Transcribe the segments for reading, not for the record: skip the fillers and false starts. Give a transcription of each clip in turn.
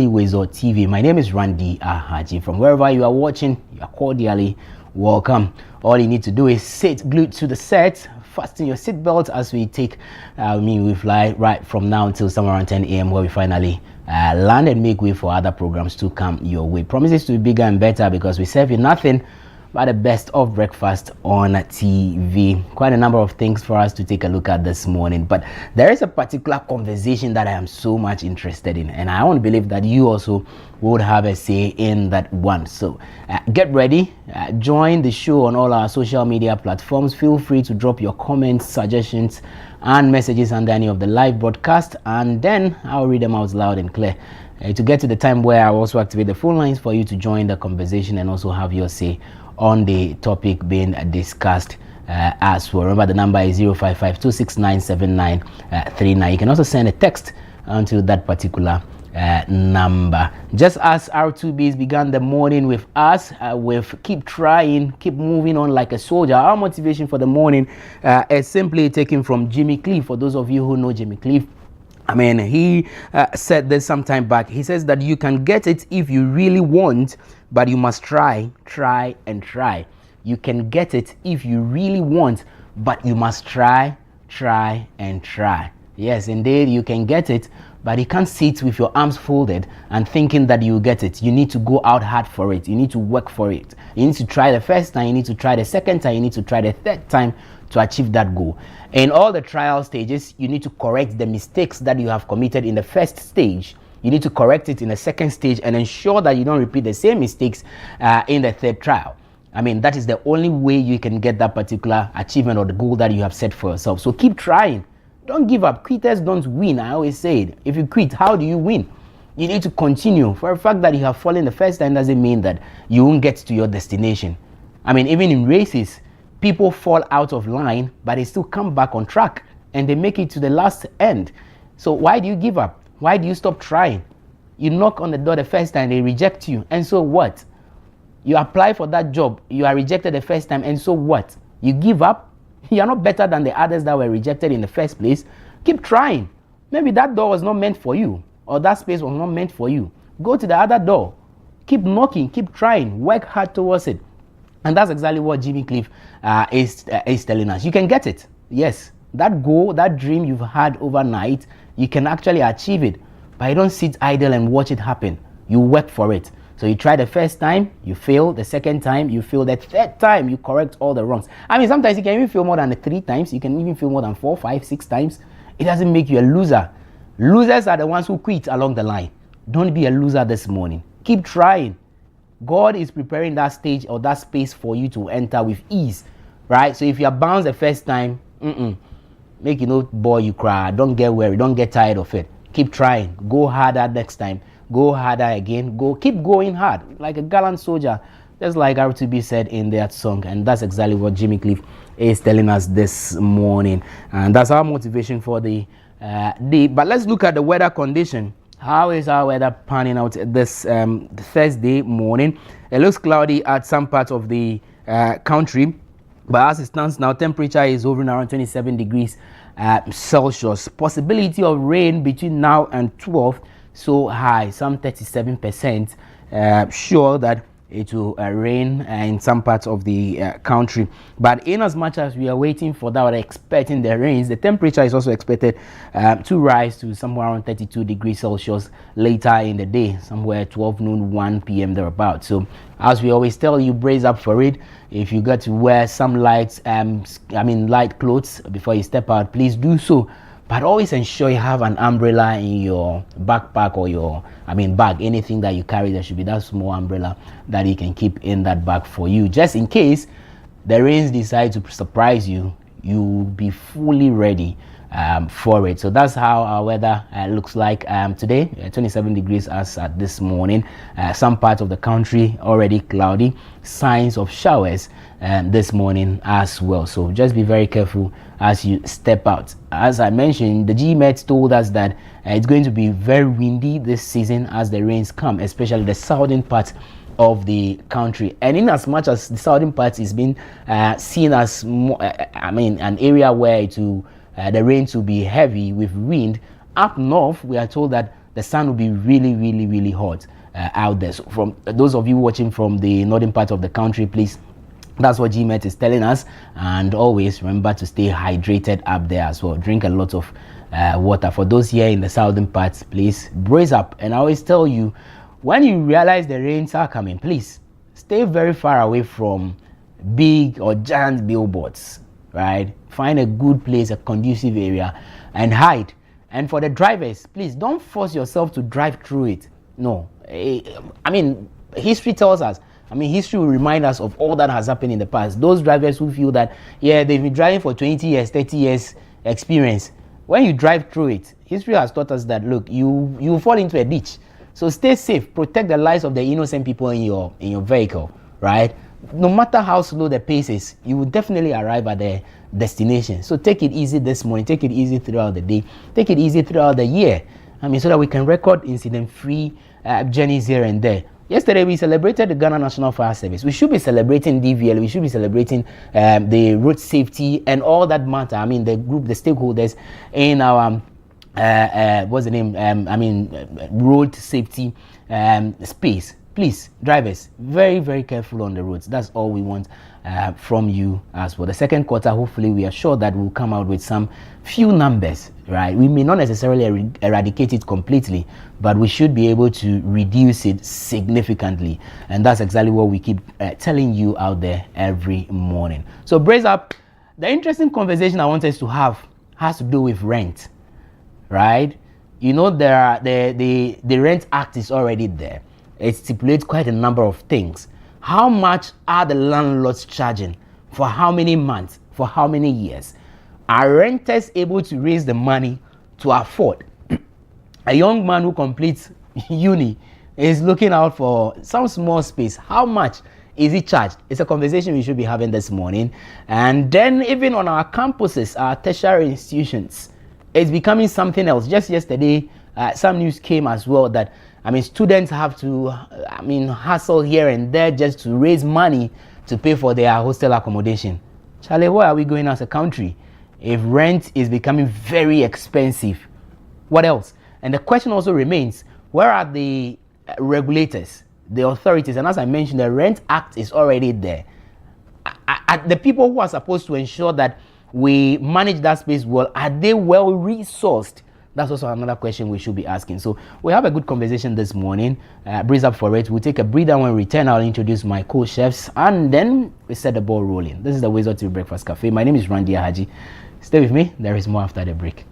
WoezorTV. My name is Randy Ahaji. From wherever you are watching, you are cordially welcome. All you need to do is sit glued to the set, fasten your seatbelt as we we fly right from now until somewhere around 10 a.m. where we finally land and make way for other programs to come your way. Promises to be bigger and better because we serve you nothing but the best of breakfast on TV. Quite a number of things for us to take a look at this morning, but there is a particular conversation that I am so much interested in, and I want to believe that you also would have a say in that one. So get ready, join the show on all our social media platforms. Feel free to drop your comments, suggestions and messages under any of the live broadcast, and then I'll read them out loud and clear. To get to the time where I also activate the phone lines for you to join the conversation and also have your say on the topic being discussed as well. Remember, the number is 055-269-7939. You can also send a text onto that particular number. Just as R2Bs began the morning with us, with keep trying, keep moving on like a soldier. Our motivation for the morning is simply taken from Jimmy Cliff. For those of you who know Jimmy Cliff, he said this some time back. He says that you can get it if you really want, but you must try, and try. You can get it if you really want, but you must try, and try. Yes, indeed, you can get it, but you can't sit with your arms folded and thinking that you get it. You need to go out hard for it. You need to work for it. You need to try the first time. You need to try the second time. You need to try the third time to achieve that goal. In all the trial stages, you need to correct the mistakes that you have committed in the first stage. You need to correct it in the second stage and ensure that you don't repeat the same mistakes in the third trial. That is the only way you can get that particular achievement or the goal that you have set for yourself. So keep trying. Don't give up. Quitters don't win. I always say it. If you quit, how do you win? You need to continue. For a fact that you have fallen the first time doesn't mean that you won't get to your destination. Even in races, people fall out of line, but they still come back on track and they make it to the last end. So why do you give up? Why do you stop trying? You knock on the door the first time, they reject you. And so what? You apply for that job, you are rejected the first time, and so what? You give up? You are not better than the others that were rejected in the first place. Keep trying. Maybe that door was not meant for you, or that space was not meant for you. Go to the other door. Keep knocking, keep trying, work hard towards it. And that's exactly what Jimmy Cliff is telling us. You can get it. Yes, that goal, that dream you've had overnight, you can actually achieve it. But you don't sit idle and watch it happen. You work for it. So you try the first time, you fail. The second time, you fail. The third time, you correct all the wrongs. Sometimes you can even fail more than 3 times. You can even fail more than 4, 5, 6 times. It doesn't make you a loser. Losers are the ones who quit along the line. Don't be a loser this morning. Keep trying. God is preparing that stage or that space for you to enter with ease, right? So if you are bounced the first time, make it no boy you cry. Don't get weary. Don't get tired of it. Keep trying. Go harder next time. Go harder again. Keep going hard like a gallant soldier, just like R2B said in that song. And that's exactly what Jimmy Cliff is telling us this morning. And that's our motivation for the day. But let's look at the weather condition. How is our weather panning out this Thursday morning? It looks cloudy at some parts of the country, but as it stands now, temperature is hovering around 27 degrees Celsius. Possibility of rain between now and 12, so high, some 37%. Sure that it will rain in some parts of the country. But in as much as we are waiting for that or expecting the rains, the temperature is also expected to rise to somewhere around 32 degrees Celsius later in the day, somewhere 12 noon, 1 p.m. thereabout. So as we always tell you, brace up for it. If you got to wear some light clothes before you step out, please do so. But always ensure you have an umbrella in your backpack or your bag. Anything that you carry, there should be that small umbrella that you can keep in that bag for you, just in case the rains decide to surprise you. You'll be fully ready for it. So that's how our weather looks like today. 27 degrees as at this morning. Some parts of the country already cloudy. Signs of showers this morning as well. So just be very careful as you step out. As I mentioned, the GMET told us that it's going to be very windy this season as the rains come, especially the southern part of the country. And in as much as the southern part is being seen as more, an area where the rains will be heavy with wind, up north we are told that the sun will be really, really, really hot out there. So from those of you watching from the northern part of the country, please, that's what GMET is telling us. And always remember to stay hydrated up there as well. Drink a lot of water. For those here in the southern parts, please brace up. And I always tell you, when you realize the rains are coming, please stay very far away from big or giant billboards, right? Find a good place, a conducive area, and hide. And for the drivers, please don't force yourself to drive through it. No, I mean, history tells us, history will remind us of all that has happened in the past. Those drivers who feel that, yeah, they've been driving for 20 years, 30 years experience. When you drive through it, history has taught us that, look, you fall into a ditch. So stay safe, protect the lives of the innocent people in your vehicle, right? No matter how slow the pace is, you will definitely arrive at the destination. So take it easy this morning, take it easy throughout the day, take it easy throughout the year. So that we can record incident-free journeys here and there. Yesterday, we celebrated the Ghana National Fire Service. We should be celebrating DVL. We should be celebrating the road safety and all that matter. The group, the stakeholders in our, what's the name? Road safety space. Please, drivers, very, very careful on the roads. That's all we want from you as well. The second quarter, hopefully, we are sure that we'll come out with some few numbers, right? We may not necessarily eradicate it completely, but we should be able to reduce it significantly. And that's exactly what we keep telling you out there every morning. So brace up. The interesting conversation I want us to have has to do with rent, right? The Rent Act is already there. It stipulates quite a number of things. How much are the landlords charging? For how many months? For how many years? Are renters able to raise the money to afford? A young man who completes uni is looking out for some small space. How much is he charged? It's a conversation we should be having this morning. And then even on our campuses, our tertiary institutions, it's becoming something else. Just yesterday, some news came as well that students have to, hustle here and there just to raise money to pay for their hostel accommodation. Charlie, where are we going as a country if rent is becoming very expensive? What else? And the question also remains, where are the regulators, the authorities? And as I mentioned, the Rent Act is already there. The people who are supposed to ensure that we manage that space well, are they well resourced? That's also another question we should be asking. So we have a good conversation this morning. Brace up for it. We'll take a breather. When we return, I'll introduce my co-chefs, and then we set the ball rolling. This is the WoezorTV Breakfast Cafe. My name is Randy Haji. Stay with me. There is more after the break.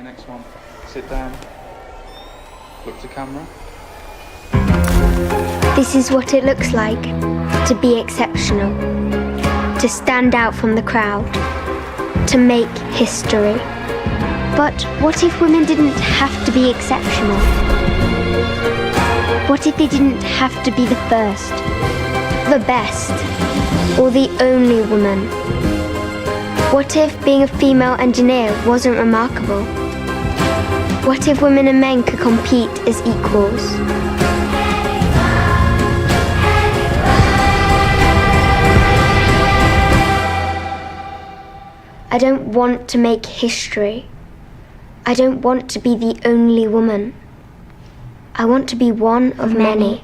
Next one. Sit down. Look to camera. This is what it looks like to be exceptional, to stand out from the crowd, to make history. But what if women didn't have to be exceptional? What if they didn't have to be the first, the best, or the only woman? What if being a female engineer wasn't remarkable? What if women and men could compete as equals? I don't want to make history. I don't want to be the only woman. I want to be one of many.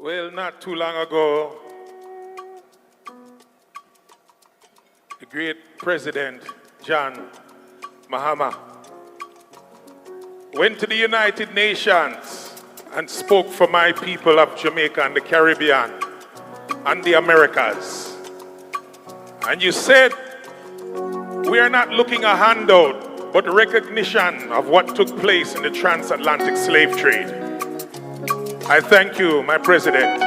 Well, not too long ago, the great President John Mahama went to the United Nations and spoke for my people of Jamaica and the Caribbean and the Americas. And you said, we are not looking a handout, but recognition of what took place in the transatlantic slave trade. I thank you, my president.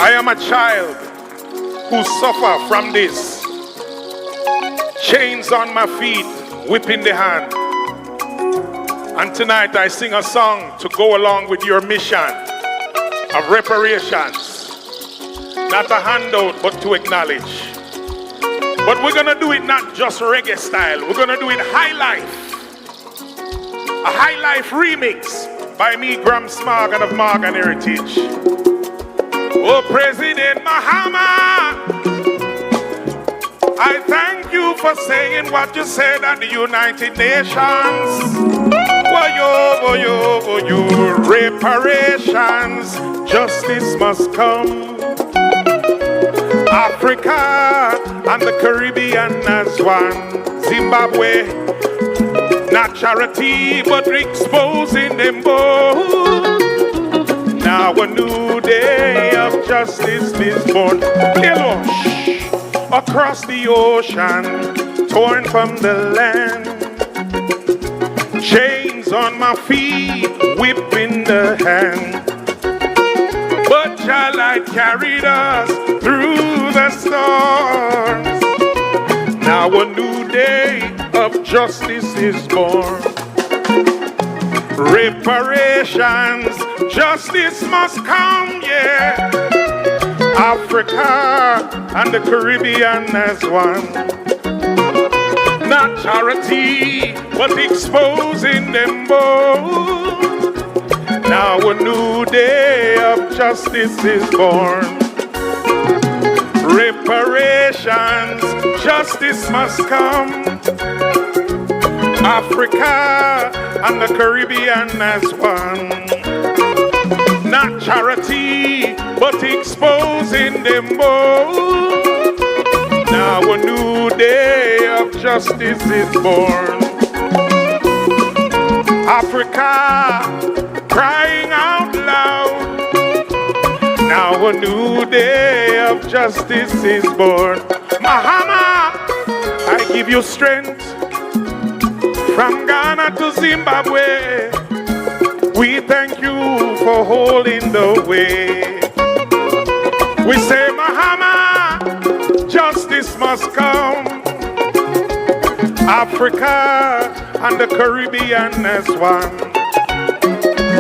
I am a child who suffer from this. Chains on my feet, whip in the hand. And tonight I sing a song to go along with your mission of reparations. Not a handout, but to acknowledge. But we're gonna do it not just reggae style, we're gonna do it high life. A high life remix by me, Graham Smargan of Morgan Heritage. Oh, President Mahama, I thank you for saying what you said at the United Nations. Reparations, justice must come. Africa and the Caribbean as one. Zimbabwe, not charity, but exposing them both. Now a new day of justice is born. Across the ocean, torn from the land. Chains on my feet, whip in the hand. But your light carried us through the storms. Now a new day of justice is born. Reparations, justice must come, yeah. Africa and the Caribbean as one. Not charity, but exposing them both. Now a new day of justice is born. Reparations, justice must come. Africa and the Caribbean as one. Not charity, but exposing them both. Now a new day of justice is born. Africa crying out loud. Now a new day of justice is born. Mahama, I give you strength. From Ghana to Zimbabwe, we thank you for holding the way. We say, Mahama, justice must come. Africa and the Caribbean as one.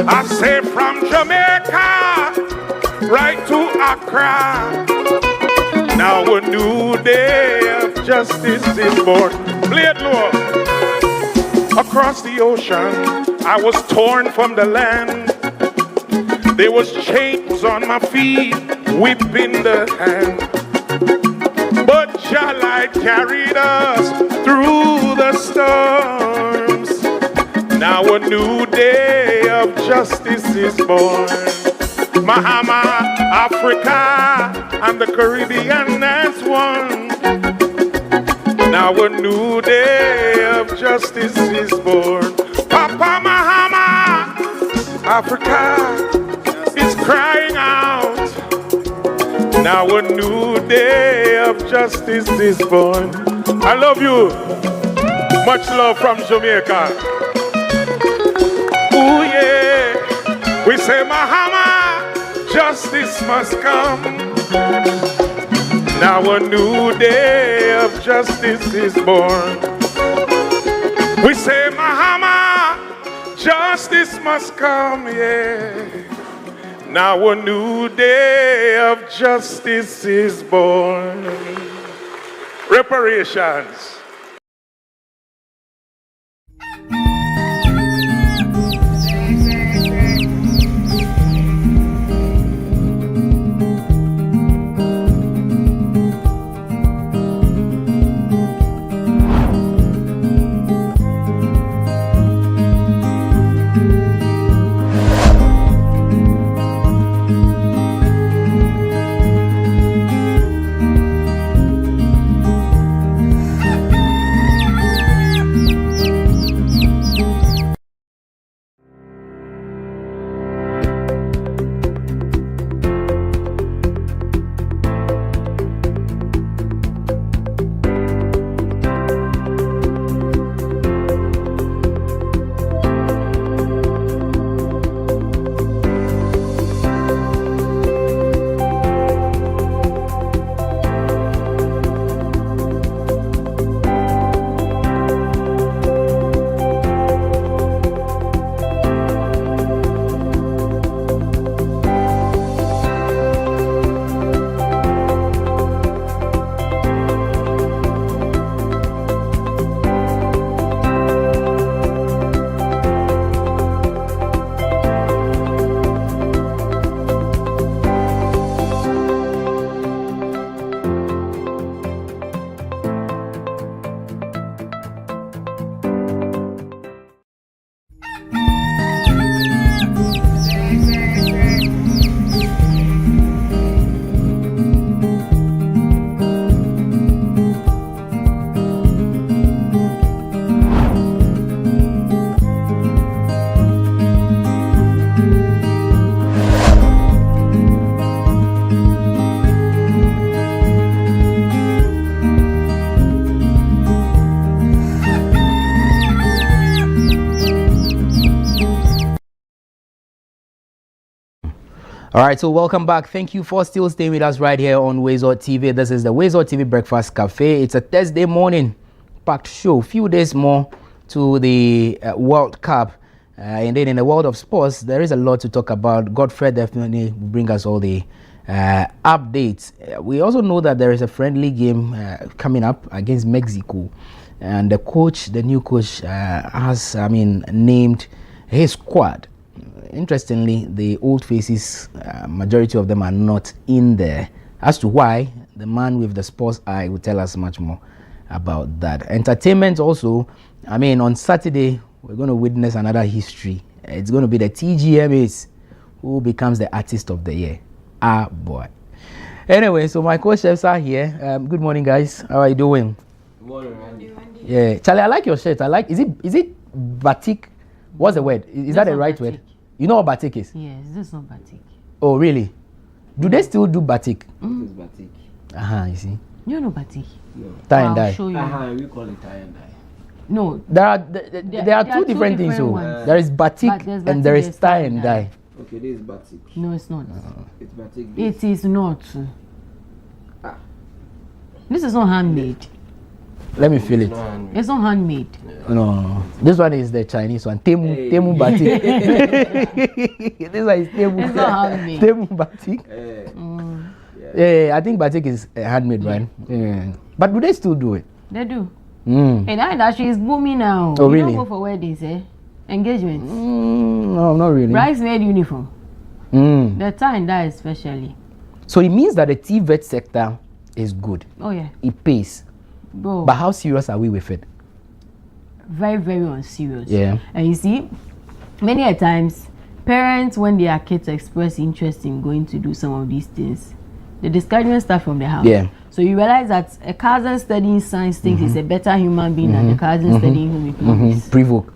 I say from Jamaica right to Accra. Now a new day of justice is born. Play it, Lord. Across the ocean, I was torn from the land. There was chains on my feet, whip in the hand. But your light carried us through the storms. Now a new day of justice is born. Mahama, Africa, and the Caribbean as one. Now a new day of justice is born. Papa Mahama, Africa is crying out. Now a new day of justice is born. I love you. Much love from Jamaica. Ooh yeah. We say Mahama, justice must come. Now a new day of justice is born. We say, Mahama, justice must come, yeah. Now a new day of justice is born. Reparations. All right, so welcome back. Thank you for still staying with us right here on WoezorTV. This is the WoezorTV Breakfast Cafe. It's a Thursday morning packed show. Few days more to the World Cup. And then in the world of sports, there is a lot to talk about. Godfrey definitely will bring us all the updates. We also know that there is a friendly game coming up against Mexico. And the new coach has, named his squad. Interestingly, the old faces, majority of them are not in there. As to why, the man with the sports eye will tell us much more about that. Entertainment also, on Saturday, we're going to witness another history. It's going to be the TGMAs who becomes the artist of the year. Ah, boy. Anyway, so my co-chefs are here. Good morning, guys. How are you doing? Good morning, Randy. Yeah, Charlie, I like your shirt. Is it batik? What's the word? Is that the right word? You know what batik is? Yes, this is not batik. Oh, really? Do they still do batik? This is batik. You see. You know batik? No. Tie and dye. I'll show you. We call it tie and dye. No. There are two different things. So there is batik and there is tie and dye. Okay, this is batik. No, it's not. It's batik. It is not. This is not handmade. Let me feel it. It's not handmade. No. This one is the Chinese one. Temu batik. This one is Temu. It's not handmade. Temu batik. Yeah, I think batik is handmade, right? Yeah. But do they still do it? They do. And that industry is booming now. Oh, really? You don't go for weddings, engagements. No, not really. Bridesmaid uniform. The tie and dye especially. So it means that the TVET sector is good. Oh yeah. It pays. Bro. But how serious are we with it? Very, very unserious. Yeah. And you see, many a times, parents, when their kids express interest in going to do some of these things, the discouragement starts from the house. Yeah. So you realize that a cousin studying science thinks he's a better human being than the cousin studying home economics. Provoke.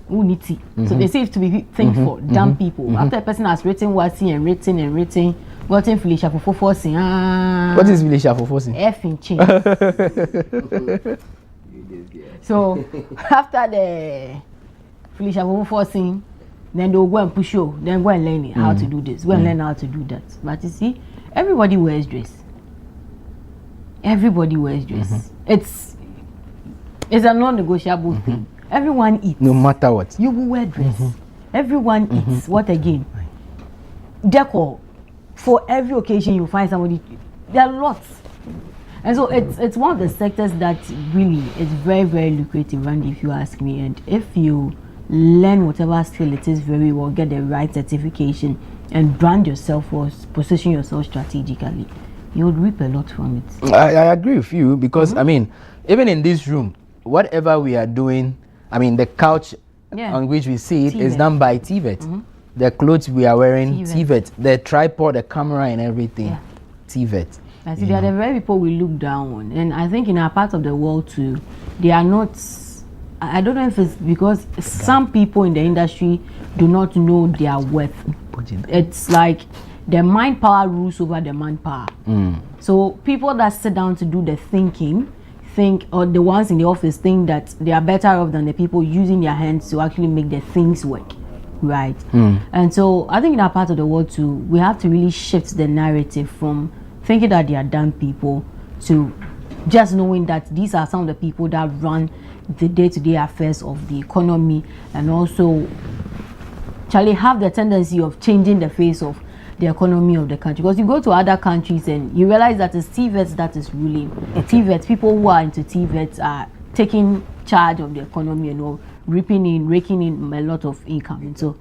Unity. So they say it to be think for dumb people. After a person has written and written, gotten Felicia for forcing. What is Felicia for forcing? F in change. So after the Felicia for forcing, then they'll go and push you, then go and learn how to do this, go and learn how to do that. But you see, everybody wears dress. Everybody wears dress. It's a non-negotiable thing. Everyone eats. No matter what. You will wear dress. Everyone eats. What again? Decor. For every occasion you find somebody. There are lots. And so it's one of the sectors that really is very, very lucrative, Randy, if you ask me. And if you learn whatever skill it is very well, get the right certification, and brand yourself or position yourself strategically, you would reap a lot from it. I agree with you because, even in this room, whatever we are doing, the couch on which we see it is done by TVET. The clothes we are wearing, TVET. The tripod, the camera and everything, TVET. I see, they are the very people we look down on. And I think in our part of the world too, they are not, I don't know if it's because some people in the industry do not know their worth. It's like the mind power rules over the manpower. So people that sit down to do the thinking, or the ones in the office think that they are better off than the people using their hands to actually make the things work. Right. And so I think in our part of the world too, we have to really shift the narrative from thinking that they are dumb people to just knowing that these are some of the people that run the day-to-day affairs of the economy, and also Charlie have the tendency of changing the face of the economy of the country. Because you go to other countries and you realize that it's TVET that is ruling. TVET, people who are into TVET are taking charge of the economy and all, raking in a lot of income. And so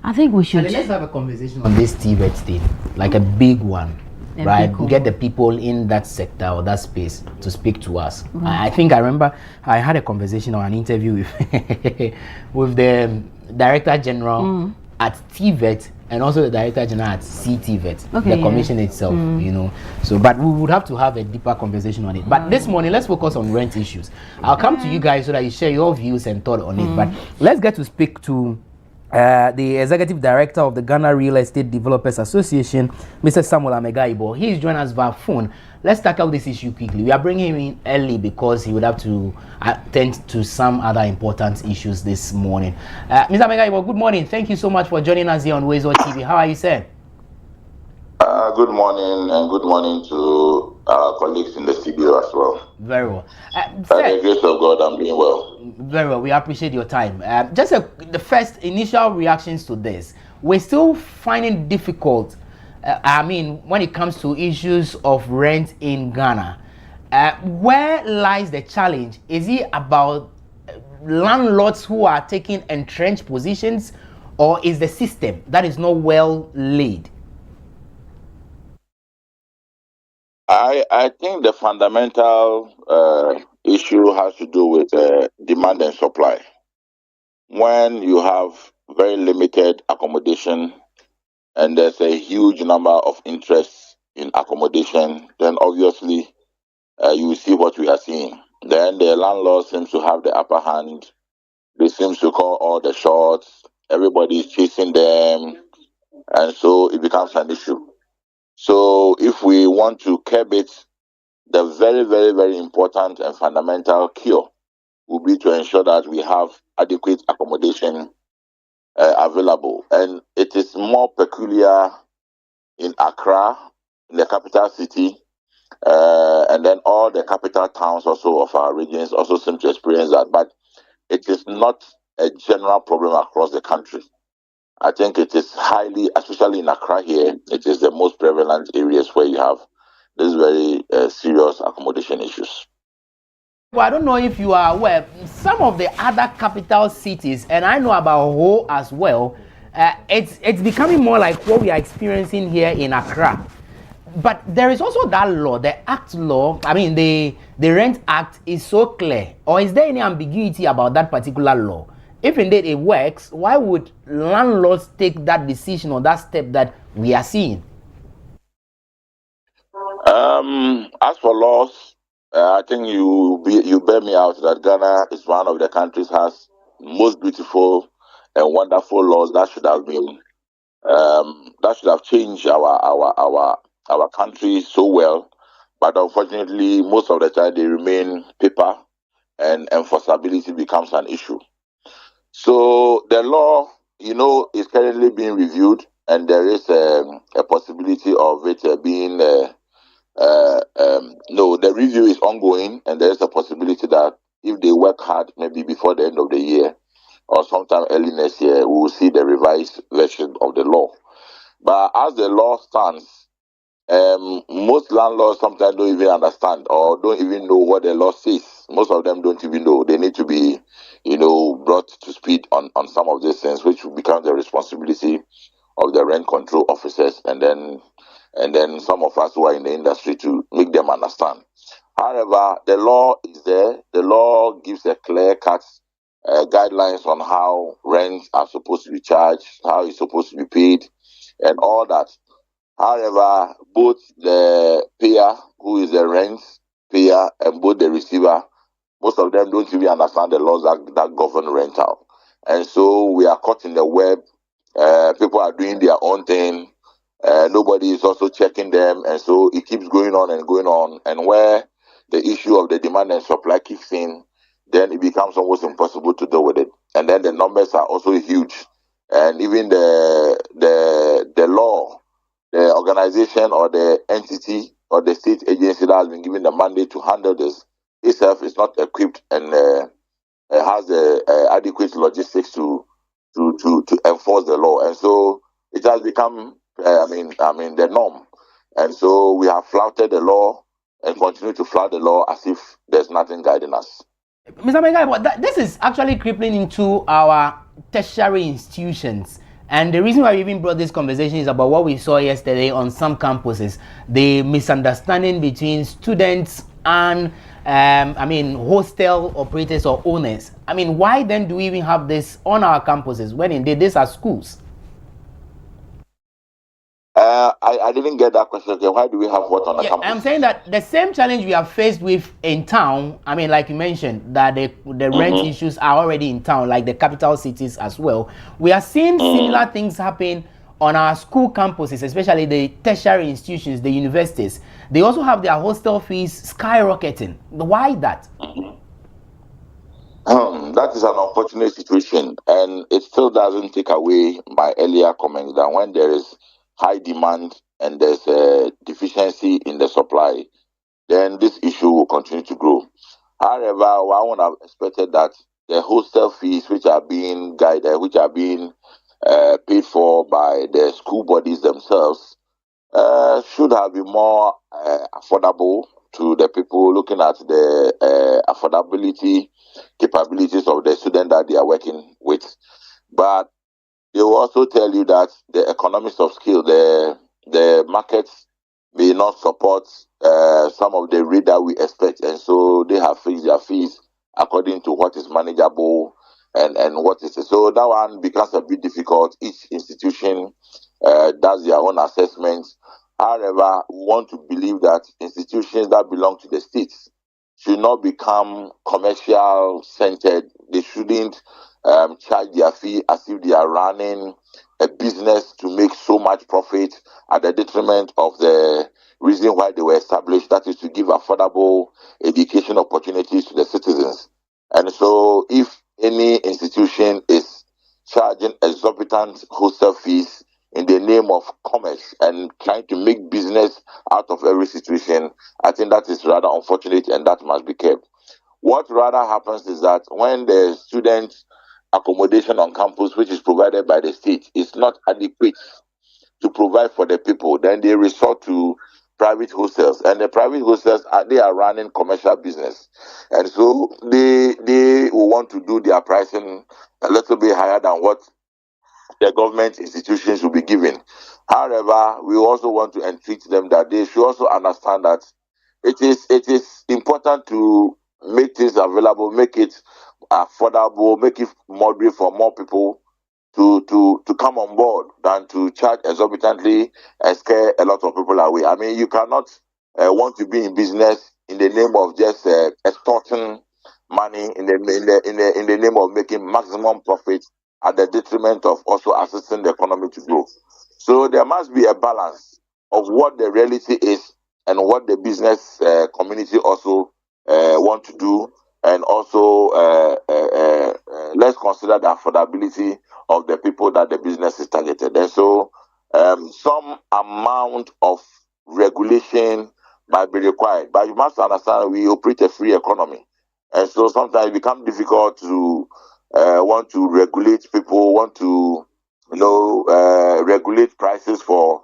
I think we should. Let's have a conversation on this TVET thing, like a big one. Right, get the people in that sector or that space to speak to us. I think I remember I had a conversation or an interview with the Director General at TVET and also the Director General at CTVET, the commission itself, So, but we would have to have a deeper conversation on it. But this morning, let's focus on rent issues. I'll come to you guys so that you share your views and thought on it. But let's get to speak to the executive director of the Ghana Real Estate Developers Association, Mr. Samuel Amegaibo. He's joined us via phone. Let's tackle this issue quickly. We are bringing him in early because he would have to attend to some other important issues this morning. Mr. Amegaibo, good morning. Thank you so much for joining us here on WoezorTV. How are you, sir? Good morning, and good morning to our colleagues in the studio as well. Very well. By the grace of God, I'm doing well. Very well. We appreciate your time. Just the first initial reactions to this. We're still finding it difficult. When it comes to issues of rent in Ghana, where lies the challenge? Is it about landlords who are taking entrenched positions, or is the system that is not well laid? I think the fundamental issue has to do with demand and supply. When you have very limited accommodation and there's a huge number of interests in accommodation, then obviously you will see what we are seeing. Then the landlord seems to have the upper hand. They seem to call all the shots. Everybody is chasing them. And so it becomes an issue. So if we want to curb it, the very, very, very important and fundamental cure will be to ensure that we have adequate accommodation available. And it is more peculiar in Accra, in the capital city, and then all the capital towns also of our regions also seem to experience that. But it is not a general problem across the country. I think it is highly, especially in Accra here, it is the most prevalent areas where you have these very serious accommodation issues. Well, I don't know if you are aware, some of the other capital cities, and I know about Ho as well, it's becoming more like what we are experiencing here in Accra. But there is also that law, the Act law. The Rent Act is so clear. Or is there any ambiguity about that particular law? If indeed it works, why would landlords take that decision or that step that we are seeing? As for laws, I think you bear me out that Ghana is one of the countries has most beautiful and wonderful laws that should have been that should have changed our country so well. But unfortunately, most of the time they remain paper, and enforceability becomes an issue. So the law, is currently being reviewed, and there is a possibility of it being. No, the review is ongoing, and there is a possibility that if they work hard, maybe before the end of the year or sometime early next year, we will see the revised version of the law. But as the law stands, most landlords sometimes don't even understand or don't even know what the law says. Most of them don't even know. They need to be, brought to speed on some of these things, which will become the responsibility of the rent control officers and then some of us who are in the industry to make them understand. However, the law is there. The law gives a clear-cut guidelines on how rents are supposed to be charged, how it's supposed to be paid, and all that. However, both the payer, who is the rent payer, and both the receiver, most of them don't really understand the laws that govern rental. And so we are caught in the web. People are doing their own thing. Nobody is also checking them. And so it keeps going on and going on. And where the issue of the demand and supply kicks in, then it becomes almost impossible to deal with it. And then the numbers are also huge. And even the law, the organization or the entity or the state agency that has been given the mandate to handle this itself is not equipped and has the adequate logistics to enforce the law. And so it has become, the norm. And so we have flouted the law and continue to flout the law as if there's nothing guiding us. Mr. Mengai, this is actually creeping into our tertiary institutions. And the reason why we even brought this conversation is about what we saw yesterday on some campuses. The misunderstanding between students and, hostel operators or owners. Why then do we even have this on our campuses when indeed these are schools? I I didn't get that question. Okay, why do we have what on the Yeah, campus? I'm saying that the same challenge we are faced with in town, I mean, like you mentioned, that the rent issues are already in town, like the capital cities as well. We are seeing similar things happen on our school campuses, especially the tertiary institutions, the universities. They also have their hostel fees skyrocketing. Why that? That is an unfortunate situation, and it still doesn't take away my earlier comment that when there is high demand and there's a deficiency in the supply, then this issue will continue to grow. However, I would have expected that the hostel fees, which are being guided, which are being paid for by the school bodies themselves, should have been more affordable to the people, looking at the affordability capabilities of the student that they are working with. But they will also tell you that the economics of scale, the markets may not support some of the rate that we expect, and so they have fixed their fees according to what is manageable and what is. So that one becomes a bit difficult. Each institution does their own assessments. However, we want to believe that institutions that belong to the states should not become commercial centered. They shouldn't charge their fee as if they are running a business to make so much profit at the detriment of the reason why they were established, that is to give affordable education opportunities to the citizens. And so if any institution is charging exorbitant hostel fees in the name of commerce and trying to make business out of every situation, I think that is rather unfortunate, and that must be kept. What rather happens is that when the student accommodation on campus, which is provided by the state, is not adequate to provide for the people, then they resort to private hostels, and the private hostels they are running commercial business, and so they will want to do their pricing a little bit higher than what the government institutions will be given. However, we also want to entreat them that they should also understand that it is important to make things available, make it affordable, make it moderate for more people to come on board than to charge exorbitantly and scare a lot of people away. I mean, you cannot want to be in business in the name of just extorting money in the name of making maximum profit at the detriment of also assisting the economy to grow. So there must be a balance of what the reality is and what the business community also want to do, and also let's consider the affordability of the people that the business is targeted. And so some amount of regulation might be required, but you must understand we operate a free economy, and so sometimes it becomes difficult to want to regulate people, want to regulate prices for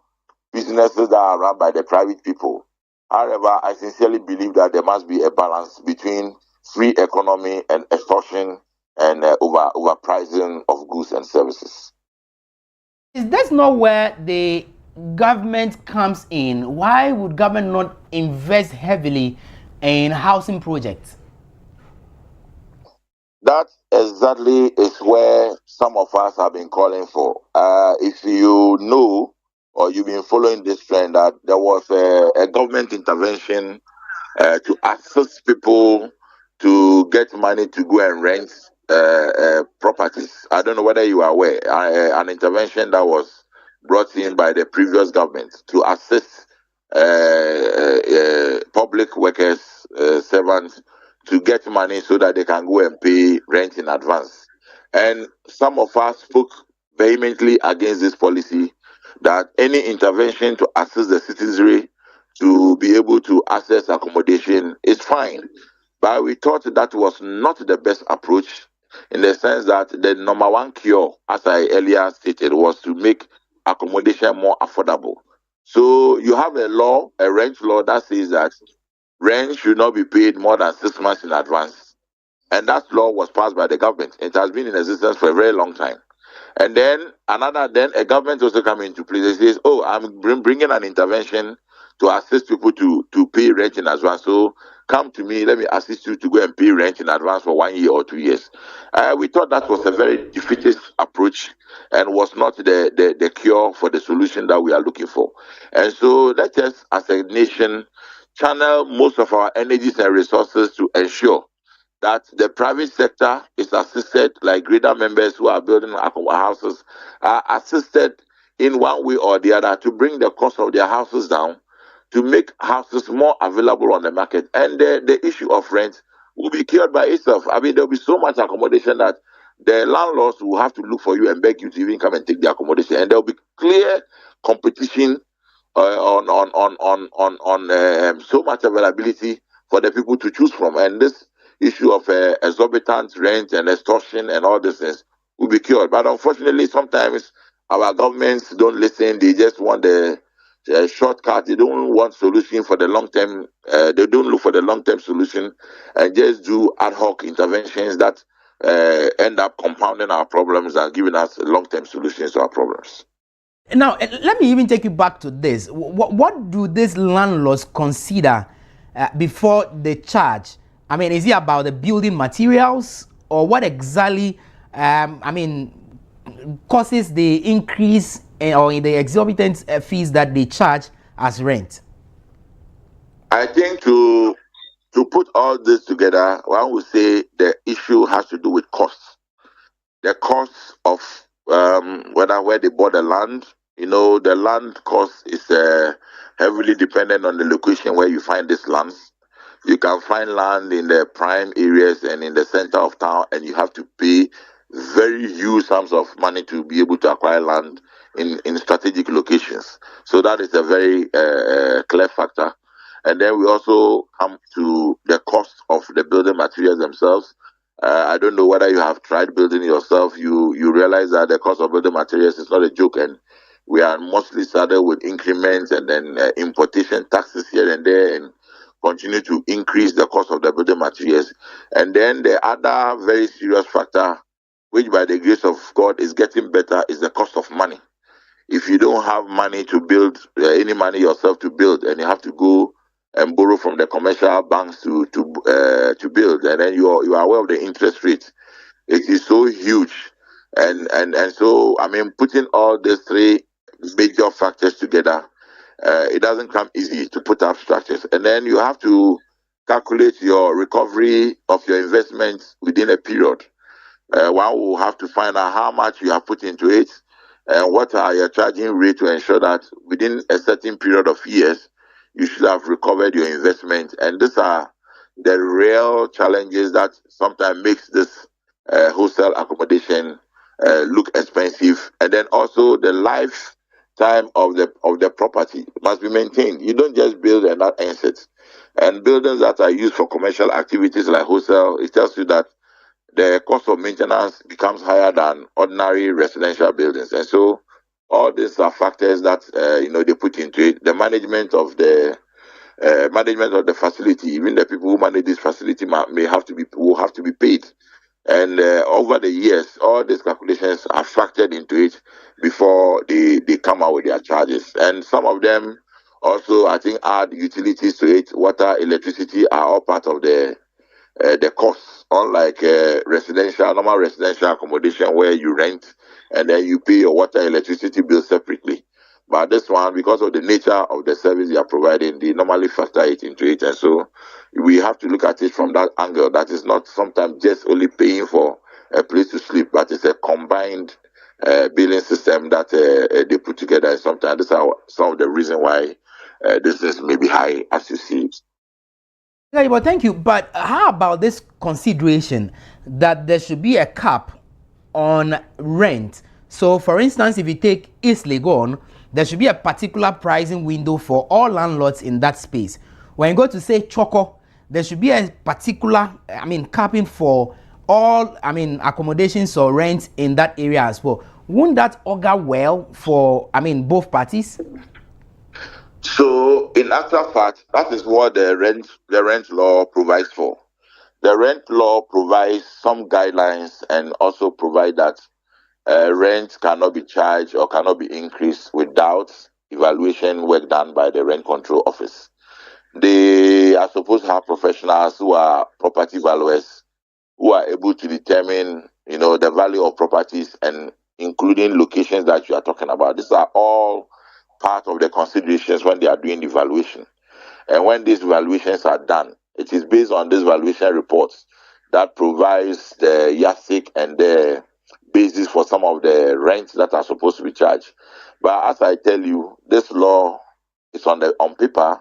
businesses that are run by the private people. However, I sincerely believe that there must be a balance between free economy and extortion and overpricing of goods and services. Is that not where the government comes in? Why would government not invest heavily in housing projects? That exactly is where some of us have been calling for. If you know or you've been following this trend, that there was a government intervention to assist people to get money to go and rent properties. I don't know whether you are aware, an intervention that was brought in by the previous government to assist public workers, servants, to get money so that they can go and pay rent in advance. And some of us spoke vehemently against this policy, that any intervention to assist the citizenry to be able to access accommodation is fine. But we thought that was not the best approach, in the sense that the number one cure, as I earlier stated, was to make accommodation more affordable. So you have a law, a rent law, that says that rent should not be paid more than 6 months in advance. And that law was passed by the government. It has been in existence for a very long time. And then a government also come into place. It says, oh, I'm bringing an intervention to assist people to pay rent in advance. So come to me, let me assist you to go and pay rent in advance for 1 year or 2 years. We thought that was a very defeatist approach and was not the cure for the solution that we are looking for. And so let us, as a nation, channel most of our energies and resources to ensure that the private sector is assisted, like greater members who are building houses are assisted in one way or the other to bring the cost of their houses down, to make houses more available on the market. And the issue of rent will be cured by itself. I mean, there will be so much accommodation that the landlords will have to look for you and beg you to even come and take the accommodation. And there will be clear competition on so much availability for the people to choose from. And this issue of exorbitant rent and extortion and all these things will be cured. But unfortunately, sometimes our governments don't listen. They just want the shortcut. They don't want solution for the long term. They don't look for the long term solution and just do ad hoc interventions that end up compounding our problems and giving us long term solutions to our problems. Now, let me even take you back to this. What do these landlords consider before they charge? I mean, is it about the building materials, or what exactly, causes the increase or in the exorbitant fees that they charge as rent? I think to put all this together, one would say the issue has to do with costs. The cost of where they bought the land. You know, the land cost is heavily dependent on the location where you find these lands. You can find land in the prime areas and in the center of town, and you have to pay very huge sums of money to be able to acquire land in strategic locations. So that is a very clear factor. And then we also come to the cost of the building materials themselves. I don't know whether you have tried building yourself. You realize that the cost of building materials is not a joke, and we are mostly saddled with increments and then importation taxes here and there, and continue to increase the cost of the building materials. And then the other very serious factor, which by the grace of God is getting better, is the cost of money. If you don't have money to build, any money yourself to build, and you have to go and borrow from the commercial banks to build, and then you are aware of the interest rate, it is so huge. And so, I mean, putting all these three major factors together, it doesn't come easy to put up structures. And then you have to calculate your recovery of your investments within a period. One will have to find out how much you have put into it and what are your charging rate to ensure that within a certain period of years, you should have recovered your investment. And these are the real challenges that sometimes makes this wholesale accommodation look expensive. And then also the lifetime of the property must be maintained. You don't just build and that ends it. And buildings that are used for commercial activities like wholesale, it tells you that the cost of maintenance becomes higher than ordinary residential buildings. And so all these are factors that they put into it. The management of the facility, even the people who manage this facility will have to be paid. And over the years, all these calculations are factored into it before they come out with their charges. And some of them also, I think, add utilities to it. Water, electricity are all part of the costs, unlike normal residential accommodation where you rent and then you pay your water, electricity bill separately. But this one, because of the nature of the service you are providing, they normally factor it into it. And so we have to look at it from that angle. That is not sometimes just only paying for a place to sleep, but it's a combined billing system that they put together. And sometimes these are some of the reasons why this is maybe high as you see it. Okay, well, thank you. But how about this consideration that there should be a cap on rent? So, for instance, if you take East Legon, there should be a particular pricing window for all landlords in that space. When you go to, say, Choco, there should be a particular, capping for all, accommodations or rent in that area as well. Wouldn't that augur well for, both parties? So, in actual fact, that is what the rent law provides for. The rent law provides some guidelines and also provide that rent cannot be charged or cannot be increased without evaluation work done by the Rent Control Office. they are supposed to have professionals who are property valuers, who are able to determine, the value of properties and including locations that you are talking about. These are all part of the considerations when they are doing the valuation. And when these valuations are done, it is based on these valuation reports that provides the yardstick and the basis for some of the rents that are supposed to be charged. But as I tell you, this law is on paper,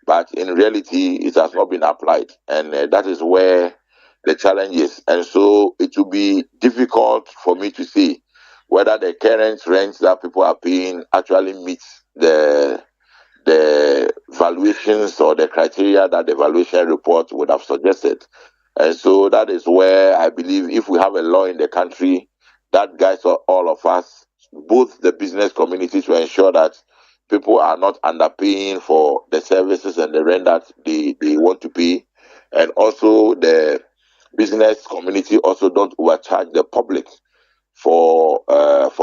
but in reality, it has not been applied. And that is where the challenge is. And so it will be difficult for me to say whether the current rents that people are paying actually meets the valuations or the criteria that the valuation report would have suggested. And so that is where I believe if we have a law in the country that guides all of us, both the business community, to ensure that people are not underpaying for the services and the rent that they want to pay, and also the business community also don't overcharge the public for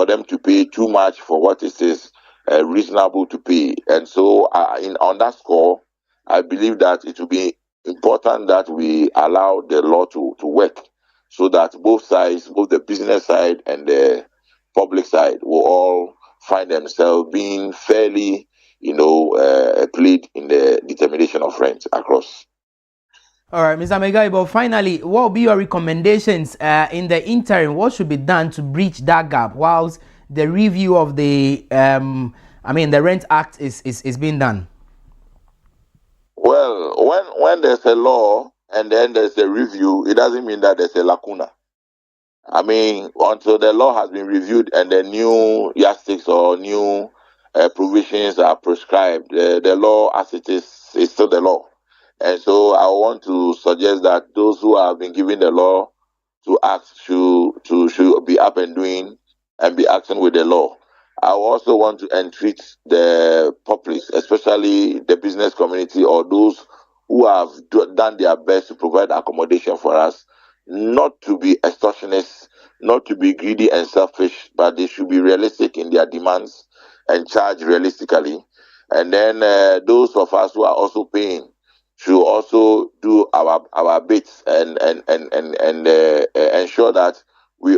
them to pay too much for what it is reasonable to pay. And so on that score, I believe that it will be important that we allow the law to work so that both sides, both the business side and the public side, will all find themselves being fairly, played in the determination of rent across. All right, Mr. Megaibo, finally, what will be your recommendations in the interim? What should be done to bridge that gap whilst the review of the Rent Act is being done? Well, when there's a law and then there's a review, it doesn't mean that there's a lacuna. I mean, until the law has been reviewed and the new yardsticks or new provisions are prescribed, the law as it is still the law. And so I want to suggest that those who have been given the law to act should be up and doing and be acting with the law. I also want to entreat the public, especially the business community or those who have done their best to provide accommodation for us, not to be extortionists, not to be greedy and selfish, but they should be realistic in their demands and charge realistically. And then those of us who are also paying should also do our bits and ensure that we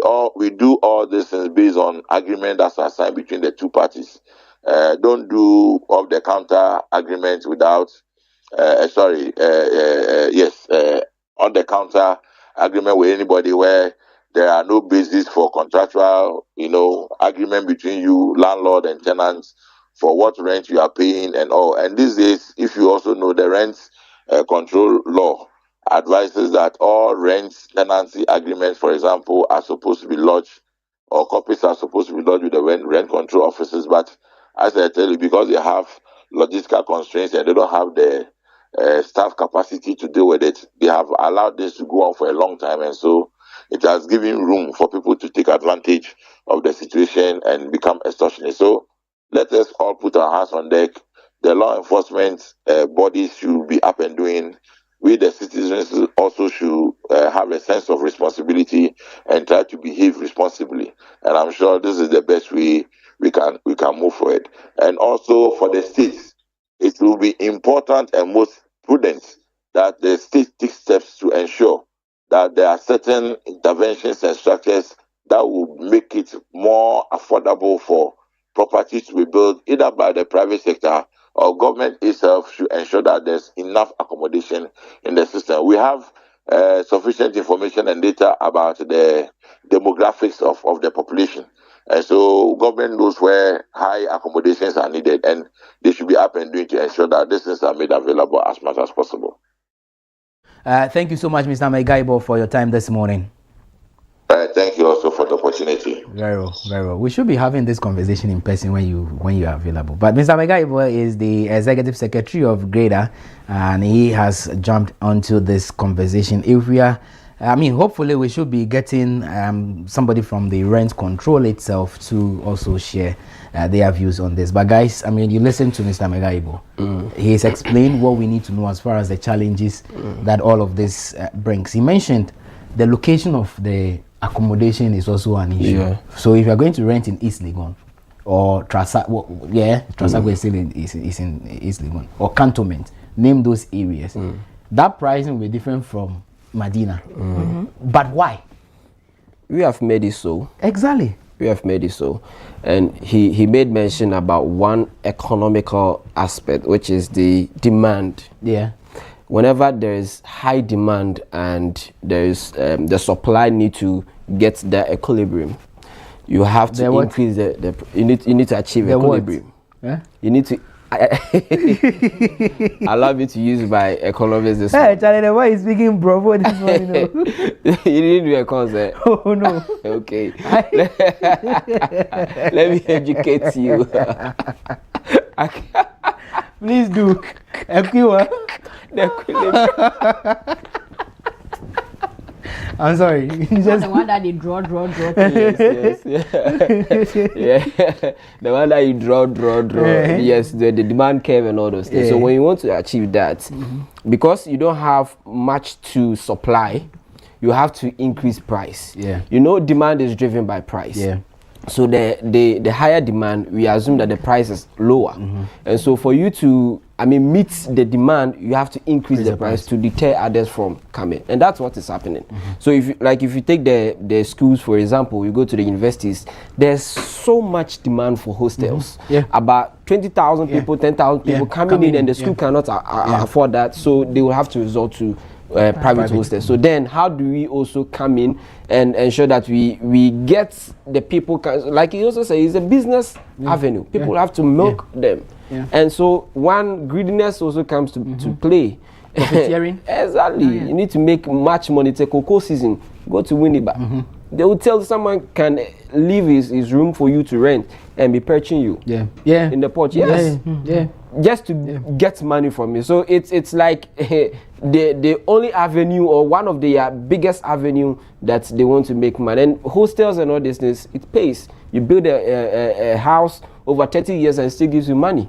do all this things based on agreement that's assigned between the two parties. Don't do off the counter agreement without on the counter agreement with anybody where there are no basis for contractual agreement between you, landlord and tenants, for what rent you are paying and all. And these days, if you also know, the rent control law advises that all rent tenancy agreements, for example, are supposed to be lodged, or copies are supposed to be lodged with the rent control officers. But as I tell you, because they have logistical constraints and they don't have the staff capacity to deal with it, they have allowed this to go on for a long time. And so it has given room for people to take advantage of the situation and become extortionist. So let us all put our hands on deck. The law enforcement bodies should be up and doing. We, the citizens, also should have a sense of responsibility and try to behave responsibly. And I'm sure this is the best way we can move forward. And also for the states, it will be important and most prudent that the state takes steps to ensure that there are certain interventions and structures that will make it more affordable for properties to be built either by the private sector or government itself should ensure that there's enough accommodation in the system. We have sufficient information and data about the demographics of the population. And so government knows where high accommodations are needed, and they should be up and doing to ensure that these things are made available as much as possible. Thank you so much, Mr. Megaibo, for your time this morning. Thank you also for the opportunity. Very well, very well. We should be having this conversation in person when you are available. But Mr. Megaibo is the Executive Secretary of Grader, and he has jumped onto this conversation. If we are, hopefully we should be getting somebody from the rent control itself to also share their views on this. But guys, you listen to Mr. Megaibo. He has explained what we need to know as far as the challenges that all of this brings. He mentioned the location of the accommodation is also an issue. Yeah. So if you are going to rent in East Legon or Trasago is still is in East Legon or Cantonment, name those areas. That pricing will be different from Medina. But why? We have made it so. Exactly. We have made it so. And he made mention about one economical aspect, which is the demand. Yeah. Whenever there is high demand and there is the supply need to get the equilibrium, you have to increase the you need to achieve the equilibrium. Yeah? You need to allow me to use my economics this Hey, Charlie, the way he's speaking bravo this morning. You didn't do a concept. Oh no. Okay. Let me educate you. Please do. Equiwa. I'm sorry. Just the one that they draw. Yes. Yeah. The one that you draw. Yes, the demand curve and all those things. So when you want to achieve that, because you don't have much to supply, you have to increase price. Yeah. You know, demand is driven by price. Yeah. So the higher demand, we assume that the price is lower. And so for you to, meet the demand, you have to increase the price to deter others from coming. And that's what is happening. So if you take the schools, for example, you go to the universities, there's so much demand for hostels. Yeah. About 20,000 people, 10,000 people coming in, and the school cannot afford that. So they will have to resort to private hostels. So then how do we also come in and ensure that we get the people, like he also said, it's a business avenue. People have to milk them. And so one greediness also comes to play. Profiteering. Exactly. You need to make much money. Take cocoa season, go to Winneba. They will tell someone can leave his room for you to rent and be perching you. In the porch. Yes. Just to get money from you. So it's like the only avenue, or one of the biggest avenue that they want to make money. And hostels and all these things, it pays. You build a house over 30 years and it still gives you money.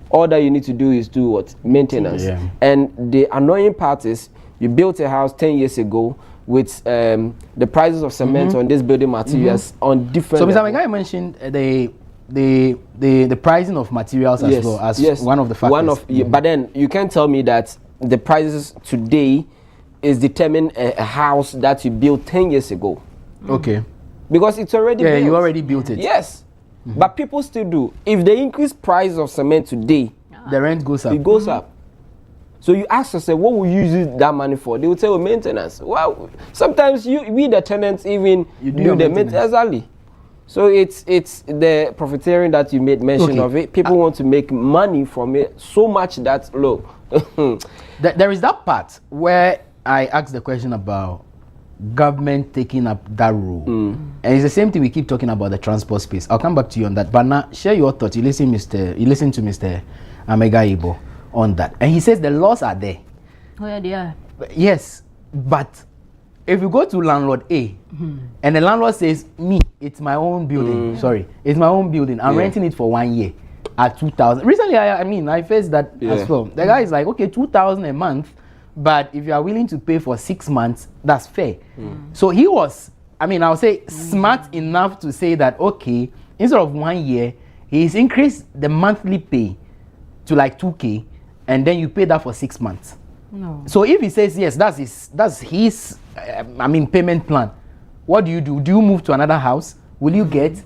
All that you need to do is do what? Maintenance. And the annoying part is you built a house 10 years ago with the prices of cement on these building materials on different. So Mr. Mengai mentioned the pricing of materials as well as one of the factors. But then you can't tell me that the prices today is determined a house that you built 10 years ago. Okay. Because it's already built. You already built it. Yes. But people still do. If they increase price of cement today, the rent goes up. It goes up. So you ask yourself, what will you use that money for? They will tell you maintenance. Well, sometimes we the tenants even do the maintenance. Exactly. So it's the profiteering that you made mention of it. People want to make money from it so much that look. There is that part where I asked the question about government taking up that role, and it's the same thing we keep talking about the transport space. I'll come back to you on that, but now share your thoughts. You listen to Mr. Amega Ibo on that, and he says the laws are there. Oh yeah, they are. Yes, but if you go to landlord A and the landlord says, it's my own building. It's my own building. I'm renting it for 1 year at 2,000. Recently, I faced that as well. The guy is like, okay, 2,000 a month, but if you are willing to pay for 6 months, that's fair. So he was, I'll say smart enough to say that, okay, instead of 1 year, he's increased the monthly pay to like 2K, and then you pay that for 6 months. No. So if he says yes, that's his payment plan. What do? Do you move to another house? Will you get?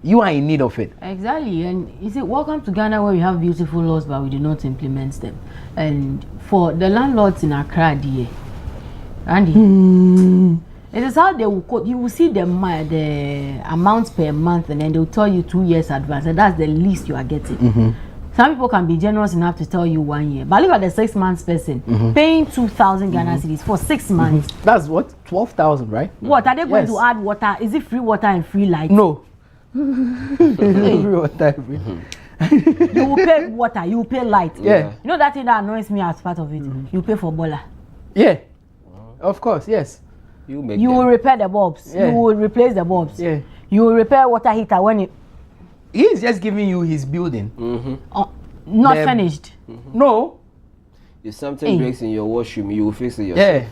You are in need of it. Exactly. And you see, welcome to Ghana, where we have beautiful laws, but we do not implement them. And for the landlords in Accra, Andy, it is how they will quote. You will see the amount per month, and then they will tell you 2 years advance, and that's the least you are getting. Some people can be generous enough to tell you 1 year, but look at the 6 months person paying 2,000 Ghana cedis for 6 months. That's what 12,000, right? What are they going to add water? Is it free water and free light? No. You will pay water. You will pay light. Yeah. You know that thing that annoys me as part of it. You pay for boiler. Yeah. Of course. Yes. You will repair the bulbs. Yeah. You will replace the bulbs. Yeah. You will repair water heater when it. He's just giving you his building. Not finished. No. If something breaks in your washroom, you will fix it yourself.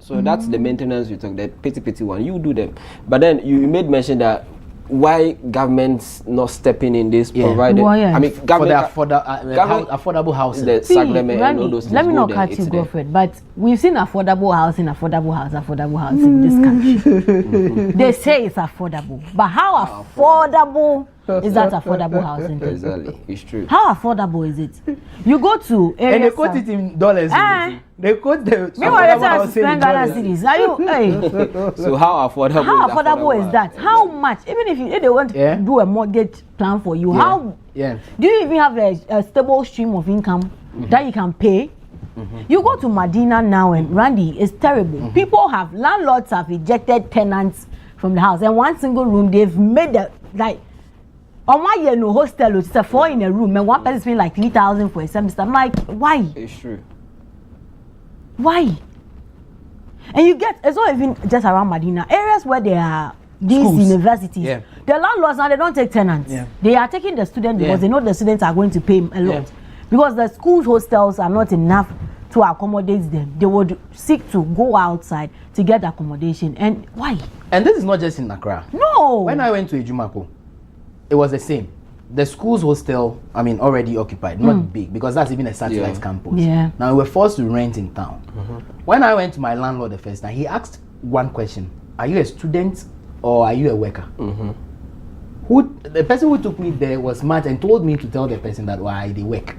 So that's the maintenance you talk, the petty one. You do them. But then you made mention that why government's not stepping in this provided? Well, yeah. I mean, government for the affordable housing. The Randy, and all those let me not cut you, Godfred, but we've seen affordable housing in this country. They say it's affordable, but how affordable is that affordable housing? Exactly, it's true. How affordable is it? You go to areas and they quote it in dollars. They quote the affordable housing in dollars. Are you? Hey. So how affordable is that? How much? Even if they want to do a mortgage plan for you, how? Yeah. Do you even have a stable stream of income that you can pay? You go to Medina now, and Randy, it's terrible. Landlords have ejected tenants from the house, and one single room they've made on my year no hostel, it's a 4 in a room, and one person is paying like 3,000 for a semester. I'm like, why? It's true. Why? And you get, it's not even just around Medina, areas where there are these schools, universities. Yeah. The landlords now, they don't take tenants. Yeah. They are taking the students because they know the students are going to pay a lot. Yeah. Because the school hostels are not enough to accommodate them. They would seek to go outside to get accommodation. And why? And this is not just in Accra. No. When I went to Ejumako, it was the same. The school's hostel, already occupied, not big, because that's even a satellite campus. Yeah. Now we were forced to rent in town. When I went to my landlord the first time, he asked one question: are you a student or are you a worker? The person who took me there was smart and told me to tell the person that I did work.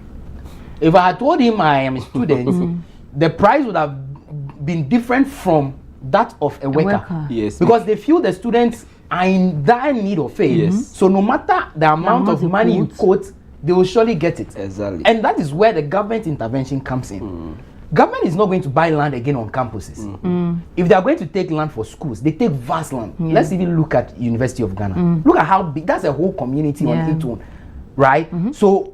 If I had told him I am a student, the price would have been different from that of a worker. Yes. Because they feel the students are in dire need of faith. Yes. So no matter the amount of money you quote, they will surely get it. Exactly. And that is where the government intervention comes in. Government is not going to buy land again on campuses. If they are going to take land for schools, they take vast land. Let's even look at University of Ghana. Look at how big, that's a whole community on its own. Right? So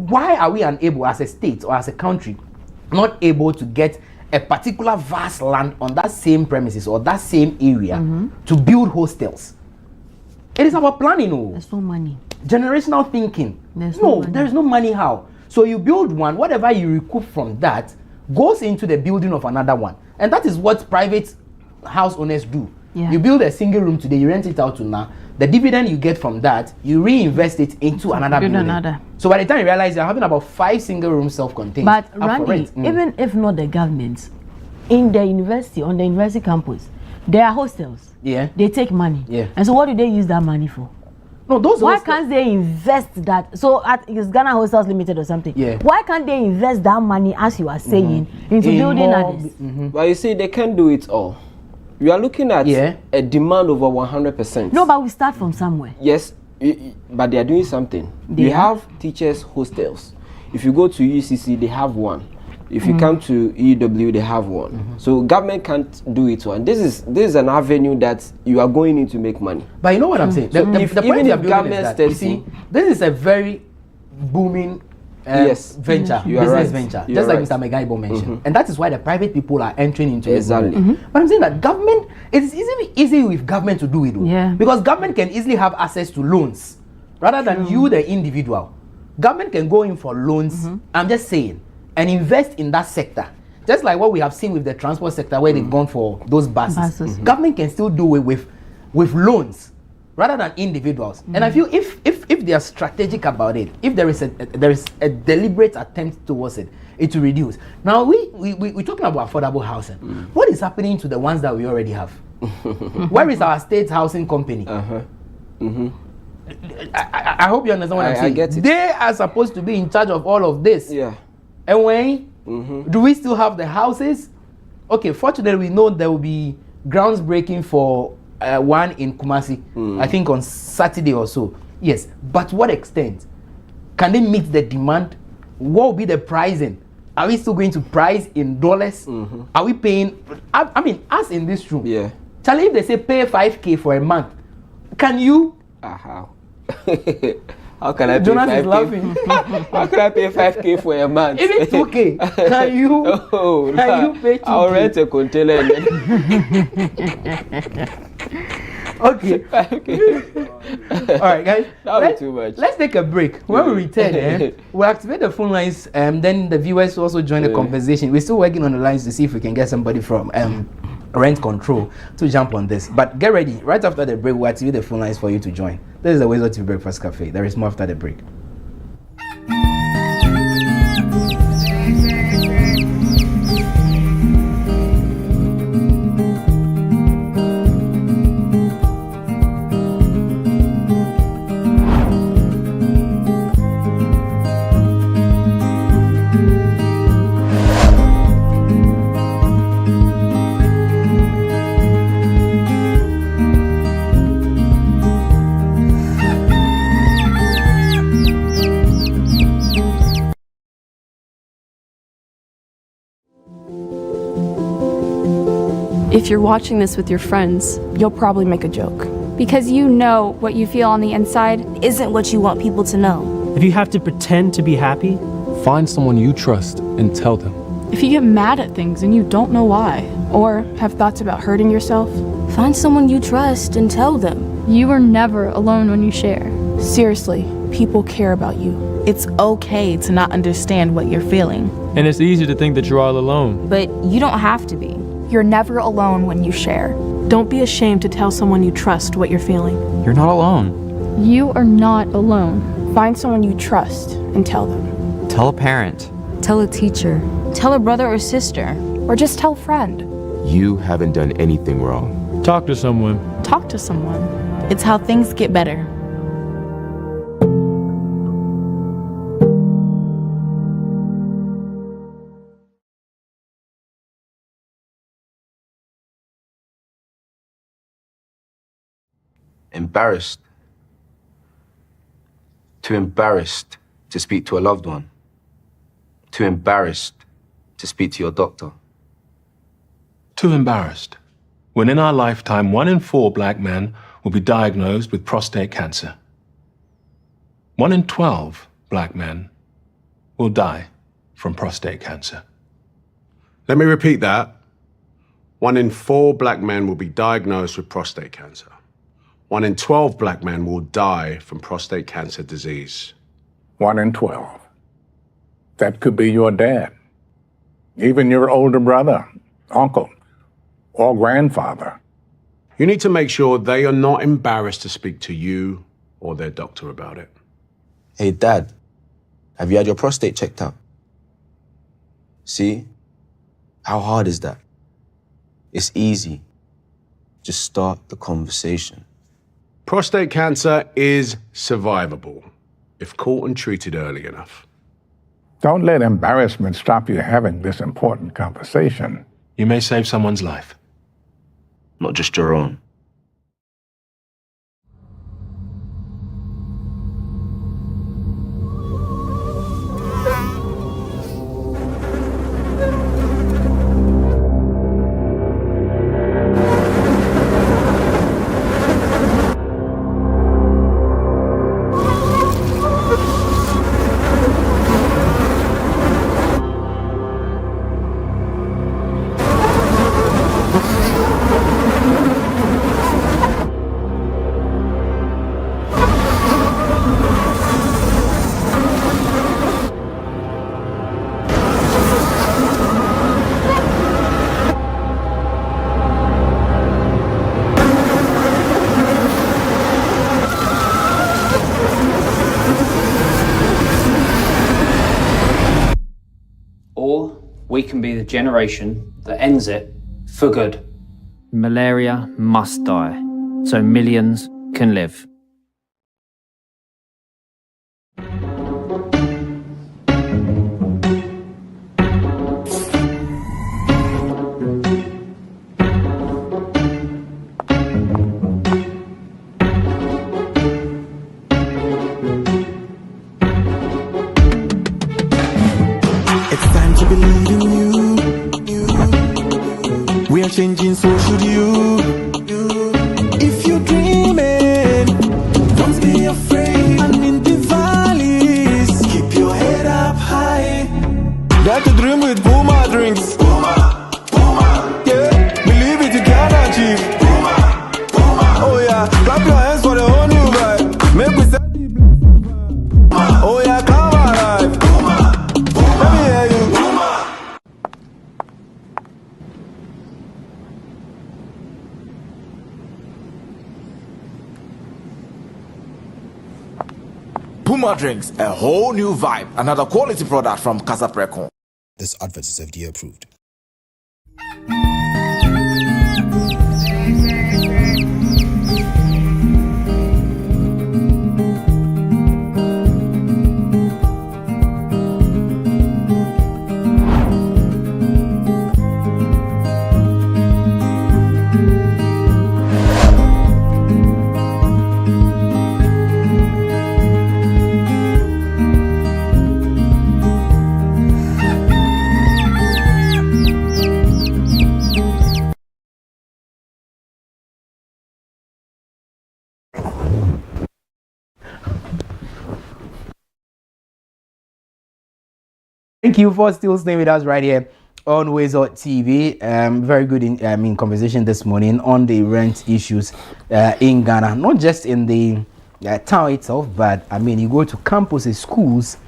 why are we unable as a state or as a country not able to get a particular vast land on that same premises or that same area to build hostels? It is about planning. There's no money. Generational thinking. There's no money. How? So you build one, whatever you recoup from that goes into the building of another one. And that is what private house owners do. Yeah. You build a single room today, you rent it out to now. The dividend you get from that, you reinvest it into another building. So by the time you realize you're having about 5 single rooms self-contained. But Randy, even if not the government, in the university, on the university campus, there are hostels. Yeah. They take money. Yeah. And so what do they use that money for? No, those. Why can't they invest that? So it's Ghana Hostels Limited or something. Yeah. Why can't they invest that money, as you are saying, into building others? But you see, they can't do it all. We are looking at a demand over 100%. No, but we start from somewhere. Yes, but they are doing something. We have teachers' hostels. If you go to UCC, they have one. If you come to EW, they have one. So government can't do it all. And this is an avenue that you are going in to make money. But you know what I'm saying? The point of government is that, you see, this is a very booming venture, business venture, just like Mr. Megaibo mentioned. And that is why the private people are entering into it. But I'm saying that government, it is easy with government to do it. Because government can easily have access to loans rather than you, the individual. Government can go in for loans, I'm just saying, and invest in that sector. Just like what we have seen with the transport sector where they've gone for those buses. Government can still do it with loans rather than individuals. And I feel if they are strategic about it, if there is a deliberate attempt towards it, it will reduce. Now we're talking about affordable housing. What is happening to the ones that we already have? Where is our state housing company? I hope you understand what I'm saying. Get it. They are supposed to be in charge of all of this. Yeah. And when do we still have the houses? Okay, fortunately we know there will be grounds breaking for one in Kumasi, I think on Saturday or so. Yes, but what extent? Can they meet the demand? What will be the pricing? Are we still going to price in dollars? Are we paying? I mean, us in this room. Yeah. Charlie, if they say pay 5K for a month, can you? How? How can I pay Jonas 5K? Is laughing. How can I pay 5K for a month? Even 2K. Can you? Can you pay 2K? I'll rent a container. Okay. All right, guys. That would be too much. Let's take a break. When we return, we'll activate the phone lines. Then the viewers will also join the conversation. We're still working on the lines to see if we can get somebody from rent control to jump on this. But get ready. Right after the break, we'll activate the phone lines for you to join. This is the WoezorTV Breakfast Cafe. There is more after the break. If you're watching this with your friends, you'll probably make a joke. Because you know what you feel on the inside isn't what you want people to know. If you have to pretend to be happy, find someone you trust and tell them. If you get mad at things and you don't know why, or have thoughts about hurting yourself, find someone you trust and tell them. You are never alone when you share. Seriously, people care about you. It's okay to not understand what you're feeling. And it's easy to think that you're all alone. But you don't have to be. You're never alone when you share. Don't be ashamed to tell someone you trust what you're feeling. You're not alone. You are not alone. Find someone you trust and tell them. Tell a parent. Tell a teacher. Tell a brother or sister. Or just tell a friend. You haven't done anything wrong. Talk to someone. Talk to someone. It's how things get better. Embarrassed. Too embarrassed to speak to a loved one. Too embarrassed to speak to your doctor. Too embarrassed. When in our lifetime, 1 in 4 black men will be diagnosed with prostate cancer. 1 in 12 black men will die from prostate cancer. Let me repeat that. 1 in 4 black men will be diagnosed with prostate cancer. 1 in 12 black men will die from prostate cancer disease. 1 in 12. That could be your dad, even your older brother, uncle, or grandfather. You need to make sure they are not embarrassed to speak to you or their doctor about it. Hey, Dad, have you had your prostate checked out? See? How hard is that? It's easy. Just start the conversation. Prostate cancer is survivable if caught and treated early enough. Don't let embarrassment stop you having this important conversation. You may save someone's life. Not just your own. We can be the generation that ends it for good. Malaria must die, so millions can live. Changing, so should you. If you're dreaming Puma drinks, a whole new vibe. Another quality product from Casa Precon. This advert is FDA approved. Thank you for still staying with us right here on WoezorTV. Very good in conversation this morning on the rent issues in Ghana, not just in the town itself, but I mean, you go to campuses, schools,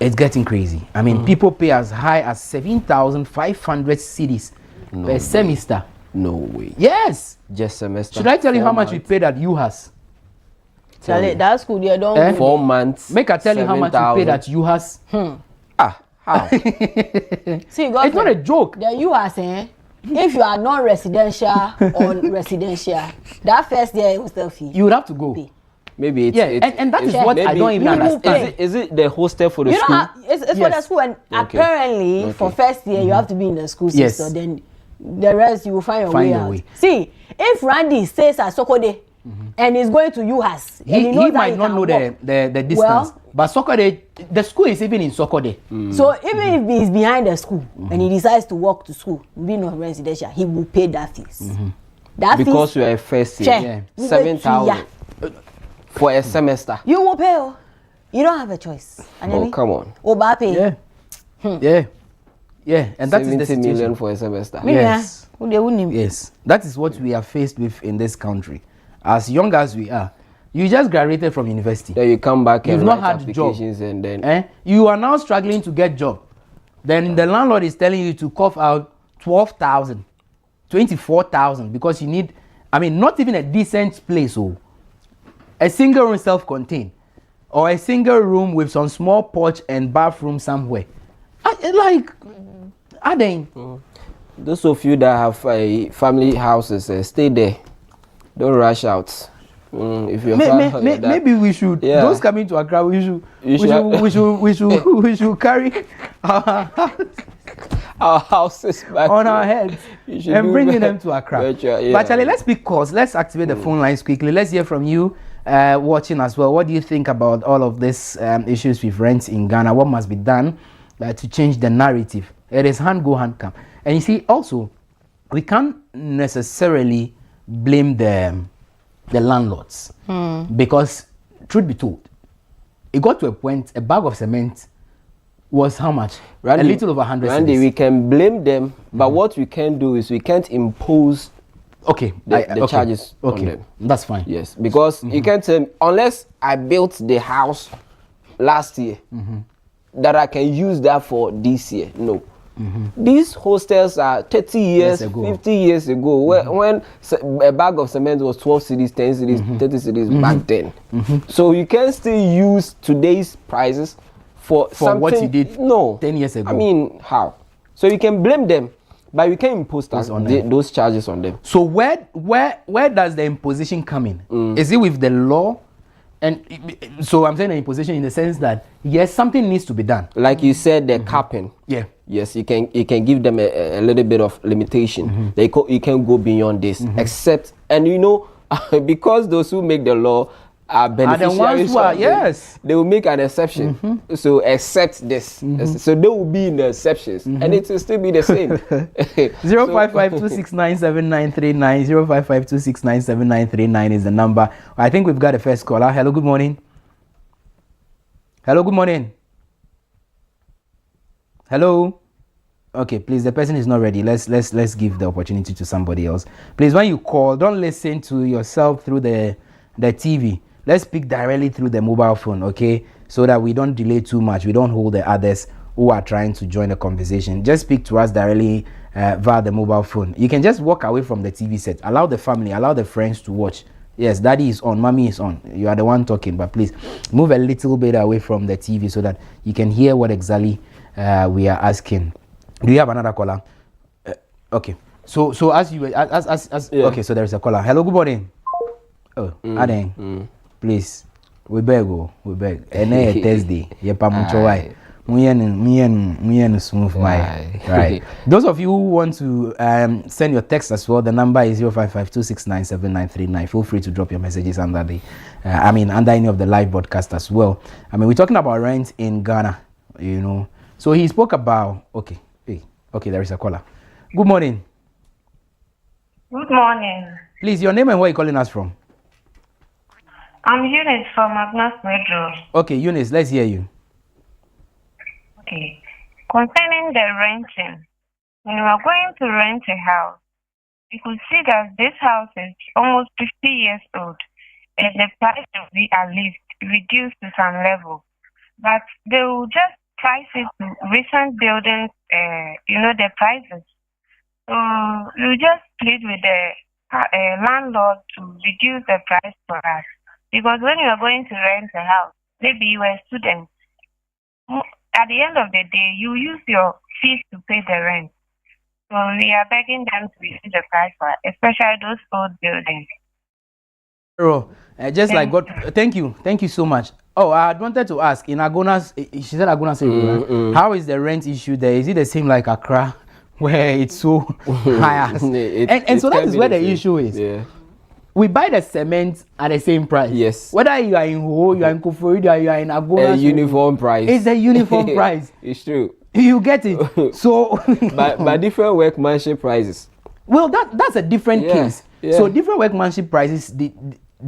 it's getting crazy. I mean, people pay as high as 7,500 cedis per semester. No way. Yes. Just semester. Should I tell you how much we paid at UHAS? That school they don't 4 months. Make I tell you how much we paid at UHAS. How? See, it's not a joke. The you are saying, if you are non-residential or residential, that first year you will still fee. You would have to go. Maybe it's and that is what I don't even understand. Is it the hostel for the school? It's for the school, and apparently for first year you have to be in the school system. Then the rest you will find your way out. See, if Randy stays at Sokode and is going to UHAS, he might not know the distance. Well, but Sokode, the school is even in Sokode. So even if he's behind the school and he decides to walk to school, being non residential, he will pay that fees. That because fees, you are a first year, 7,000 for a semester. You will pay. You don't have a choice. Oh, come on. Obape. Yeah, and that is the 70 million for a semester. Yes. Yes, that is what we are faced with in this country. As young as we are, you just graduated from university. Then you come back You've and not write had job, applications and then you are now struggling to get job. Then the landlord is telling you to cough out 12,000, 24,000 because you need, I mean, not even a decent place, a single room self-contained, or a single room with some small porch and bathroom somewhere. Those of you that have family houses, stay there. Don't rush out. If you're maybe we should. Those coming to Accra, we should carry our houses back on our heads and bringing them to Accra. But Charlie, let's be cautious. Let's activate the phone lines quickly. Let's hear from you, watching as well. What do you think about all of these issues with rents in Ghana? What must be done to change the narrative? It is hand go, hand come. And you see, also, we can't necessarily blame the landlords because, truth be told, it got to a point, a bag of cement was how much? Randy, a little over 100 Randy, we can blame them, but what we can do is we can't impose the charges on them. That's fine. Yes, because you can't tell, unless I built the house last year, that I can use that for this year. No. These hostels are 30 years, 50 years ago, when a bag of cement was 12 cedis, 10 cedis, 30 cedis back then. So you can still use today's prices for what you did 10 years ago. I mean, how? So you can blame them, but we can impose those charges on them. So where does the imposition come in? Is it with the law? And so I'm saying the imposition in the sense that yes, something needs to be done. Like you said, the capping. Yeah. Yes, you can give them a little bit of limitation. You can go beyond this, except, and you know, because those who make the law are beneficiaries, they will make an exception. So accept this. So they will be in the exceptions, and it will still be the same. 055-269-7939, 055-269-7939 is the number. I think we've got a first caller. Hello, good morning. Hello, good morning. Hello. Okay, please, the person is not ready. Let's give the opportunity to somebody else. Please, when you call, don't listen to yourself through the TV. Let's speak directly through the mobile phone, okay? So that we don't delay too much. We don't hold the others who are trying to join the conversation. Just speak to us directly via the mobile phone. You can just walk away from the TV set. Allow the family, allow the friends to watch Yes, daddy is on, mommy is on. You are the one talking, but please move a little bit away from the TV so that you can hear what exactly we are asking. Do you have another caller? Okay. So as you yeah. Okay, so there is a caller. Hello, good morning. Oh, Aden. Please, we beg. And Thursday. Smooth right. Those of you who want to send your text as well, the number is 0552697939. Feel free to drop your messages under the under any of the live broadcast as well. We're talking about rent in Ghana, you know. So he spoke about okay, there is a caller. Good morning. Good morning. Please, your name and where you calling us from? I'm Eunice from Agnes Metro. Okay, Eunice, let's hear you. Okay. Concerning the renting, when we are going to rent a house, you could see that this house is almost 50 years old, and the price will be at least reduced to some level. But they will just price it to recent buildings, the prices. So you just plead with the landlord to reduce the price for us. Because when you are going to rent a house, maybe you are a student, at the end of the day, you use your fees to pay the rent. So we are begging them to reduce the price for us, especially those old buildings. Thank you so much. Oh, I wanted to ask, in Agonas, she said Agonas, how is the rent issue there? Is it the same like Accra, where it's so high? And so that is where the issue is. Yeah. We buy the cement at the same price. Yes. Whether you are in Ho, you are in Koforidia, you are in Agonas. A uniform price. It's a uniform price. It's true. You get it. So by different workmanship prices. Well, that's a different case. Yeah. So different workmanship prices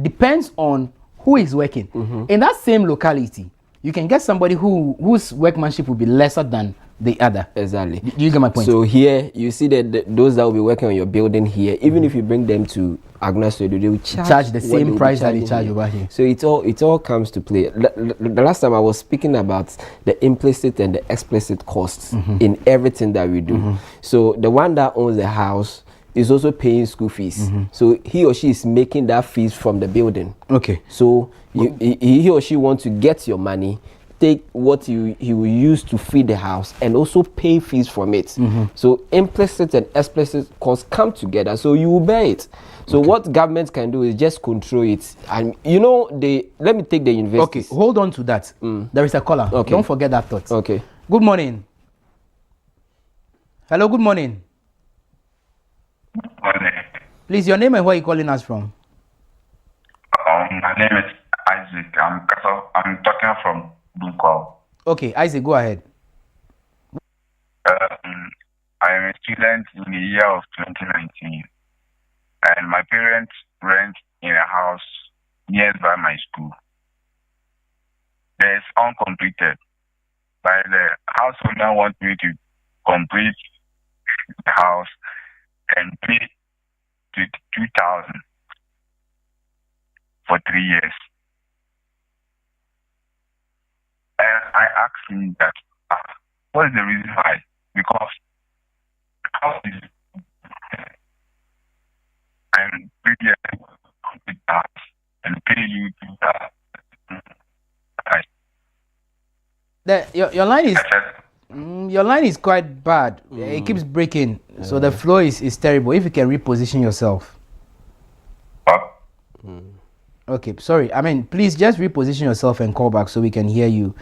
depends on who is working. In that same locality, you can get somebody whose workmanship will be lesser than the other. Exactly. Do you get my point? So here you see that those that will be working on your building here, even if you bring them to Agnes Studio, they will charge the same price that they charge over here. So it all comes to play. The last time I was speaking about the implicit and the explicit costs in everything that we do. So the one that owns the house is also paying school fees. So he or she is making that fees from the building. Okay. So he or she wants to get your money, take what he will use to feed the house, and also pay fees from it. So implicit and explicit costs come together, so you will bear it. So what government can do is just control it. And let me take the university. Okay, hold on to that. There is a caller. Okay. Don't forget that thought. Okay. Good morning. Hello, good morning. Good morning. Please, your name and where are you calling us from? My name is Isaac. I'm talking from Bunkwa. Okay, Isaac, go ahead. I am a student in the year of 2019, and my parents rent in a house nearby my school. It's uncompleted, but the house owner wants me to complete the house and pay 2,000 for 3 years. And I asked him that, what is the reason why? Because the house is, I'm pretty complete the house and pay you 2,000. Your line is your line is quite bad. It keeps breaking, so the flow is terrible. If you can reposition yourself. Okay, sorry. Please just reposition yourself and call back so we can hear you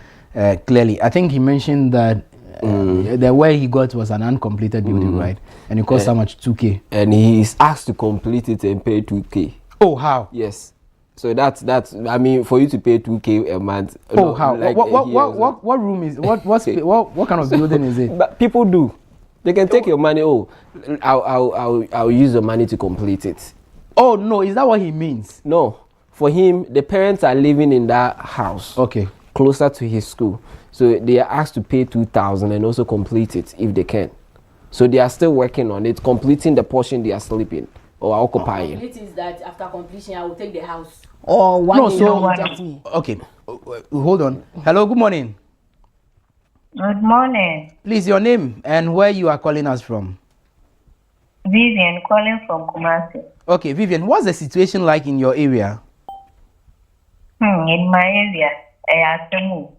clearly. I think he mentioned that the way he got was an uncompleted building, right? And it cost how much? 2K. And he is asked to complete it and pay 2K. Oh, how? Yes. So that's for you to pay 2K a month. Oh, how? Like what room is what kind of building is it? But people do. They can take your money. Oh, I'll use the money to complete it. Oh no, is that what he means? No. For him, the parents are living in that house. Okay. Closer to his school. So they are asked to pay 2,000 and also complete it if they can. So they are still working on it, completing the portion they are sleeping or occupying. It is that after completion, I will take the house. Or one day you reject me. Okay. Hold on. Hello, good morning. Good morning. Please, your name and where you are calling us from. Vivian calling from Kumasi. Okay, Vivian, what's the situation like in your area? In my area, I have to move.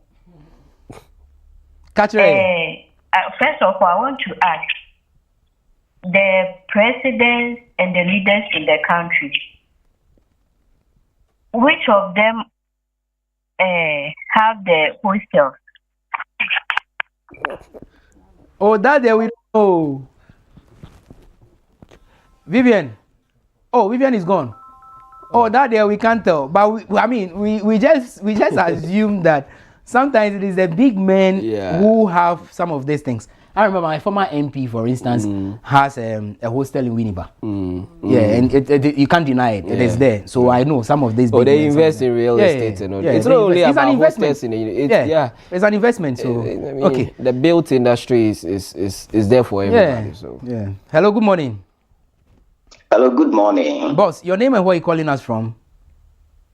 First of all, I want to ask the presidents and the leaders in the country, which of them have the hostels? Oh, that there we know. Vivian. Oh, Vivian is gone. Oh, that there we can't tell. But we just assume that sometimes it is the big men who have some of these things. I remember my former MP, for instance, has a hostel in Winneba. Yeah, and you can't deny it. It is there. So I know some of these. Oh, they invest in real estate. It's not only about hostels. It's an investment. So okay, the built industry is there for everybody. So Hello, good morning. Hello, good morning. Boss, your name and where you calling us from?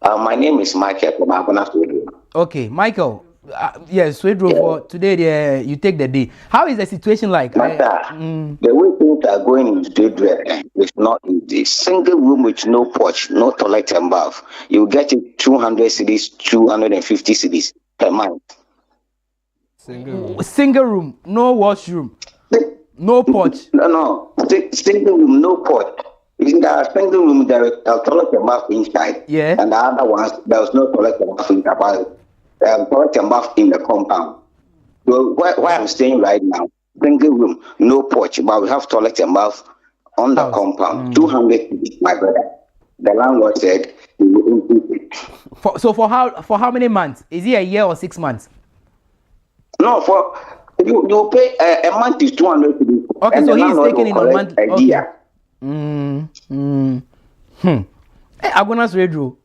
My name is Michael from Agona Swedro. Okay, Michael. Yes, Swedro, for today, you take the day. How is the situation like? The way things are going in Swedro is not easy. Single room with no porch, no toilet and bath. You get it 200 cedis, 250 cedis per month. Single room, no washroom, no porch. No. Single room, no porch. In the single room, there is a toilet and bath inside. Yeah. And the other ones, there was no toilet and bath inside. Toilet and bath in the compound. So where I'm staying right now, single room, no porch, but we have toilet and bath on the compound. 200, my brother. The landlord said he will increase it. For how many months? Is it a year or 6 months? No, for you pay a month is 200. Okay, so he is taking in a month. A year. Agona Swedro.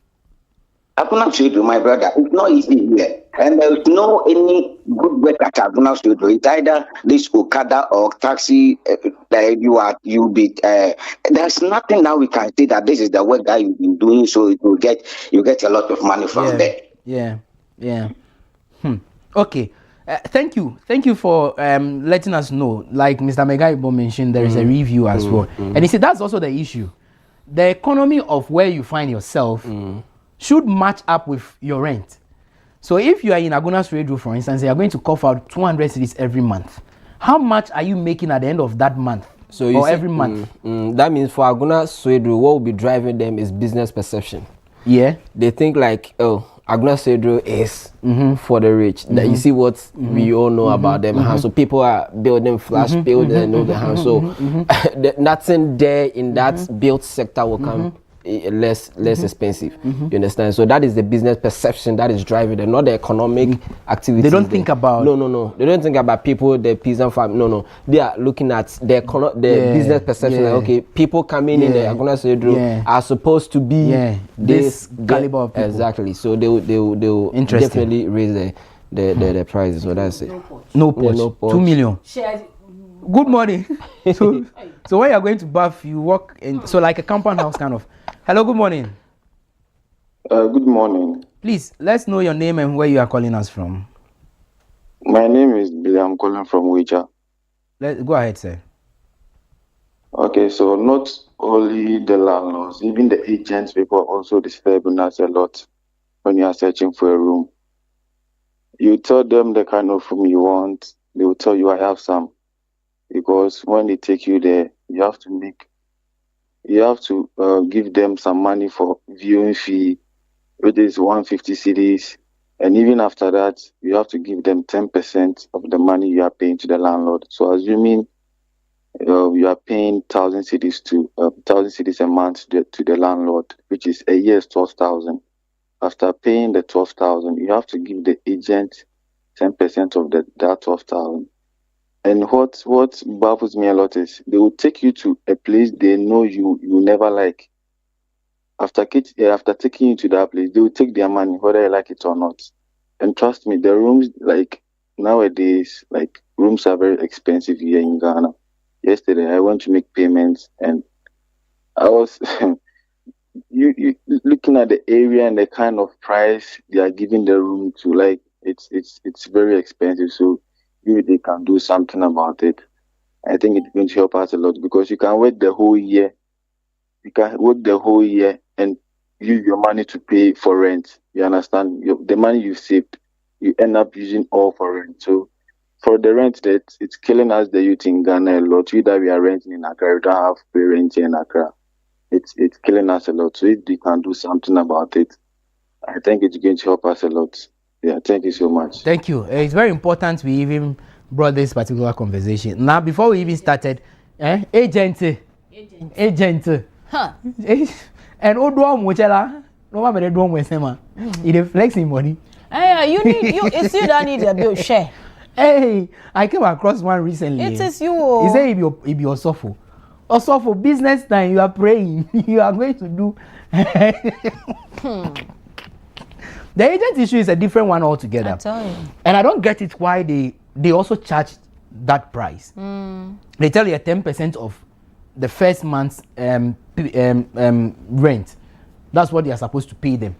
Agona Swedro, my brother. It's not easy here. And there's no any good work at Agona Swedro. It's either this Okada or taxi there's nothing now we can say that this is the work that you've been doing, so you get a lot of money from there. Yeah. Okay. Thank you for letting us know. Like Mr. Megaibo mentioned, there is a review as well. And he said that's also the issue. The economy of where you find yourself should match up with your rent. So if you are in Agona Swedro, for instance, you are going to cough out 200 cedis every month. How much are you making at the end of that month? Every month? That means for Agona Swedro, what will be driving them is business perception. Yeah. They think like, Agona Swedro is for the rich. That you see what we all know about them. So people are building flash buildings and all the house. So nothing there in that built sector will come less expensive. You understand? So that is the business perception that is driving them, not the economic activity. They don't think about no. They don't think about people, the peasant family. No. They are looking at the business perception. Like, okay, people coming in the Agona Swedro are supposed to be this caliber of people. Exactly. So they will definitely raise the prices. So that's it. No porch. 2 million. Good morning. So when you are going to bath, you walk in, so like a compound house kind of. Hello, good morning. Good morning. Please, let's know your name and where you are calling us from. My name is Billy. I'm calling from Ouija. Go ahead, sir. Okay, so not only the landlords, even the agents, people also disturbing us a lot when you are searching for a room. You tell them the kind of room you want, they will tell you I have some. Because when they take you there, you have to give them some money for viewing fee, which is 150 cedis, and even after that, you have to give them 10% of the money you are paying to the landlord. So assuming you are paying 1,000 cedis a month to the landlord, which is a year's 12,000. After paying the 12,000, you have to give the agent 10% of that 12,000. And what baffles me a lot is they will take you to a place they know you never like. After taking you to that place, they will take their money, whether you like it or not. And trust me, the rooms, like nowadays, like rooms are very expensive here in Ghana. Yesterday, I went to make payments, and I was you looking at the area and the kind of price they are giving the room to. Like it's very expensive. So maybe they can do something about it. I think it's going to help us a lot because you can work the whole year. You can work the whole year and use your money to pay for rent. You understand? The money you saved, you end up using all for rent. So for the rent, that it's killing us, the youth in Ghana, a lot. We that we are renting in Accra, we don't have to pay rent in Accra. It's killing us a lot. So if we can do something about it, I think it's going to help us a lot. Yeah, thank you so much. Thank you. It's very important we even brought this particular conversation. Now, before we even started, agent. Huh. And Odo Mochela, no one better do it flexing money. Hey, it's you that need a bill share. Hey, I came across one recently. It is you. He said if you're suffer. Also for business time, you are praying. You are going to do. The agent issue is a different one altogether. I tell you. And I don't get it why they also charge that price. They tell you 10% of the first month's rent. That's what they are supposed to pay them.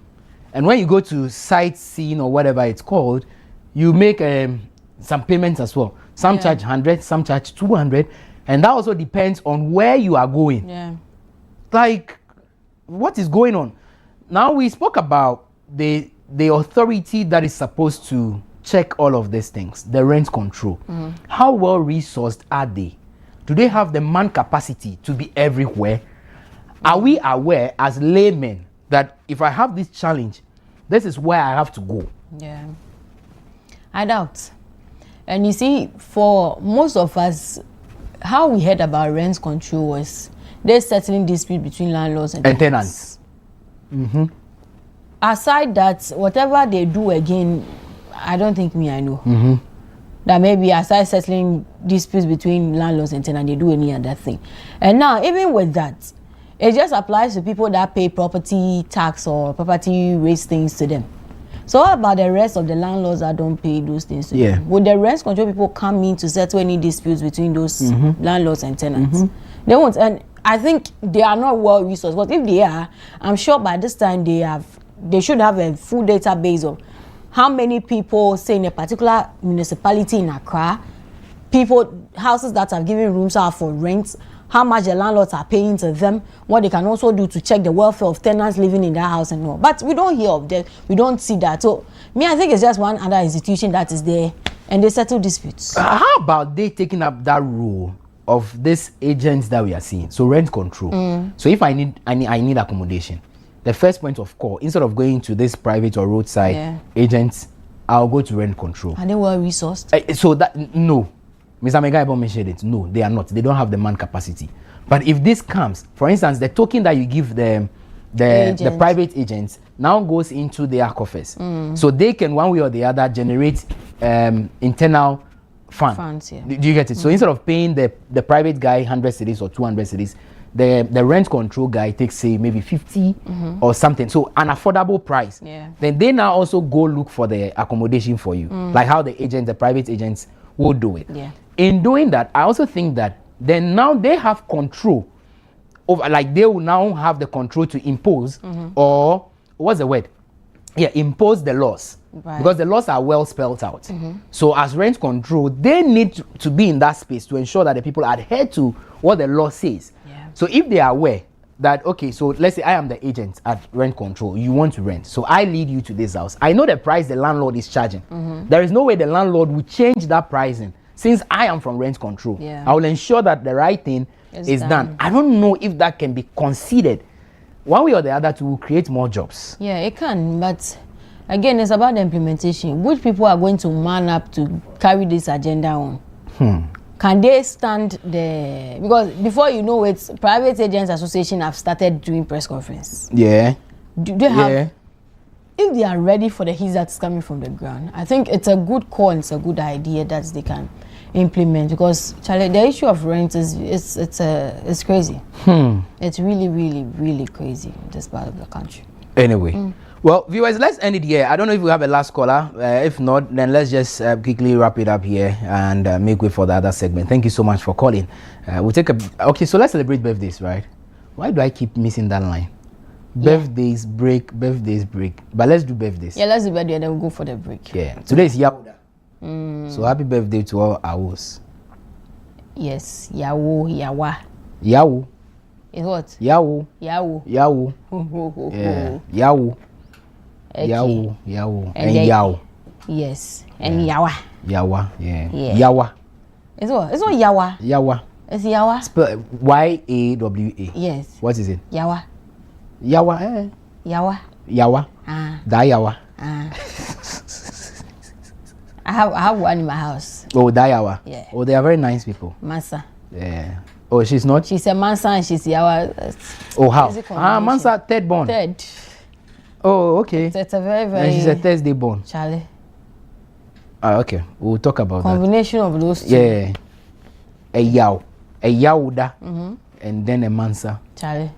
And when you go to sightseeing or whatever it's called, you make some payments as well. Some charge 100, some charge 200, and that also depends on where you are going. Yeah. Like, what is going on? Now we spoke about the authority that is supposed to check all of these things, the rent control. How well resourced are they? Do they have the man capacity to be everywhere? Are we aware as laymen that if I have this challenge, this is where I have to go? Yeah, I doubt. And you see, for most of us, how we heard about rent control was there's settling dispute between landlords and tenants. Aside that, whatever they do again, I don't think I know. That maybe aside settling disputes between landlords and tenants, they do any other thing. And now, even with that, it just applies to people that pay property tax or property rates things to them. So how about the rest of the landlords that don't pay those things to them? Would the rent control people come in to settle any disputes between those landlords and tenants? They won't. And I think they are not well resourced. But if they are, I'm sure by this time they should have a full database of how many people, say in a particular municipality in Accra, houses that have given rooms out for rent, how much the landlords are paying to them, what they can also do to check the welfare of tenants living in that house and all. But we don't hear of that. We don't see that. So, I think it's just one other institution that is there and they settle disputes. How about they taking up that role of these agents that we are seeing? So rent control. So if I need accommodation, the first point of call, instead of going to this private or roadside agents, I'll go to rent control. Are they well resourced? So that, no. Mr. Megaibo mentioned it. No, they are not. They don't have the man capacity. But if this comes, for instance, the token that you give them, the private agents now goes into their coffers. So they can, one way or the other, generate internal funds. Do you get it? So instead of paying the private guy 100 cedis or 200 cedis, the rent control guy takes, say, maybe 50 or something. So an affordable price. Then they now also go look for the accommodation for you. Like how the private agents will do it. In doing that, I also think that then now they have control over, like they will now have the control to impose or what's the word? Impose the laws. Because the laws are well spelled out. So as rent control, they need to be in that space to ensure that the people adhere to what the law says. So if they are aware that, okay, so let's say I am the agent at rent control, you want to rent, so I lead you to this house. I know the price the landlord is charging. There is no way the landlord will change that pricing. Since I am from rent control, I will ensure that the right thing is done. I don't know if that can be considered. One way or the other to create more jobs. Yeah, it can, but again, it's about the implementation. Which people are going to man up to carry this agenda on? Can they stand because before you know it, Private Agents Association have started doing press conference. Do they have, if they are ready for the heat that's coming from the ground, I think it's a good call and it's a good idea that they can implement, because Charlie, the issue of rent is it's crazy. It's really, really, really crazy in this part of the country. Anyway. Well, viewers, let's end it here. I don't know if we have a last caller. If not, then let's just quickly wrap it up here and make way for the other segment. Thank you so much for calling. We'll take okay, so let's celebrate birthdays, right? Why do I keep missing that line? Birthdays break. But let's do birthdays. Yeah, let's do birthday and then we'll go for the break. Yeah. Today is Yahuda. So happy birthday to all ours. Yes, yawo, yawa. Yawo. Is what? Yawo. Yawo. Yawo. Yeah. Yawo. Okay. Yawo. And yaw. Yes. And yawa. Yawa. Yeah. Yawa. It's what? It's not yawa. Yawa. It's yawa. Spell Y-A-W-A. Yes. What is it? Yawa. Yawa. Yawa. Yawa. Da yawa. I have one in my house. Oh, Dayawa. Yeah. Oh, they are very nice people. Mansa. Yeah. Oh, she's not? She's a Mansa and she's Yawa. Oh, how? Mansa, third born. Third. Oh, okay. It's a very, very... And she's a Thursday born. Charlie. Okay. We'll talk about combination of those two. Yeah. A Yauda. And then a Mansa. Charlie.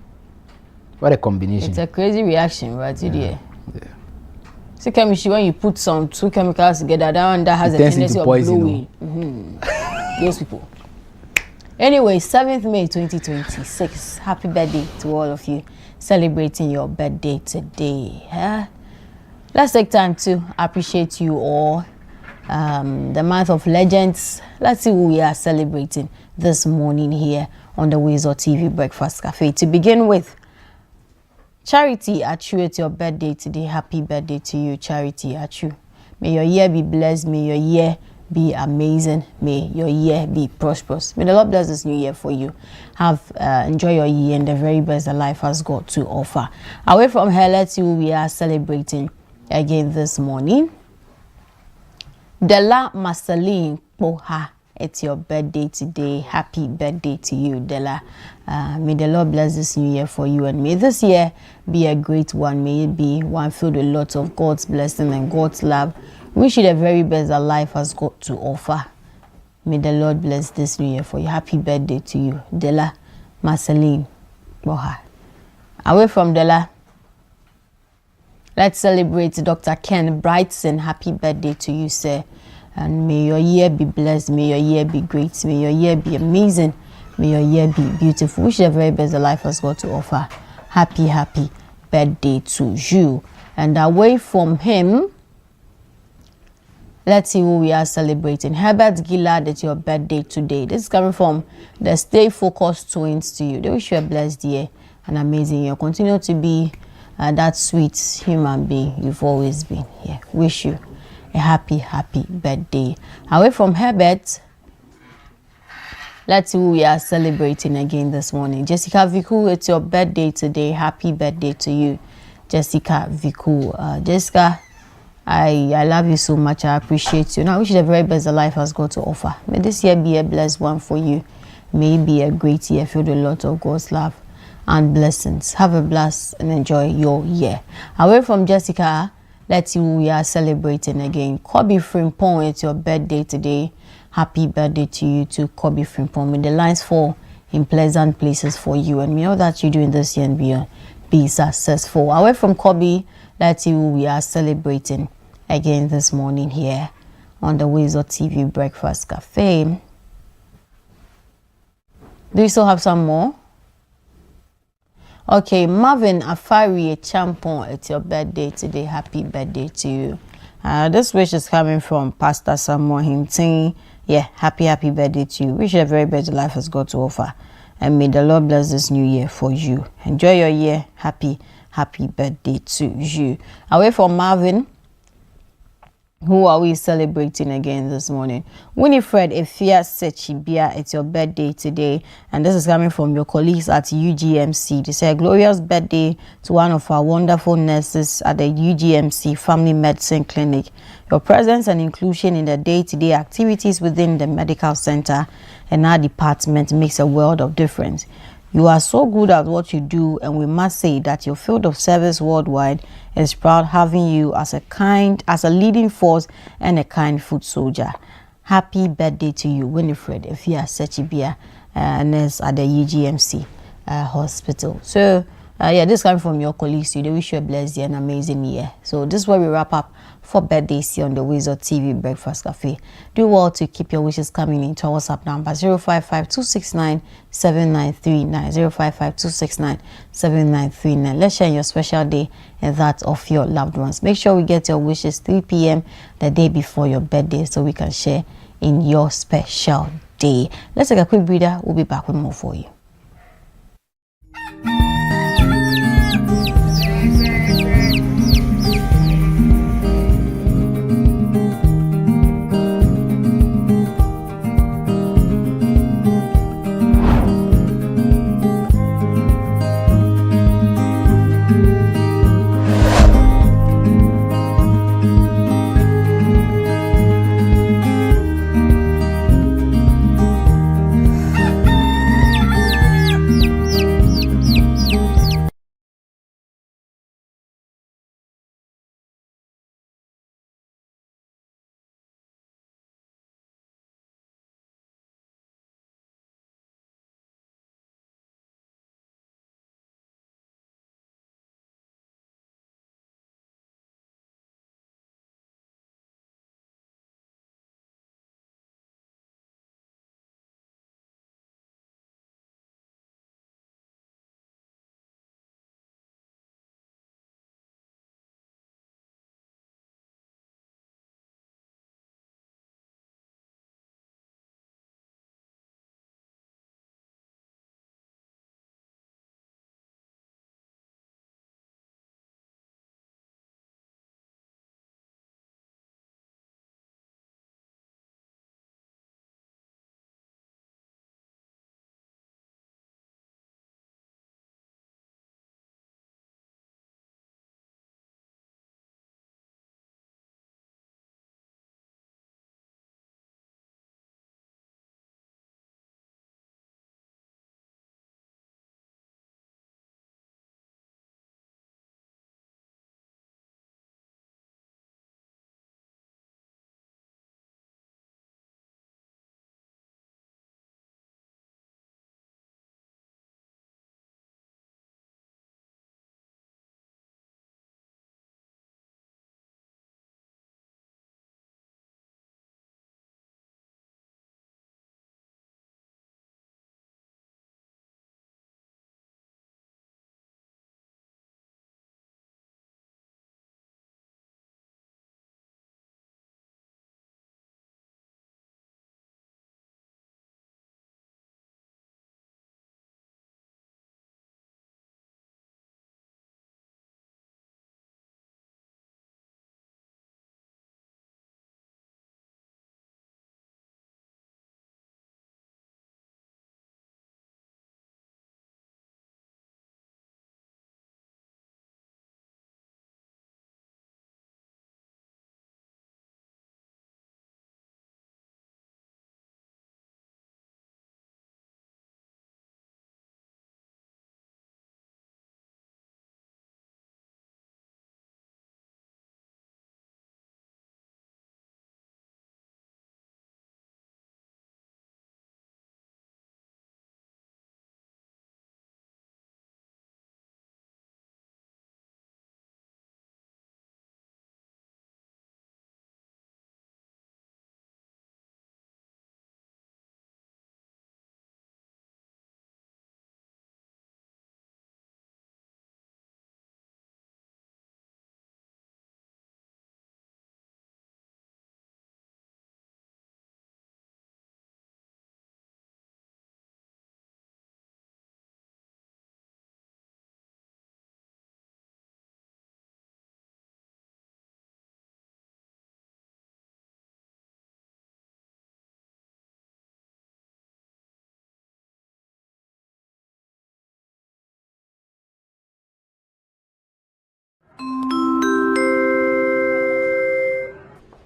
What a combination. It's a crazy reaction, right? Yeah. See, chemistry, when you put some two chemicals together, that has a tendency of blowing. Those people. Anyway, 7th May 2026. Happy birthday to all of you celebrating your birthday today. Let's take time to appreciate you all. The month of legends. Let's see who we are celebrating this morning here on the WoezorTV Breakfast Cafe. To begin with, Charity Achu, it's your birthday today. Happy birthday to you, Charity Achu. May your year be blessed. May your year be amazing. May your year be prosperous. May the Lord bless this new year for you. Enjoy your year and the very best that life has got to offer. Away from her, let's see who we are celebrating again this morning. Della Marceline Poha. It's your birthday today. Happy birthday to you, Della. May the Lord bless this new year for you, and may this year be a great one. May it be one filled with lots of God's blessing and God's love. Wish you the very best that life has got to offer. May the Lord bless this new year for you. Happy birthday to you, Della Marceline Boha. Away from Della, let's celebrate Dr. Ken Brightson. Happy birthday to you, sir. And may your year be blessed. May your year be great. May your year be amazing. May your year be beautiful. Wish you the very best that life has got to offer. Happy, happy birthday to you. And away from him, let's see who we are celebrating. Herbert Gillard, it's your birthday today. This is coming from the Stay Focused twins to you. They wish you a blessed year, an amazing year. Continue to be that sweet human being you've always been. Yeah, wish you a happy, happy birthday. Away from Herbert, let's see who we are celebrating again this morning. Jessica Viku, it's your birthday today. Happy birthday to you, Jessica Viku. Jessica, I love you so much. I appreciate you. And I wish you the very best that life has got to offer. May this year be a blessed one for you. May it be a great year filled with a lot of God's love and blessings. Have a blast and enjoy your year. Away from Jessica, let's see who we are celebrating again. Kobe Frimpong, it's your birthday today. Happy birthday to you too, Kobe Frimpong. May the lines fall in pleasant places for you, and may all that you do in this year and beyond be successful. Away from Kobe, let's see who we are celebrating again this morning here on the WoezorTV Breakfast Cafe. Do you still have some more? Okay, Marvin Afari Champon, it's your birthday today. Happy birthday to you. This wish is coming from Pastor Samuel Hinting. Yeah, happy birthday to you. Wish you a very better life has got to offer. And may the Lord bless this new year for you. Enjoy your year. Happy birthday to you. Away from Marvin, who are we celebrating again this morning? Winifred Efia Sechibia, it's your birthday today. And this is coming from your colleagues at UGMC. They say a glorious birthday to one of our wonderful nurses at the UGMC Family Medicine Clinic. Your presence and inclusion in the day-to-day activities within the medical center and our department makes a world of difference. You are so good at what you do, and we must say that your field of service worldwide is proud having you as a leading force and a kind foot soldier. Happy birthday to you, Winifred Efia Sechibia, nurse at the UGMC hospital. So, this is coming from your colleagues. They wish you a blessed year and amazing year. So this is where we wrap up for birthdays here on the WoezorTV Breakfast Cafe. Do well to keep your wishes coming into our WhatsApp number 055-269-7939. 055-269-7939. Let's share your special day and that of your loved ones. Make sure we get your wishes 3 p.m. the day before your birthday so we can share in your special day. Let's take a quick breather. We'll be back with more for you.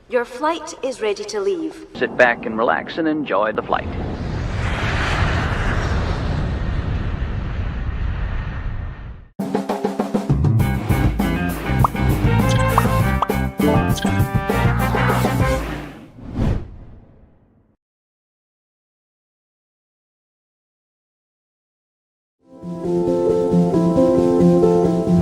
Your flight is ready to leave. Sit back and relax and enjoy the flight.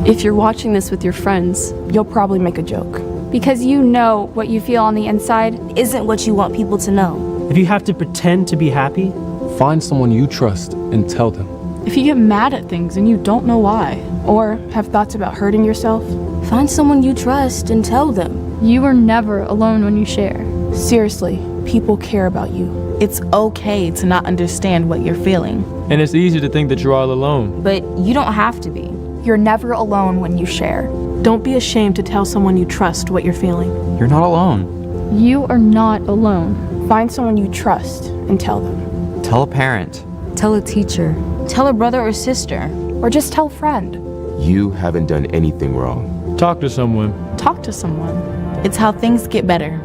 If you're watching this with your friends, you'll probably make a joke. Because you know what you feel on the inside isn't what you want people to know. If you have to pretend to be happy, find someone you trust and tell them. If you get mad at things and you don't know why, or have thoughts about hurting yourself, find someone you trust and tell them. You are never alone when you share. Seriously, people care about you. It's okay to not understand what you're feeling. And it's easy to think that you're all alone. But you don't have to be. You're never alone when you share. Don't be ashamed to tell someone you trust what you're feeling. You're not alone. You are not alone. Find someone you trust and tell them. Tell a parent. Tell a teacher. Tell a brother or sister. Or just tell a friend. You haven't done anything wrong. Talk to someone. Talk to someone. It's how things get better.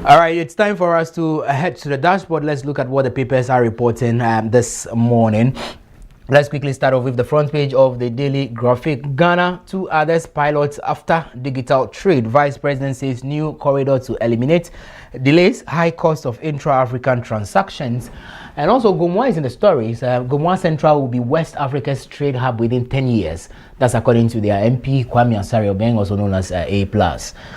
All right, it's time for us to head to the dashboard. Let's look at what the papers are reporting this morning. Let's quickly start off with the front page of the Daily Graphic. Ghana, 2 others pilots after digital trade. Vice President says new corridor to eliminate delays, high cost of intra-African transactions. And also, Gomwa is in the stories. Gomwa Central will be West Africa's trade hub within 10 years. That's according to their MP, Kwame Asare-Obeng, also known as A+.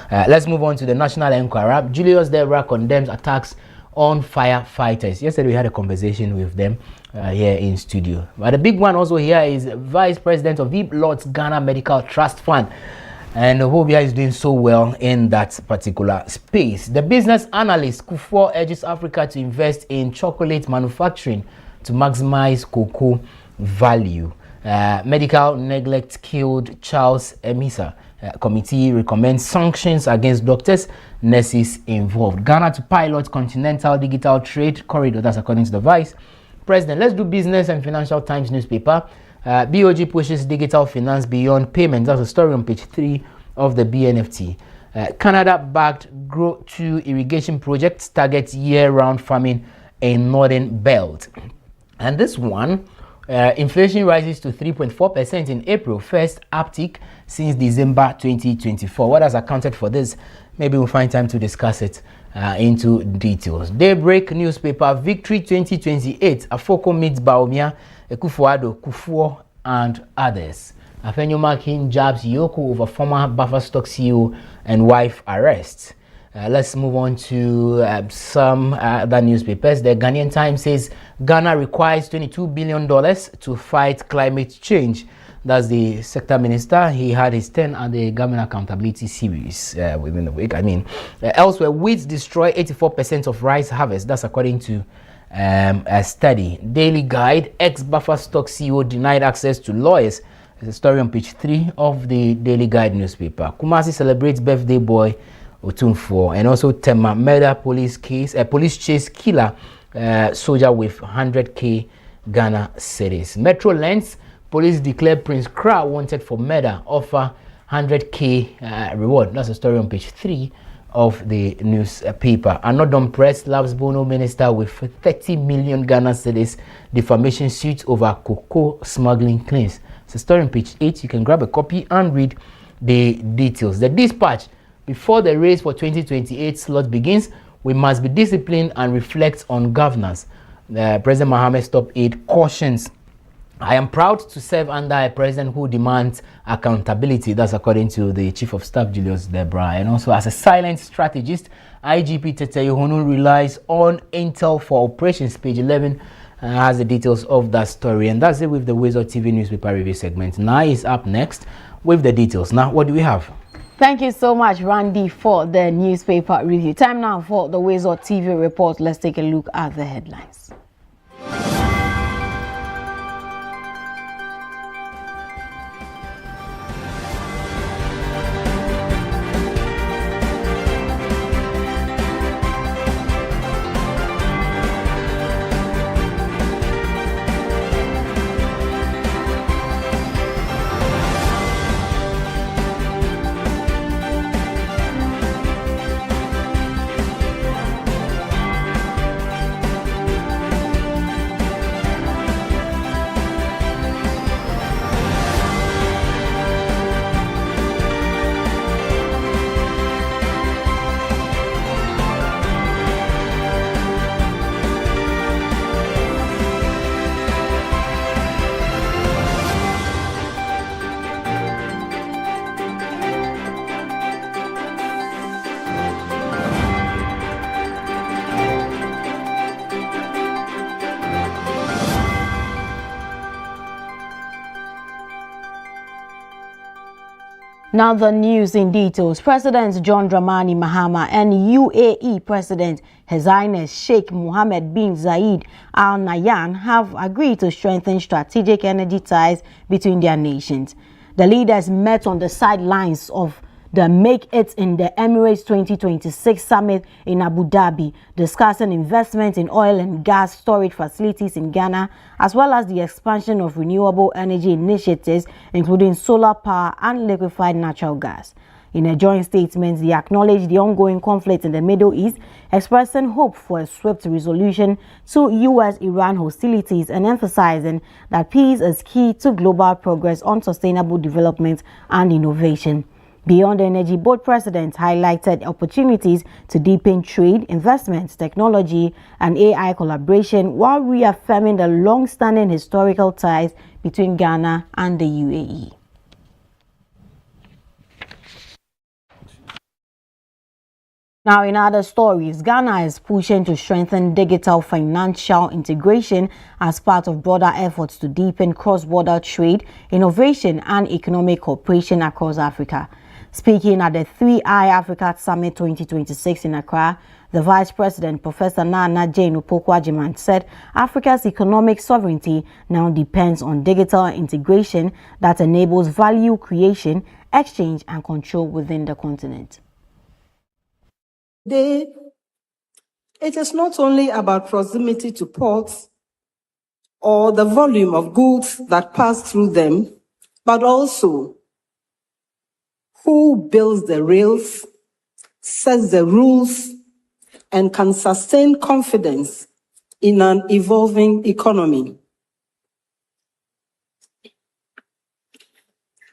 Let's move on to the National Enquirer. Julius Debra condemns attacks on firefighters. Yesterday, we had a conversation with them here in studio. But the big one also here is Vice President of Deep Lord's Ghana Medical Trust Fund. And Hobia is doing so well in that particular space. The business analyst Kufuor urges Africa to invest in chocolate manufacturing to maximize cocoa value. Medical neglect killed Charles Emisa. Committee recommends sanctions against doctors, nurses involved. Ghana to pilot continental digital trade corridor. That's according to the Vice President. Let's do Business and Financial Times newspaper. BOG pushes digital finance beyond payments. That's a story on page 3 of the BNFT. Canada-backed Grow 2 irrigation project targets year-round farming in Northern Belt. And this one, inflation rises to 3.4% in April, first uptick since December 2024. What has accounted for this? Maybe we'll find time to discuss it into details. Daybreak newspaper, Victory 2028, Afoko meets Baumia, Ekufuado, Kufuor, and others. Afenyo Makin jabs Yoko over former Buffer Stock CEO and wife arrests. Let's move on to some other newspapers. The Ghanaian Times says Ghana requires $22 billion to fight climate change. That's the sector minister. He had his 10 at the Government Accountability Series within the week. Elsewhere, weeds destroy 84% of rice harvest. That's according to a study. Daily Guide, ex-Buffer Stock CEO denied access to lawyers. There's a story on page 3 of the Daily Guide newspaper. Kumasi celebrates birthday boy Otumfuo. And also Tema murder police case, police chase killer soldier with 100k Ghana cedis. Metro Lens, police declare Prince Kra wanted for murder, offer 100k reward. That's a story on page 3 of the newspaper. Anodom Press loves Bono minister with 30 million Ghana cedis defamation suit over cocoa smuggling claims. It's a story on page 8. You can grab a copy and read the details. The Dispatch, before the race for 2028 slot begins, we must be disciplined and reflect on governance. President Mohamed Stop Aid cautions, I am proud to serve under a president who demands accountability. That's according to the Chief of Staff, Julius Debra. And also, as a silent strategist, IGP Tete Yohonu relies on intel for operations. Page 11 has the details of that story. And that's it with the WoezorTV newspaper review segment. Now is up next with the details. Now, what do we have? Thank you so much, Randy, for the newspaper review. Time now for the WoezorTV report. Let's take a look at the headlines. Now the news in details. President John Dramani Mahama and UAE President His Highness Sheikh Mohammed bin Zayed Al Nahyan have agreed to strengthen strategic energy ties between their nations. The leaders met on the sidelines of the Make It in the Emirates 2026 summit in Abu Dhabi, discussing investment in oil and gas storage facilities in Ghana, as well as the expansion of renewable energy initiatives, including solar power and liquefied natural gas. In a joint statement, they acknowledged the ongoing conflict in the Middle East, expressing hope for a swift resolution to U.S.-Iran hostilities and emphasizing that peace is key to global progress on sustainable development and innovation. Beyond energy, both presidents highlighted opportunities to deepen trade, investments, technology, and AI collaboration while reaffirming the long-standing historical ties between Ghana and the UAE. Now, in other stories, Ghana is pushing to strengthen digital financial integration as part of broader efforts to deepen cross-border trade, innovation, and economic cooperation across Africa. Speaking at the 3i Africa Summit 2026 in Accra, the Vice President, Professor Nana Jane Opoku-Agyeman, said Africa's economic sovereignty now depends on digital integration that enables value creation, exchange, and control within the continent. It is not only about proximity to ports or the volume of goods that pass through them, but also who builds the rails, sets the rules, and can sustain confidence in an evolving economy.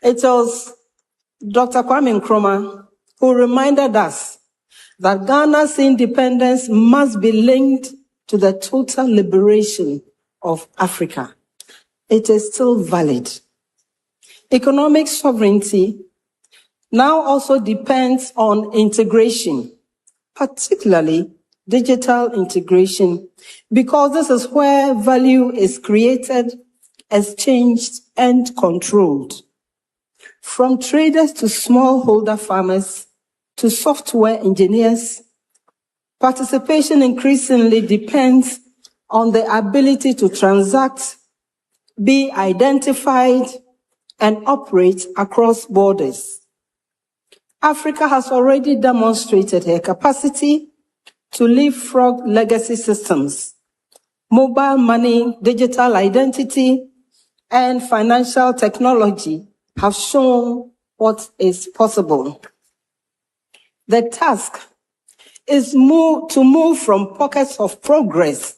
It was Dr. Kwame Nkrumah who reminded us that Ghana's independence must be linked to the total liberation of Africa. It is still valid. Economic sovereignty now also depends on integration, particularly digital integration, because this is where value is created, exchanged, and controlled. From traders to smallholder farmers to software engineers, participation increasingly depends on the ability to transact, be identified, and operate across borders. Africa has already demonstrated her capacity to leapfrog legacy systems. Mobile money, digital identity, and financial technology have shown what is possible. The task is to move from pockets of progress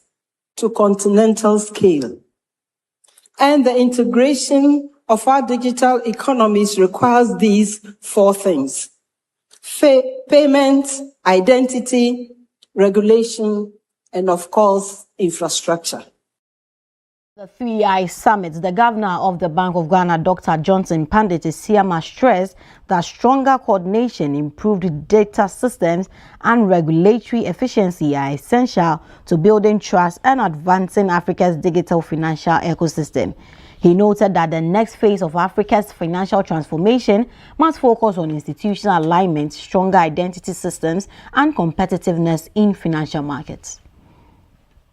to continental scale. And the integration of our digital economies requires these four things: payment, identity, regulation, and of course, infrastructure. The 3i Summit, the governor of the Bank of Ghana, Dr. Johnson Pandit Isiama, stressed that stronger coordination, improved data systems, and regulatory efficiency are essential to building trust and advancing Africa's digital financial ecosystem. He noted that the next phase of Africa's financial transformation must focus on institutional alignment, stronger identity systems, and competitiveness in financial markets.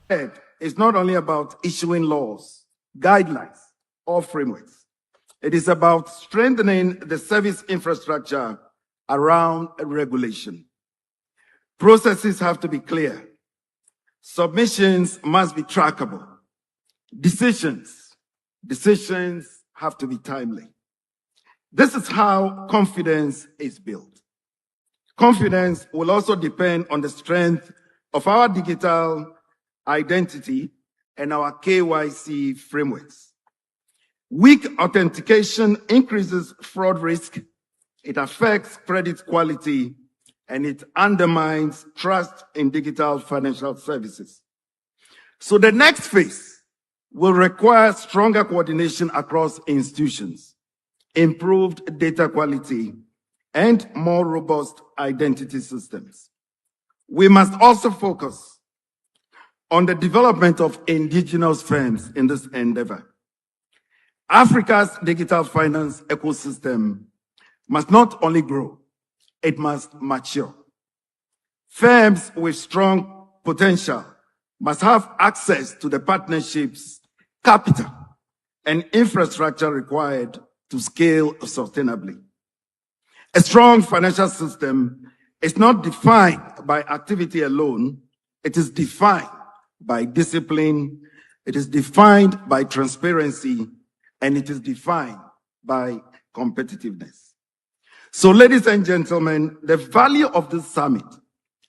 It's not only about issuing laws, guidelines, or frameworks. It is about strengthening the service infrastructure around regulation. Processes have to be clear. Submissions must be trackable. Decisions have to be timely. This is how confidence is built. Confidence will also depend on the strength of our digital identity and our KYC frameworks. Weak authentication increases fraud risk, it affects credit quality, and it undermines trust in digital financial services. So the next phase will require stronger coordination across institutions, improved data quality, and more robust identity systems. We must also focus on the development of indigenous firms in this endeavor. Africa's digital finance ecosystem must not only grow, it must mature. Firms with strong potential must have access to the partnerships, capital, and infrastructure required to scale sustainably. A strong financial system is not defined by activity alone. It is defined by discipline. It is defined by transparency, and it is defined by competitiveness. So, ladies and gentlemen, the value of this summit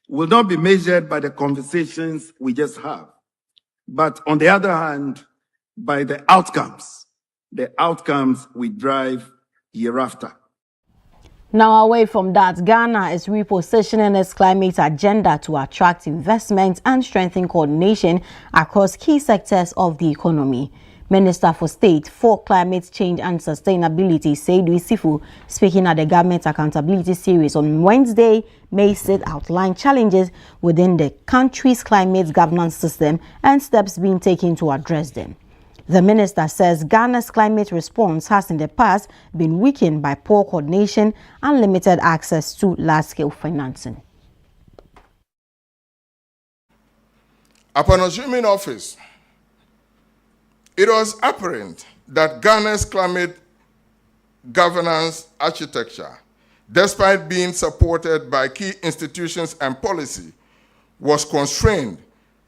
will not be measured by the conversations we just have, but on the other hand, by the outcomes we drive hereafter. Now, away from that, Ghana is repositioning its climate agenda to attract investment and strengthen coordination across key sectors of the economy. Minister for State for Climate Change and Sustainability, Seydou Isifu, speaking at the Government Accountability Series on Wednesday, May 6, outlined challenges within the country's climate governance system and steps being taken to address them. The minister says Ghana's climate response has in the past been weakened by poor coordination and limited access to large-scale financing. Upon assuming office, it was apparent that Ghana's climate governance architecture, despite being supported by key institutions and policy, was constrained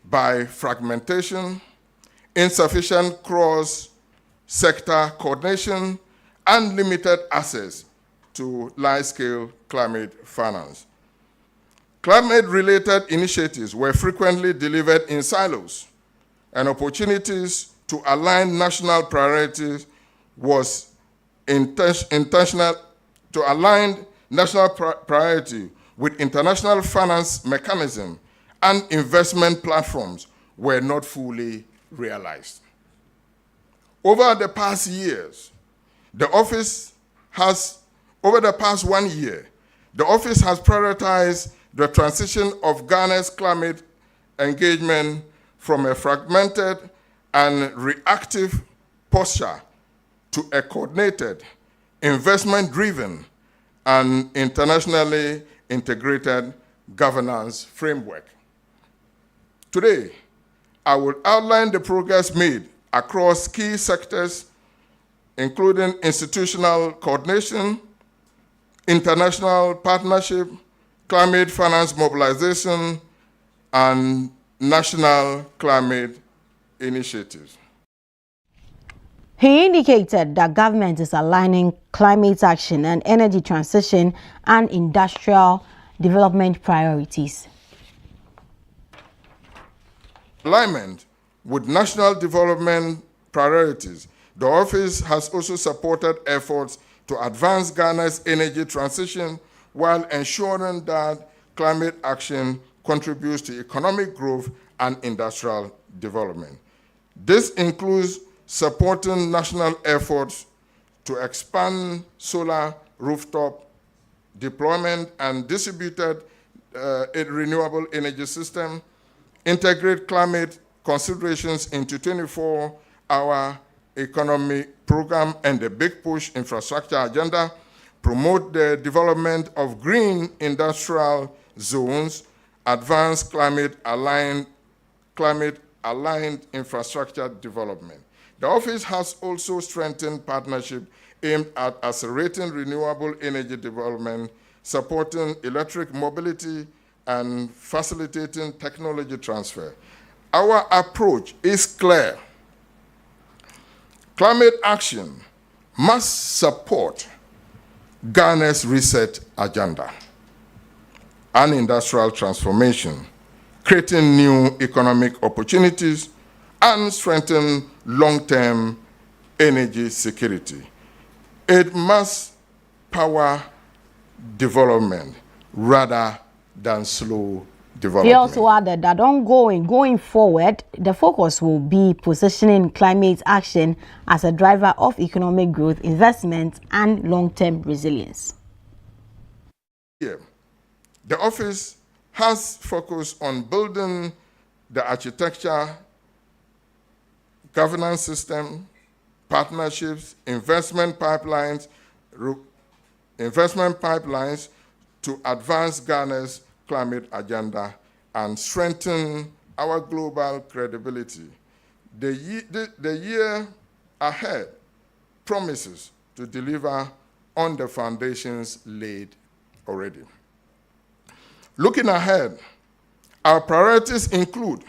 by fragmentation, insufficient cross-sector coordination, and limited access to large-scale climate finance. Climate-related initiatives were frequently delivered in silos, and opportunities to align national priorities was intentional to align national priority with international finance mechanism and investment platforms were not fully realized. Over the past 1 year, the office has prioritized the transition of Ghana's climate engagement from a fragmented and reactive posture to a coordinated, investment-driven, and internationally integrated governance framework. Today, I will outline the progress made across key sectors, including institutional coordination, international partnership, climate finance mobilization, and national climate initiatives. He indicated that government is aligning climate action and energy transition and industrial development priorities. Alignment with national development priorities, the office has also supported efforts to advance Ghana's energy transition while ensuring that climate action contributes to economic growth and industrial development. This includes supporting national efforts to expand solar rooftop deployment and distributed renewable energy system, integrate climate considerations into 24-hour economy program and the Big Push infrastructure agenda, promote the development of green industrial zones, advance climate-aligned infrastructure development. The office has also strengthened partnership aimed at accelerating renewable energy development, supporting electric mobility, and facilitating technology transfer. Our approach is clear. Climate action must support Ghana's reset agenda and industrial transformation, creating new economic opportunities, and strengthen long-term energy security. It must power development rather than slow development. He also added that going forward, the focus will be positioning climate action as a driver of economic growth, investment, and long-term resilience. Yeah. The office has focused on building the architecture, governance system, partnerships, investment pipelines investment pipelines to advance Ghana's climate agenda and strengthen our global credibility. The year ahead promises to deliver on the foundations laid already. Looking ahead, our priorities include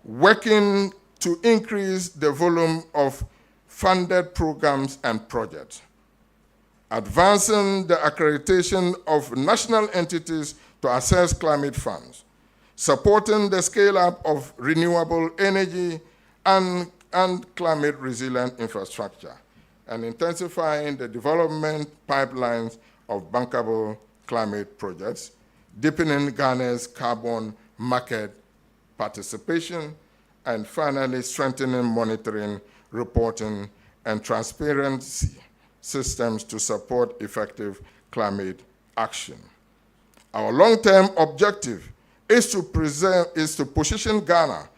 working to increase the volume of funded programs and projects, advancing the accreditation of national entities to access climate funds, supporting the scale-up of renewable energy and climate-resilient infrastructure, and intensifying the development pipelines of bankable climate projects, deepening Ghana's carbon market participation, and finally strengthening monitoring, reporting, and transparency systems to support effective climate action. Our long-term objective is to position Ghana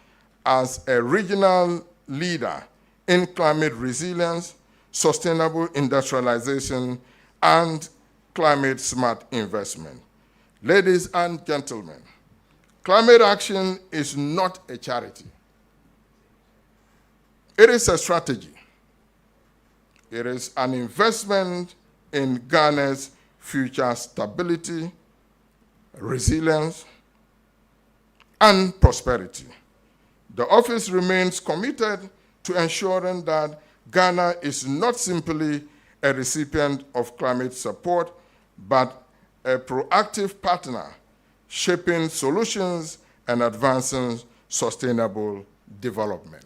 as a regional leader in climate resilience, sustainable industrialization, and climate-smart investment. Ladies and gentlemen, climate action is not a charity. It is a strategy. It is an investment in Ghana's future stability, resilience, and prosperity. The office remains committed to ensuring that Ghana is not simply a recipient of climate support, but a proactive partner shaping solutions and advancing sustainable development.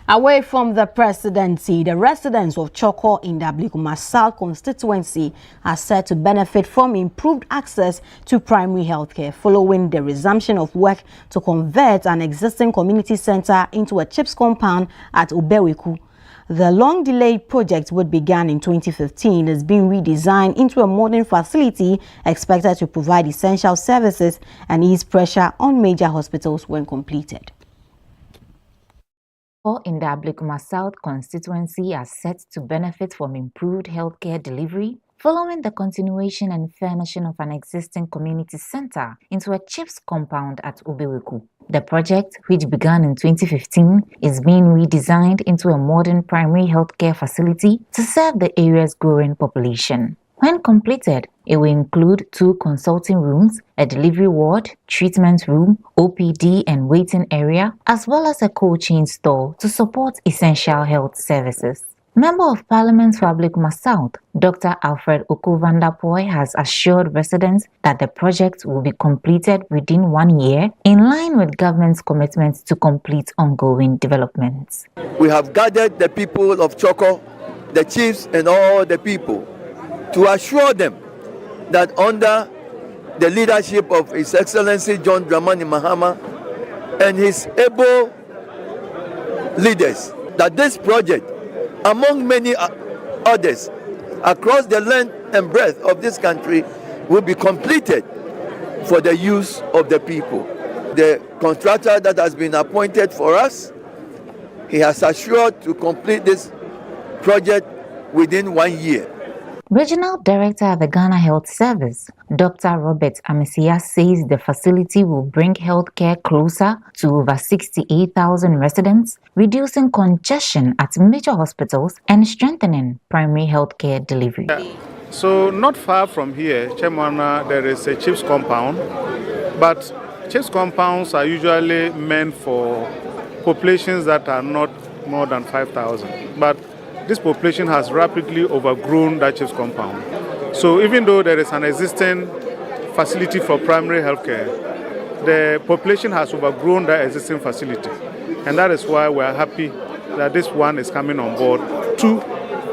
Away from the presidency, the residents of Choko in the Ablikuma South constituency are said to benefit from improved access to primary health care following the resumption of work to convert an existing community center into a CHIPS compound at Obeweku. The long-delayed project, which began in 2015, is being redesigned into a modern facility expected to provide essential services and ease pressure on major hospitals when completed. In the Ablikuma South constituency are set to benefit from improved healthcare delivery following the continuation and furnishing of an existing community center into a CHIPS compound at Obeweku. The project, which began in 2015, is being redesigned into a modern primary healthcare facility to serve the area's growing population. When completed, it will include 2 consulting rooms, a delivery ward, treatment room, OPD and waiting area, as well as a cold chain store to support essential health services. Member of Parliament for Ablikuma South, Dr. Alfred Oko-Vanderpoy, has assured residents that the project will be completed within 1 year, in line with government's commitment to complete ongoing developments. We have gathered the people of Choko, the chiefs and all the people, to assure them that under the leadership of His Excellency John Dramani Mahama and his able leaders, that this project, among many others, across the length and breadth of this country, will be completed for the use of the people. The contractor that has been appointed for us, he has assured to complete this project within 1 year. Regional Director of the Ghana Health Service, Dr. Robert Amesia, says the facility will bring healthcare closer to over 68,000 residents, reducing congestion at major hospitals and strengthening primary healthcare delivery. So not far from here, Chairman, there is a CHIPS compound, but CHIPS compounds are usually meant for populations that are not more than 5,000. But this population has rapidly overgrown that CHIPS compound. So even though there is an existing facility for primary health care, the population has overgrown that existing facility. And that is why we are happy that this one is coming on board to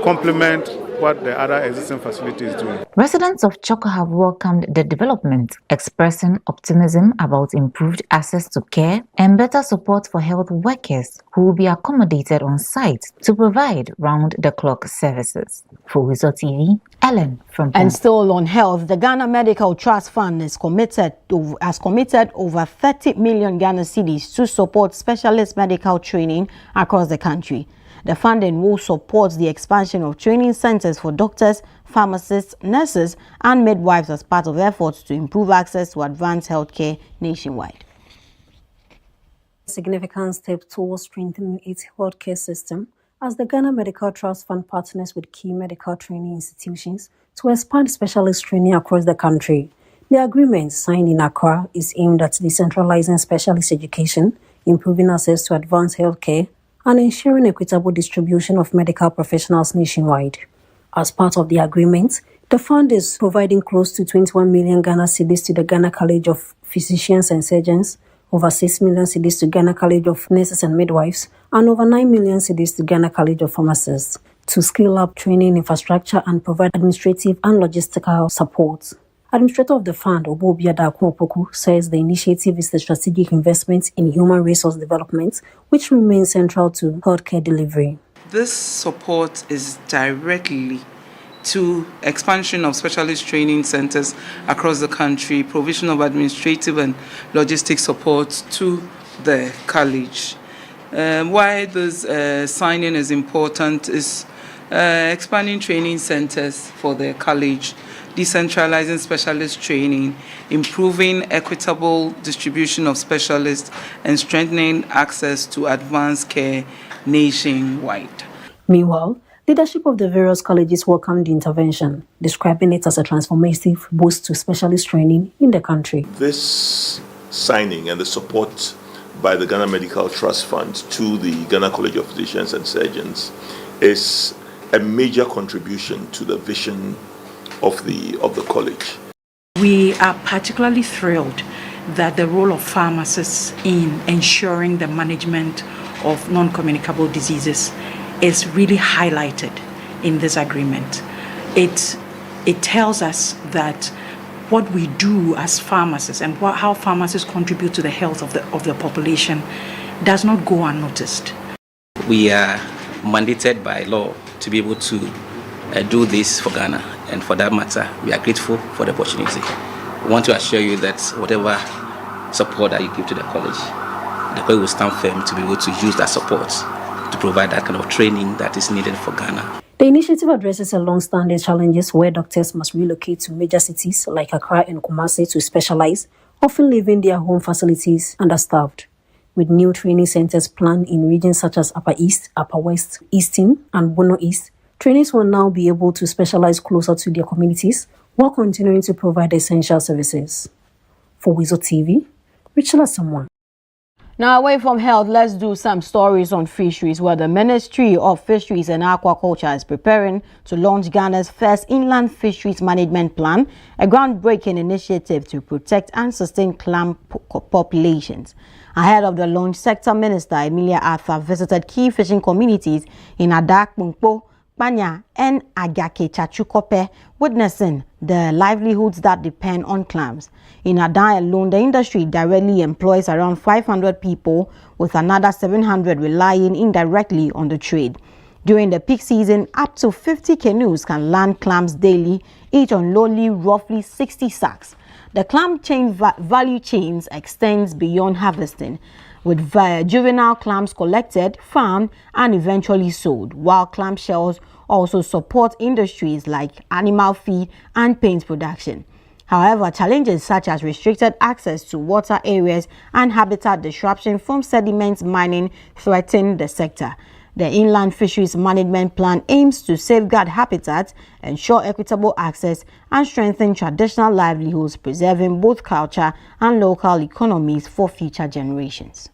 complement what the other existing facility is doing. Residents of Choko have welcomed the development, expressing optimism about improved access to care and better support for health workers who will be accommodated on site to provide round-the-clock services. For WoezorTV, Ellen from And still on health, the Ghana Medical Trust Fund has committed over 30 million Ghana cedis to support specialist medical training across the country. The funding will support the expansion of training centers for doctors, pharmacists, nurses, and midwives as part of efforts to improve access to advanced healthcare nationwide. Significant step towards strengthening its healthcare system as the Ghana Medical Trust Fund partners with key medical training institutions to expand specialist training across the country. The agreement signed in Accra is aimed at decentralizing specialist education, improving access to advanced healthcare, and ensuring equitable distribution of medical professionals nationwide. As part of the agreement, the fund is providing close to 21 million Ghana cedis to the Ghana College of Physicians and Surgeons, over 6 million cedis to Ghana College of Nurses and Midwives, and over 9 million cedis to Ghana College of Pharmacists to scale up training infrastructure and provide administrative and logistical support. Administrator of the fund, Obobiada Akwopoku, says the initiative is a strategic investment in human resource development, which remains central to healthcare delivery. This support is directly to expansion of specialist training centers across the country, provision of administrative and logistic support to the college. Why this signing is important is expanding training centers for the college, decentralizing specialist training, improving equitable distribution of specialists, and strengthening access to advanced care nationwide. Meanwhile, leadership of the various colleges welcomed the intervention, describing it as a transformative boost to specialist training in the country. This signing and the support by the Ghana Medical Trust Fund to the Ghana College of Physicians and Surgeons is a major contribution to the vision of the college. We are particularly thrilled that the role of pharmacists in ensuring the management of non-communicable diseases is really highlighted in this agreement. It tells us that what we do as pharmacists and how pharmacists contribute to the health of the population does not go unnoticed. We are mandated by law to be able to do this for Ghana, and for that matter, we are grateful for the opportunity. We want to assure you that whatever support that you give to the college will stand firm to be able to use that support to provide that kind of training that is needed for Ghana. The initiative addresses a long-standing challenges where doctors must relocate to major cities like Accra and Kumasi to specialize, often leaving their home facilities understaffed. With new training centers planned in regions such as Upper East, Upper West, Eastern, and Bono East, trainees will now be able to specialize closer to their communities while continuing to provide essential services. For WoezorTV, Richard Samoa. Now, away from health, let's do some stories on fisheries, where the Ministry of Fisheries and Aquaculture is preparing to launch Ghana's first inland fisheries management plan, a groundbreaking initiative to protect and sustain clam populations. Ahead of the launch, Sector Minister Emilia Arthur visited key fishing communities in Adak, Mungpo, Banya, and Agake Chachukope, witnessing the livelihoods that depend on clams. In Adan alone, the industry directly employs around 500 people, with another 700 relying indirectly on the trade. During the peak season, up to 50 canoes can land clams daily, each unloading roughly 60 sacks. The clam chain value chains extends beyond harvesting, with juvenile clams collected, farmed, and eventually sold, while clam shells also support industries like animal feed and paint production. However, challenges such as restricted access to water areas and habitat disruption from sediment mining threaten the sector. The Inland Fisheries Management Plan aims to safeguard habitats, ensure equitable access, and strengthen traditional livelihoods, preserving both culture and local economies for future generations.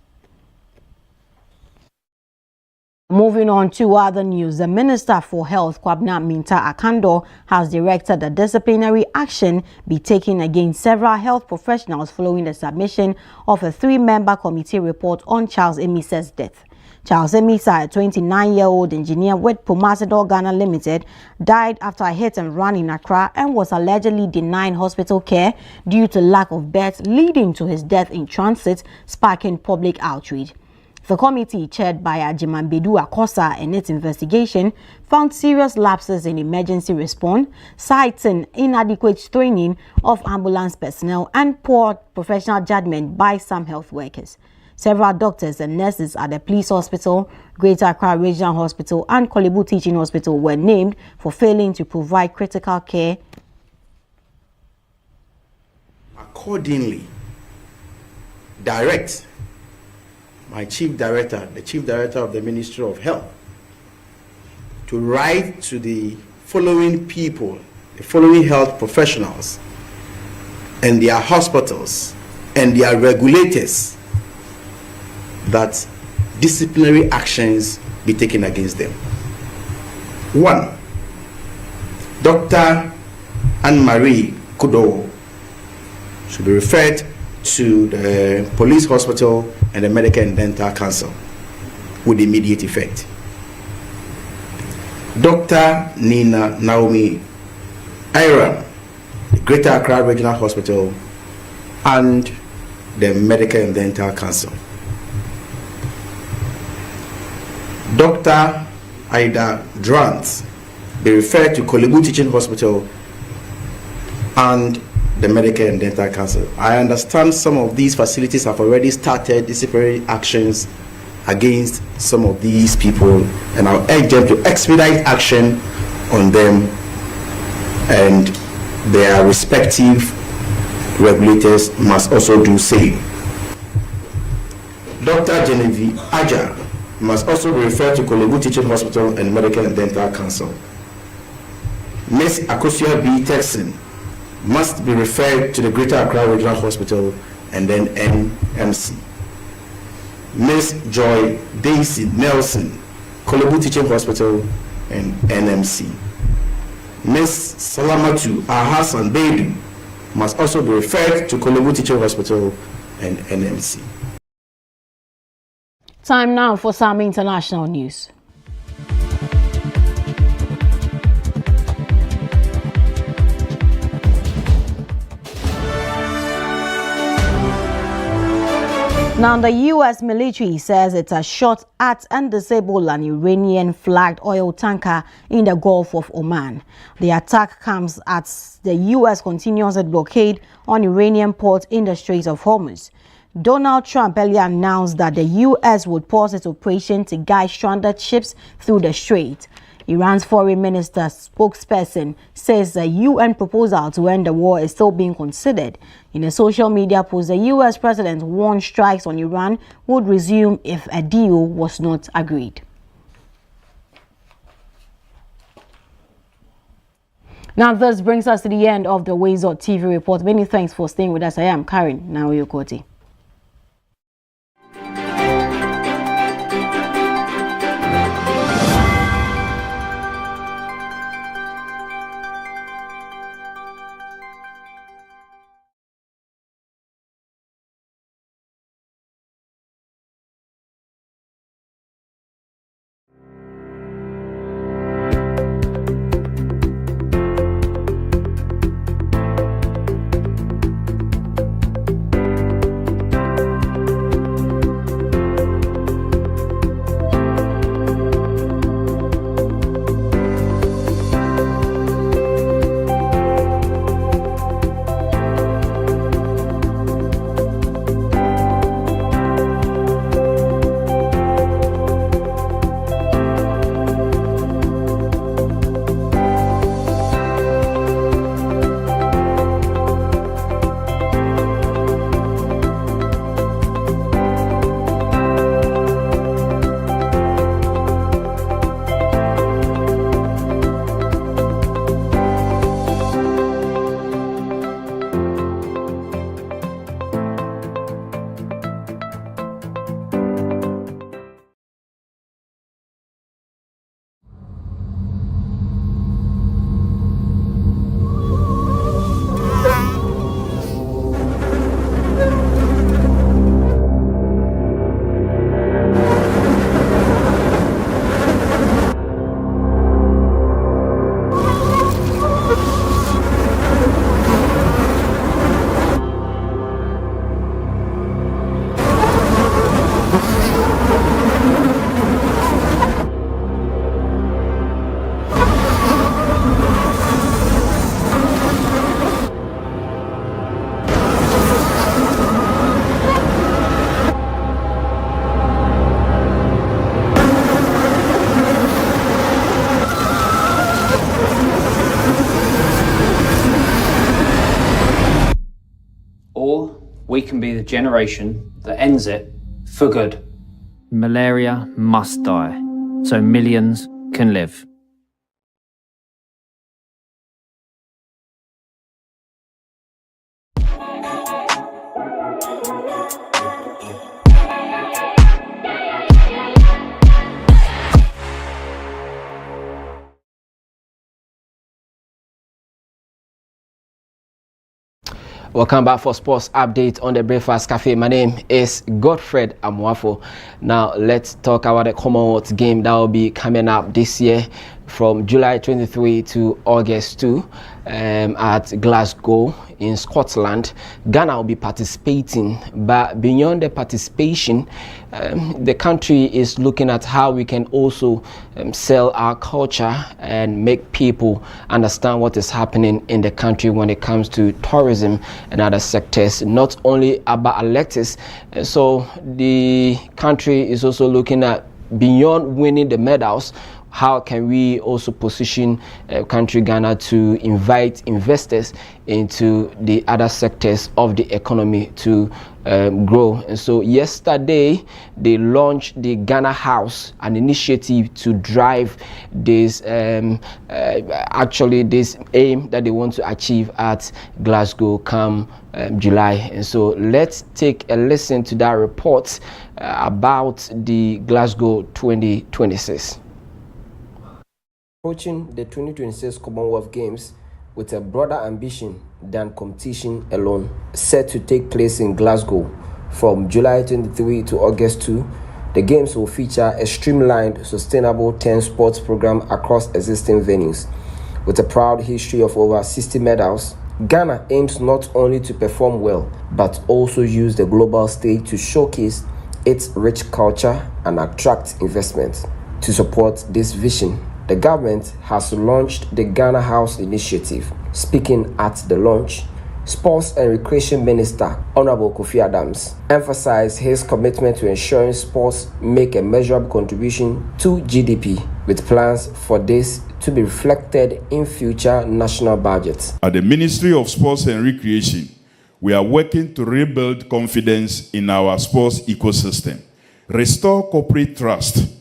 Moving on to other news, the Minister for Health, Kwabena Minta Akando, has directed that disciplinary action be taken against several health professionals following the submission of a 3-member committee report on Charles Emisa's death. Charles Emisa, a 29-year-old engineer with Pumasidor Ghana Limited, died after a hit and run in Accra and was allegedly denied hospital care due to lack of beds, leading to his death in transit, sparking public outrage. The committee, chaired by Ajimambedu Akosa, in its investigation found serious lapses in emergency response, citing inadequate training of ambulance personnel and poor professional judgment by some health workers. Several doctors and nurses at the Police Hospital, Greater Accra Regional Hospital and Kolebu Teaching Hospital were named for failing to provide critical care. Accordingly, direct my chief director, the chief director of the Ministry of Health, to write to the following people, the following health professionals and their hospitals and their regulators, that disciplinary actions be taken against them. 1. Dr. Anne-Marie Kudo should be referred to the Police Hospital and the Medical and Dental Council with immediate effect. Dr. Nina Naomi Iram, the Greater Accra Regional Hospital and the Medical and Dental Council. Dr. Ida Drant be referred to Kolebu Teaching Hospital and the Medical and Dental Council. I understand some of these facilities have already started disciplinary actions against some of these people, and I'll urge them to expedite action on them, and their respective regulators must also do same. Dr. Genevieve Aja must also be referred to Kolebu Teaching Hospital and Medical and Dental Council. Ms. Akosia B. Texan must be referred to the Greater Accra Regional Hospital and then NMC. Ms. Joy Daisy Nelson, Kolebu Teaching Hospital and NMC. Ms. Salamatu Ahasan Beidu must also be referred to Kolebu Teaching Hospital and NMC. Time now for some international news. Now, the U.S. military says it has shot at and disabled an Iranian-flagged oil tanker in the Gulf of Oman. The attack comes as the U.S. continues its blockade on Iranian ports in the Strait of Hormuz. Donald Trump earlier announced that the U.S. would pause its operation to guide stranded ships through the strait. Iran's foreign minister spokesperson says a UN proposal to end the war is still being considered. In a social media post, the U.S. president warned strikes on Iran would resume if a deal was not agreed. Now, this brings us to the end of the WoezorTV report. Many thanks for staying with us. I am Karen Naoyokoti. we can be the generation that ends it for good. Malaria must die, so millions can live. Welcome back for sports update on the Breakfast Cafe. My name is Godfred Amwafo. Now let's talk about the Commonwealth game that will be coming up this year from July 23 to August 2 at Glasgow in Scotland. Ghana will be participating, but beyond the participation, the country is looking at how we can also sell our culture and make people understand what is happening in the country when it comes to tourism and other sectors, not only about athletics. So the country is also looking at, beyond winning the medals, how can we also position country Ghana to invite investors into the other sectors of the economy to grow. And so yesterday they launched the Ghana House, an initiative to drive this actually this aim that they want to achieve at Glasgow come July. And so let's take a listen to that report about the Glasgow 2026. Approaching the 2026 Commonwealth Games with a broader ambition than competition alone, set to take place in Glasgow from July 23 to August 2, the Games will feature a streamlined, sustainable 10 sports program across existing venues. With a proud history of over 60 medals, Ghana aims not only to perform well, but also use the global stage to showcase its rich culture and attract investment. To support this vision, the government has launched the Ghana House initiative. Speaking at the launch, Sports and Recreation Minister Honorable Kofi Adams emphasized his commitment to ensuring sports make a measurable contribution to GDP, with plans for this to be reflected in future national budgets. At the Ministry of Sports and Recreation, we are working to rebuild confidence in our sports ecosystem, restore corporate trust,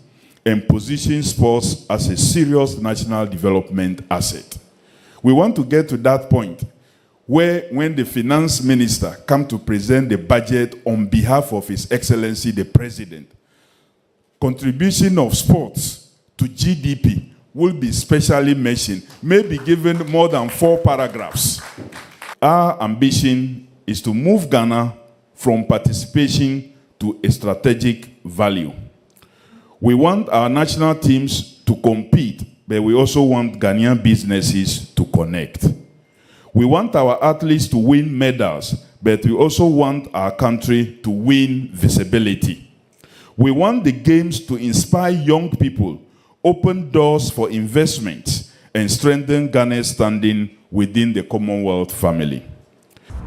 and position sports as a serious national development asset. We want to get to that point where when the finance minister comes to present the budget on behalf of His Excellency the President, contribution of sports to GDP will be specially mentioned, maybe given more than 4 paragraphs. Our ambition is to move Ghana from participation to a strategic value. We want our national teams to compete, but we also want Ghanaian businesses to connect. We want our athletes to win medals, but we also want our country to win visibility. We want the games to inspire young people, open doors for investment, and strengthen Ghana's standing within the Commonwealth family.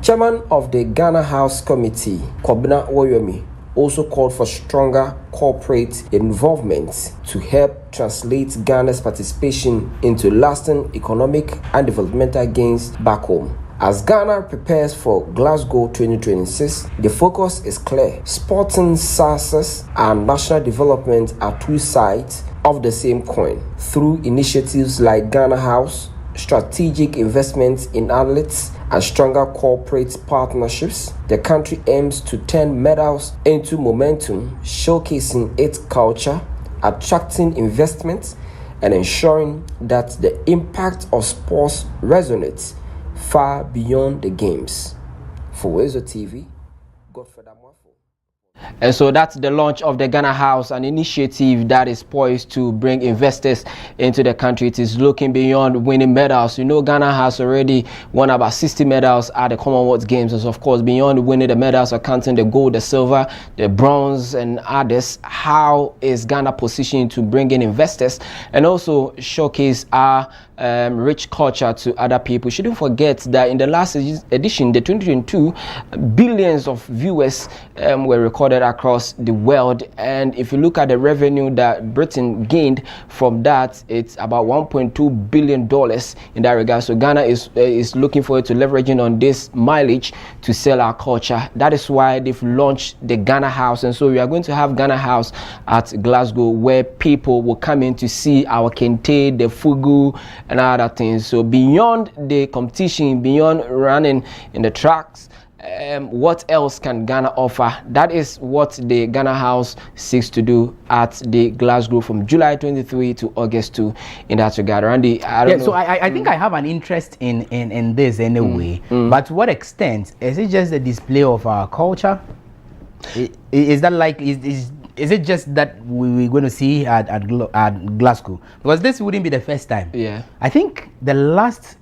Chairman of the Ghana House Committee, Kobina Woyomi, also called for stronger corporate involvement to help translate Ghana's participation into lasting economic and developmental gains back home. As Ghana prepares for Glasgow 2026, the focus is clear. Sporting success and national development are two sides of the same coin. Through initiatives like Ghana House, strategic investments in athletes, and stronger corporate partnerships, the country aims to turn medals into momentum, showcasing its culture, attracting investment, and ensuring that the impact of sports resonates far beyond the games. For WoezorTV, Godfred Amwafo. And so that's the launch of the Ghana House, an initiative that is poised to bring investors into the country. It is looking beyond winning medals. You know, Ghana has already won about 60 medals at the Commonwealth Games. And so, of course, beyond winning the medals, counting the gold, the silver, the bronze, and others, how is Ghana positioned to bring in investors and also showcase our rich culture to other people. Shouldn't forget that in the last edition, the 2022, billions of viewers were recorded across the world. And if you look at the revenue that Britain gained from that, it's about $1.2 billion in that regard. So Ghana is looking forward to leveraging on this mileage to sell our culture. That is why they've launched the Ghana House. And so we are going to have Ghana House at Glasgow, where people will come in to see our kente, the fugu, and other things. So beyond the competition, beyond running in the tracks, what else can Ghana offer? That is what the Ghana House seeks to do at the Glasgow from July 23 to August 2 in that regard. Randy, I don't know. So I think I have an interest in this anyway. But to what extent? Is it just a display of our culture? Is that like, is it just that we're going to see at Glasgow? Because this wouldn't be the first time. Yeah. I think the last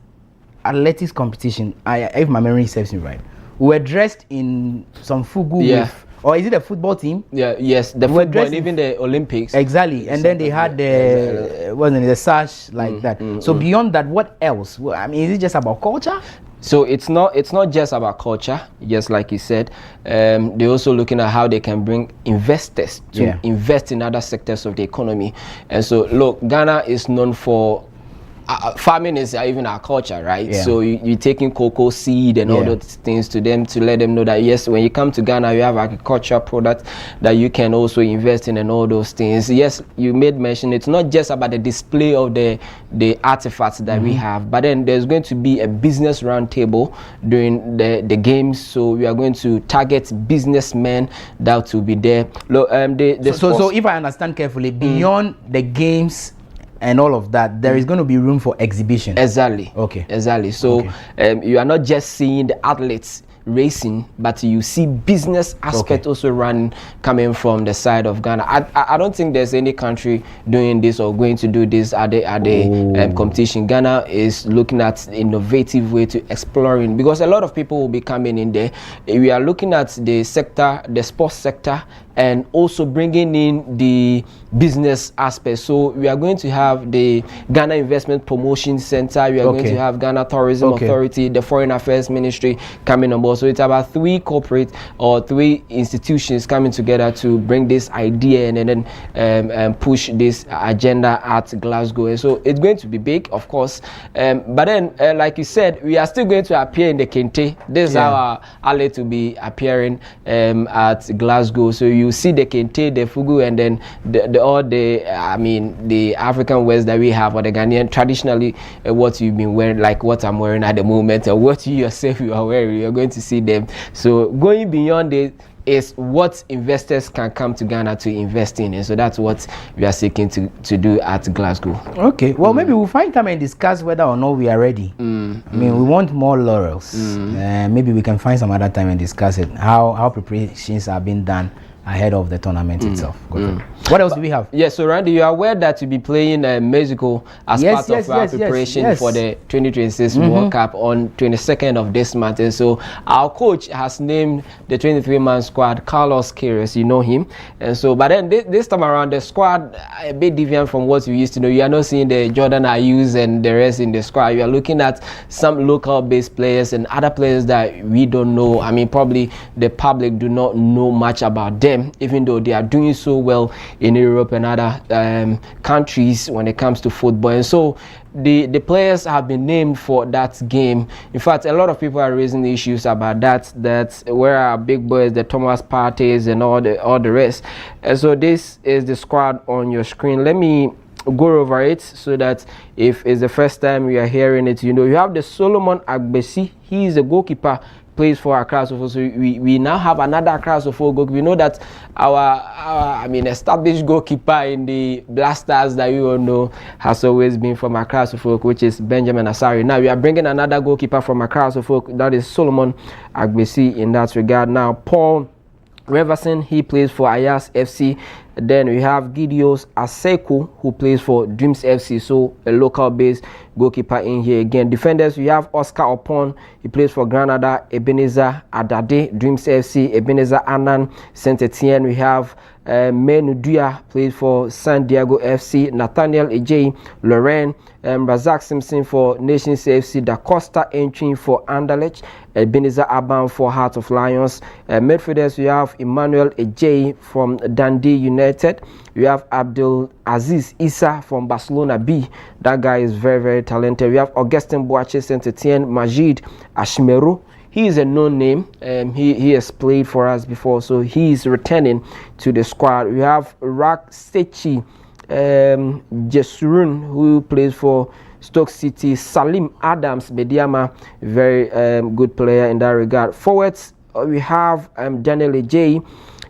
athletics competition, if my memory serves me right, we were dressed in some fugu with, or is it a football team? Yeah, yes, the football and even the Olympics. Exactly, and then they had the sash like that. So beyond that, what else? I mean, is it just about culture? So it's not just about culture, just like you said. They're also looking at how they can bring investors to invest in other sectors of the economy. And so look, Ghana is known for farming is even our culture, right? So you're taking cocoa seed and all those things to them to let them know that yes, when you come to Ghana, you have agricultural products that you can also invest in and all those things. Yes, you made mention it's not just about the display of the artifacts that we have, but then there's going to be a business roundtable during the games. So we are going to target businessmen that will be there. Look, so if I understand carefully, beyond the games and all of that, there is going to be room for exhibition. Exactly. Okay. Exactly. So you are not just seeing the athletes racing, but you see business aspect also running coming from the side of Ghana. I don't think there's any country doing this or going to do this at the competition. Ghana is looking at innovative way to exploring, because a lot of people will be coming in there. We are looking at the sector, the sports sector, and also bringing in the business aspect. So we are going to have the Ghana Investment Promotion Center, we are going to have Ghana Tourism Authority, the Foreign Affairs Ministry coming on board. So it's about three institutions coming together to bring this idea and then push this agenda at Glasgow. And so it's going to be big, of course. But then, like you said, we are still going to appear in the Kente. This is our ally to be appearing at Glasgow. So you see the Kente, the Fugu, and then the African wears that we have, or the Ghanaian traditionally what you've been wearing, like what I'm wearing at the moment, or what you yourself you are wearing. You're going to see them. So going beyond it is what investors can come to Ghana to invest in, and so that's what we are seeking to do at Glasgow. Okay, well, maybe we'll find time and discuss whether or not we are ready. I mean, we want more laurels. Maybe we can find some other time and discuss it, how preparations are being done ahead of the tournament itself. What else do we have? Yes, so Randy, you are aware that you'll be playing Mexico as part of our preparation for the 2026 World Cup on 22nd of this month. And so our coach has named the 23-man squad Carlos Queiroz. You know him. And so, but then this time around, the squad a bit different from what you used to know. You are not seeing the Jordan Ayus and the rest in the squad. You are looking at some local-based players and other players that we don't know. I mean, probably the public do not know much about them, even though they are doing so well in Europe and other countries when it comes to football. And so the players have been named for that game. In fact, a lot of people are raising issues about that where are big boys, the Thomas Partey's and all the rest. And so this is the squad on your screen. Let me go over it so that if it's the first time we are hearing it, you know, you have the Solomon Agbesi. He is the goalkeeper, plays for Accra Sofo. So we now have another Accra Sofo goalkeeper. We know that our established goalkeeper in the Blasters that we all know has always been from Accra Sofo, which is Benjamin Asari. Now we are bringing another goalkeeper from Accra Sofo, that is Solomon Agbesi in that regard. Now Paul Reverson, he plays for Ayas FC. Then we have Gideos Aseko, who plays for Dreams FC, so a local-based goalkeeper in here. Again, defenders, we have Oscar Opon, he plays for Granada. Ebenezer Adade, Dreams FC. Ebenezer Annan, Saint Etienne. We have Menu Dua played for San Diego FC. Nathaniel Ejay, Lorraine, Razak Simpson for Nations AFC. Da Costa entering for Anderlecht. Ebenezer Aban for Heart of Lions. Midfielders, we have Emmanuel Ejay from Dundee United. We have Abdul Aziz Issa from Barcelona B. That guy is very, very talented. We have Augustin Boache Saint-Etienne, Majid Ashmeru. He is a known name. He has played for us before, so he is returning to the squad. We have Rak Sechi Jesurun, who plays for Stoke City. Salim Adams Bediama, very good player in that regard. Forwards, we have Daniel Ejay.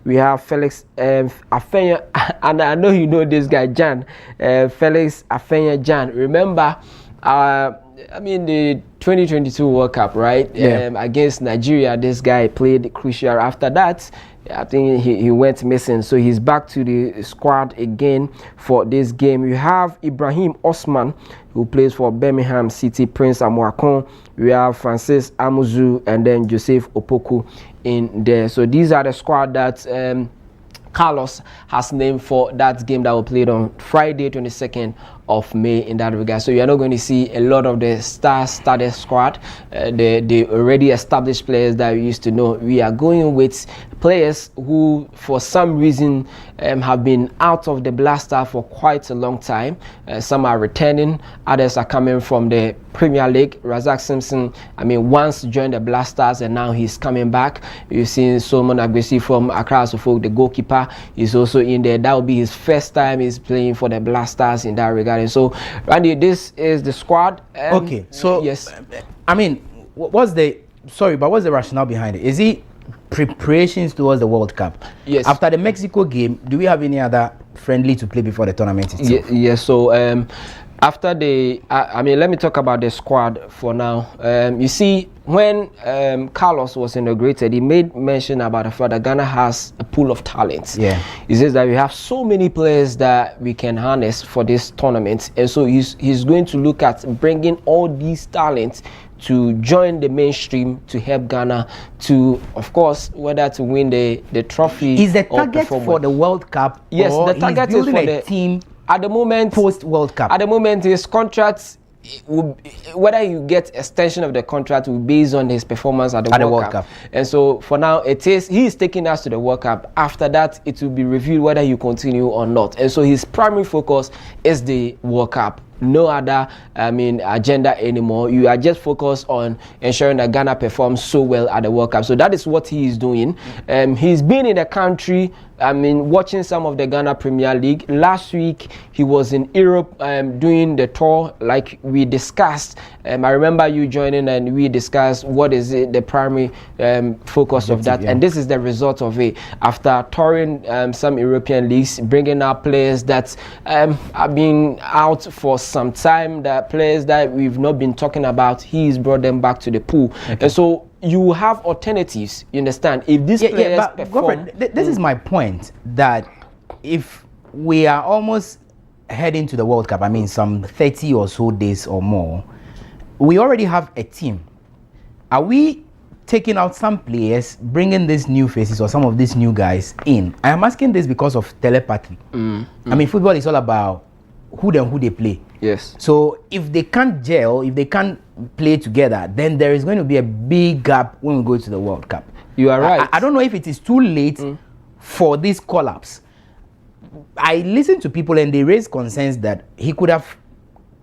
We have Felix Afenya, and I know you know this guy, Jan. Felix Afenya Jan. Remember, the 2022 World Cup, right? Yeah. Against Nigeria, this guy played crucial. After that, I think he went missing, so he's back to the squad again for this game. You have Ibrahim Osman, who plays for Birmingham City, Prince Amuakon. We have Francis Amuzu and then Joseph Opoku in there. So these are the squad that Carlos has named for that game that will play on Friday, 22nd of May in that regard. So you are not going to see a lot of the star-studded squad, the already established players that we used to know. We are going with players who for some reason have been out of the Blaster for quite a long time. Some are returning, others are coming from the Premier League. Razak Simpson, once joined the Blasters and now he's coming back. You've seen Solomon Agbesi from Accra Suffolk, the goalkeeper, is also in there. That will be his first time he's playing for the Blasters in that regard. And so, Randy, this is the squad. Okay, so yes, what's the rationale behind it? Is it preparations towards the World Cup? Yes. After the Mexico game, do we have any other friendly to play before the tournament itself? Yes. So after the, let me talk about the squad for now. You see, when Carlos was inaugurated, he made mention about the fact that Ghana has a pool of talents. Yeah. He says that we have so many players that we can harness for this tournament, and so he's going to look at bringing all these talents to join the mainstream to help Ghana to, of course, whether to win the trophy. Is the target for the World Cup? Yes, the target is for the team. At the moment, post World Cup. At the moment, his contract, whether you get extension of the contract, will be based on his performance at the World Cup. And so for now, he is taking us to the World Cup. After that, it will be reviewed whether you continue or not. And so his primary focus is the World Cup. No other agenda anymore. You are just focused on ensuring that Ghana performs so well at the World Cup. So that is what he is doing. He's been in the country, watching some of the Ghana Premier League. Last week he was in Europe doing the tour like we discussed. I remember you joining and we discussed what is the primary focus of that, and this is the result of it. After touring some European leagues, bringing out players that have been out for some time, that players that we've not been talking about, he's brought them back to the pool. Okay. And so you have alternatives, you understand? If these players perform... This is my point, that if we are almost heading to the World Cup, some 30 or so days or more, we already have a team. Are we taking out some players, bringing these new faces or some of these new guys in? I am asking this because of telepathy. Football is all about who they play. Yes. So if they can't gel, if they can't play together, then there is going to be a big gap when we go to the World Cup. You are right. I don't know if it is too late for this collapse. I listen to people and they raise concerns that he could have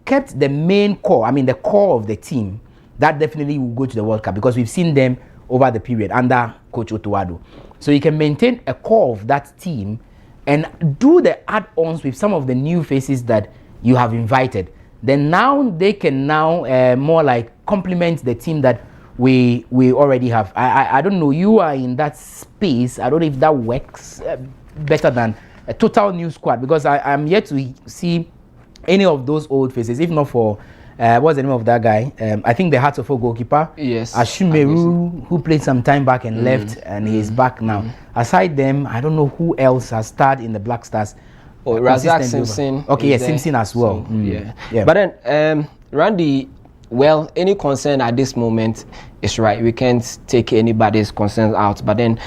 kept the main core, the core of the team. That definitely will go to the World Cup because we've seen them over the period under Coach Otuado. So you can maintain a core of that team and do the add-ons with some of the new faces that you have invited. Then now they can more like complement the team that we already have. I don't know, you are in that space. I don't know if that works better than a total new squad, because I'm yet to see any of those old faces, if not for what's the name of that guy? I think the Hearts of Oak goalkeeper. Yes. Ashimeru, who played some time back and left, and he's back now. Aside them, I don't know who else has starred in the Black Stars. Razak Simpson. Okay, yeah, Simpson as well. So, yeah. But then, Randy, well, any concern at this moment is right. We can't take anybody's concerns out. But then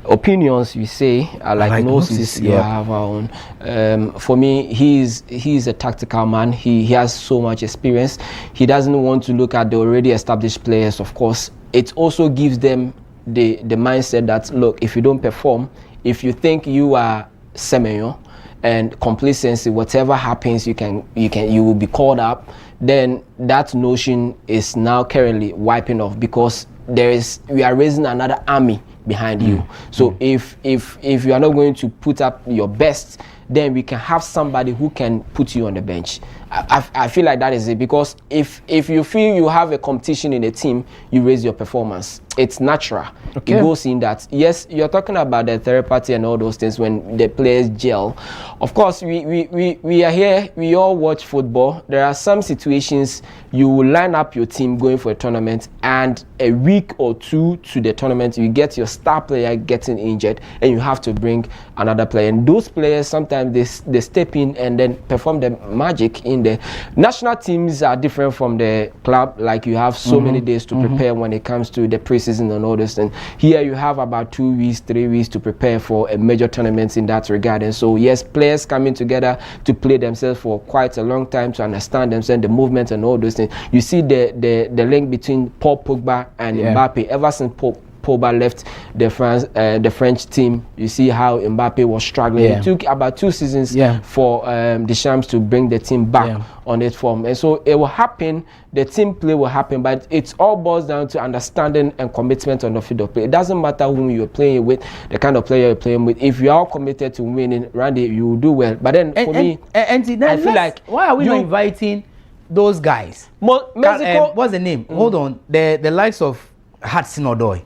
opinions, you say, are like noses. You have our own. For me, he's a tactical man. He has so much experience. He doesn't want to look at the already established players, of course. It also gives them the mindset that, look, if you don't perform, if you think you are Semenyo and complacency, whatever happens, you will be called up, then that notion is now currently wiping off, because we are raising another army behind you. So if you are not going to put up your best, then we can have somebody who can put you on the bench. I feel like that is it, because if you feel you have a competition in a team, you raise your performance. It's natural. It goes in that. Yes, you're talking about the third party and all those things when the players gel. Of course, we are here, we all watch football. There are some situations you will line up your team going for a tournament, and a week or two to the tournament, you get your star player getting injured, and you have to bring another player. And those players, sometimes they step in and then perform the magic in the national teams. Are different from the club. Like, you have so many days to prepare when it comes to the preseason and all this. And here you have about 2 weeks, 3 weeks to prepare for a major tournament in that regard. And so, yes, players coming together to play themselves for quite a long time, to understand themselves, the movement and all those things. You see the link between Paul Pogba and Mbappe. Ever since Pogba left the French team, you see how Mbappe was struggling. It took about 2 seasons for Deschamps to bring the team back on its form. And so it will happen, the team play will happen, but it all boils down to understanding and commitment on the field of play. It doesn't matter whom you're playing with, the kind of player you're playing with. If you're all committed to winning, Randy, you will do well. But then for me, I feel like, why are we not inviting those guys? Mexico, what's the name? Hold on. The likes of Hudson Odoi.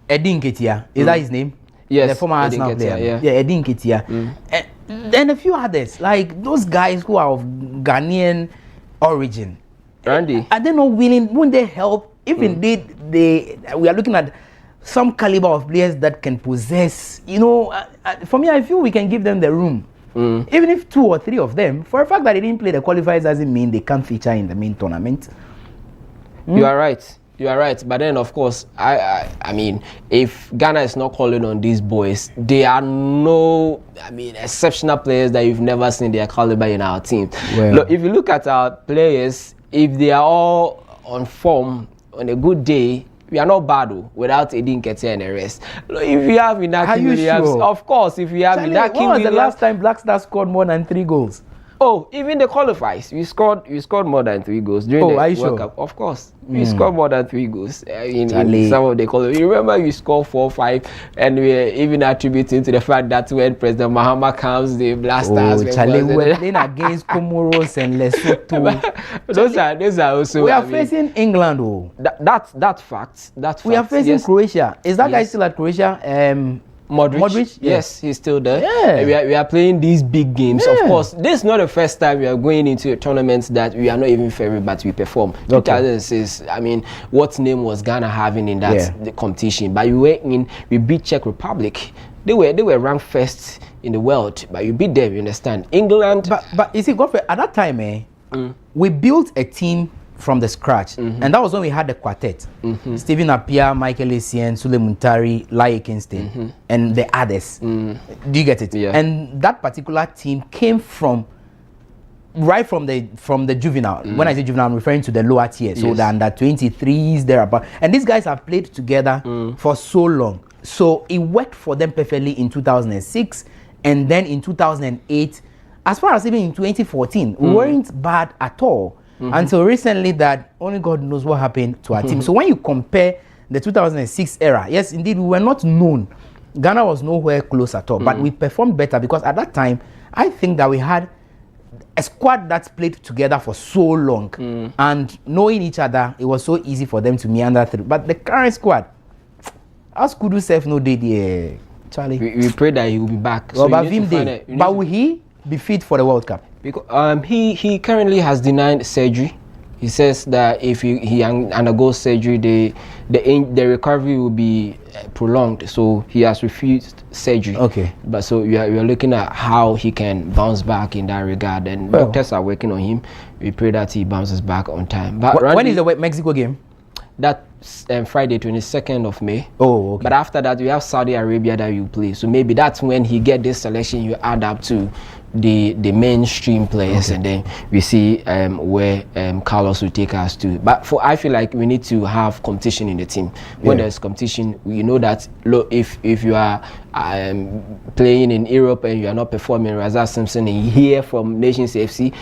Edin Ketia, is that his name? Yes, the former Arsenal player. Yeah, Edin Ketia. Then a few others, like those guys who are of Ghanaian origin. Randy, are they not willing? Won't they help? If indeed we are looking at some caliber of players that can possess, for me, I feel we can give them the room. Even if 2 or 3 of them, for a fact that they didn't play the qualifiers doesn't mean they can't feature in the main tournament. You are right. You are right, but then of course, I mean, if Ghana is not calling on these boys, they are exceptional players that you've never seen their caliber in our team. Well, look, if you look at our players, if they are all on form on a good day, we are not bad without Edin Ketia and the rest. Look, if you have Inaki Williams, of course, if you have Inaki Williams. When was the last time Black Stars scored more than 3 goals? Oh, even the qualifiers, we scored more than 3 goals during the World Cup. Of course, we scored more than 3 goals in some of the qualifiers. You remember we scored 4, 5, and we are even attributing to the fact that when President Mahama comes, the Black Stars. We were playing against Comoros and Lesotho. those are also. We are facing England. That fact. We are facing Croatia. Is that guy still at Croatia? Modric? Yes, he's still there. Yeah. We are playing these big games. Of course, this is not the first time we are going into a tournament that we are not even favored, but we perform. 2006, I mean, what name was Ghana having in that the competition? But we beat Czech Republic. They were ranked first in the world, but you beat them, you understand? England. But you see, Godfrey, at that time, we built a team from the scratch, and that was when we had the quartet: Stephen Appiah, Michael Essien, Sule Muntari, Laie Kingston, and the others. Do you get it? And that particular team came from the juvenile. When I say juvenile, I'm referring to the lower tier, so the under 23s thereabout. And these guys have played together for so long, so it worked for them perfectly in 2006, and then in 2008, as far as even in 2014, we weren't bad at all. Until recently, that only God knows what happened to our team. So when you compare the 2006 era, yes, indeed, we were not known. Ghana was nowhere close at all, but we performed better because at that time, I think that we had a squad that's played together for so long, and knowing each other, it was so easy for them to meander through. But the current squad, as Kudu self no day, Charlie. We pray that he will be back. So but will he be fit for the World Cup? Because he currently has denied surgery. He says that if he undergoes surgery, the recovery will be prolonged. So he has refused surgery. Okay. But so we are looking at how he can bounce back in that regard, and doctors are working on him. We pray that he bounces back on time. But when is the Mexico game? That's Friday, 22nd of May. Oh, okay. But after that, we have Saudi Arabia that you play. So maybe that's when he get this selection. You add up to the mainstream players, and then we see where Carlos will take us to. But I feel like we need to have competition in the team. When there's competition, you know that if you are playing in Europe and you are not performing, Razak Simpson and here from Nations FC,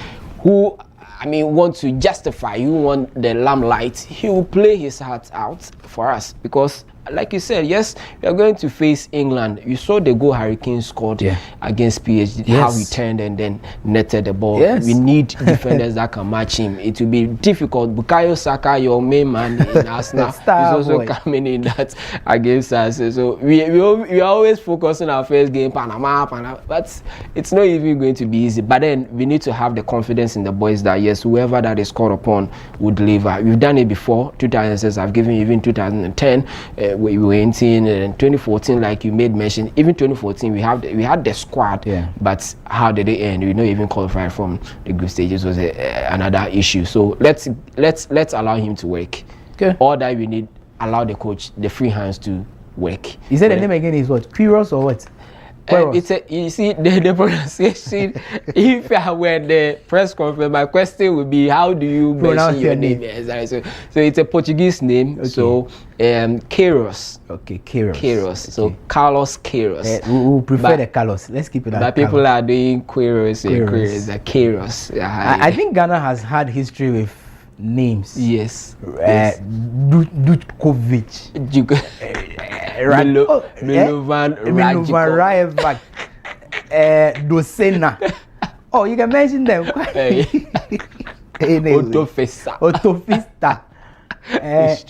who want to justify, you want the limelight, he will play his heart out for us. Because like you said, yes, we are going to face England. You saw the goal Harry Kane scored against PSG, how he turned and then netted the ball. We need defenders that can match him. It will be difficult. Bukayo Saka, your main man in Arsenal, is also coming in that against us. So we are always focusing our first game, Panama, but it's not even going to be easy. But then we need to have the confidence in the boys that yes, whoever that is called upon would deliver. We've done it before. 2006, I've given even 2010. We went in 2014, like you made mention. Even 2014, we had the squad, but how did they end? We not even qualified from the group stages was another issue. So let's allow him to work. Okay. All that we need, allow the coach the free hands to work. He said the name again is what? Quiros or what? You see the pronunciation. If I were the press conference, my question would be, how do you pronounce your name? So it's a Portuguese name. Okay. So Queiroz. Okay, Queiroz. Queiroz. Okay. So Carlos Queiroz. We prefer the Carlos. Let's keep it. But people are doing Queiroz. Queiroz. I think Ghana has had history with names. Yes. Dutkovic. Milovan Rajevac. Dosena. Oh, you can mention them. Otofista. It's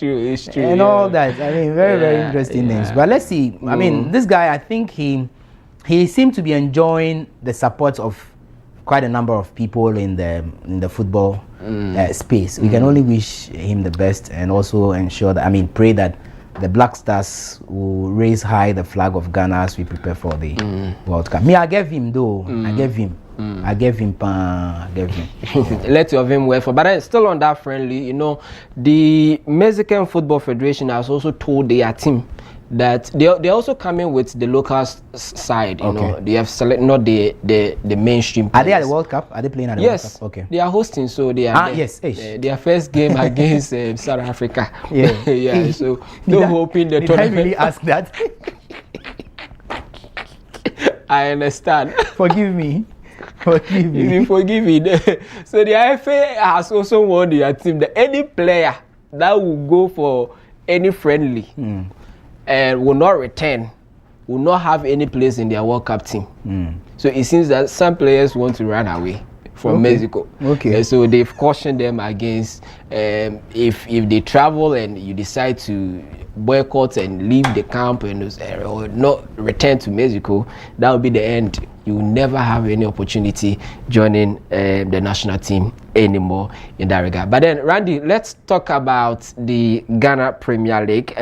true. And all that. I mean, very interesting names. But let's see. I mean, this guy, I think he seemed to be enjoying the support of quite a number of people in the football space. We can only wish him the best, and also ensure that, pray that the Black Stars will raise high the flag of Ghana as we prepare for the World Cup. I gave him though. I gave him. Let your him wait for. But then still on that friendly, the Mexican Football Federation has also told their team that they're also coming with the local side. You know, they have selected not the mainstream players. Are they at the World Cup? Are they playing at the World Cup? Okay. They are hosting, so they are their first game against South Africa. Yeah. So they're hoping the tournament. Did I really ask that? I understand. Forgive me. Forgive me. So the FA has also warned their team that any player that will go for any friendly and will not return, will not have any place in their World Cup team. So it seems that some players want to run away from Mexico. So they've cautioned them against if they travel and you decide to boycott and leave the camp and or not return to Mexico, that will be the end. You will never have any opportunity joining the national team anymore in that regard. But then, Randy, let's talk about the Ghana Premier League.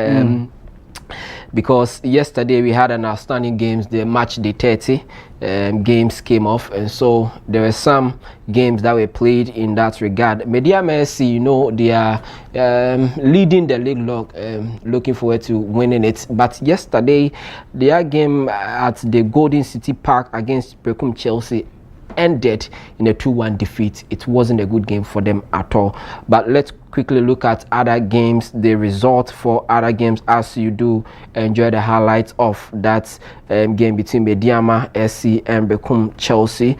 Because yesterday we had an outstanding games. The match day 30 games came off, and so there were some games that were played in that regard. Mediama SC, they are leading the league log, looking forward to winning it. But yesterday, their game at the Golden City Park against Bekum Chelsea ended in a 2-1 defeat. It wasn't a good game for them at all. But let's quickly look at other games, the result for other games, as you do enjoy the highlights of that game between Mediama SC and Bekum Chelsea.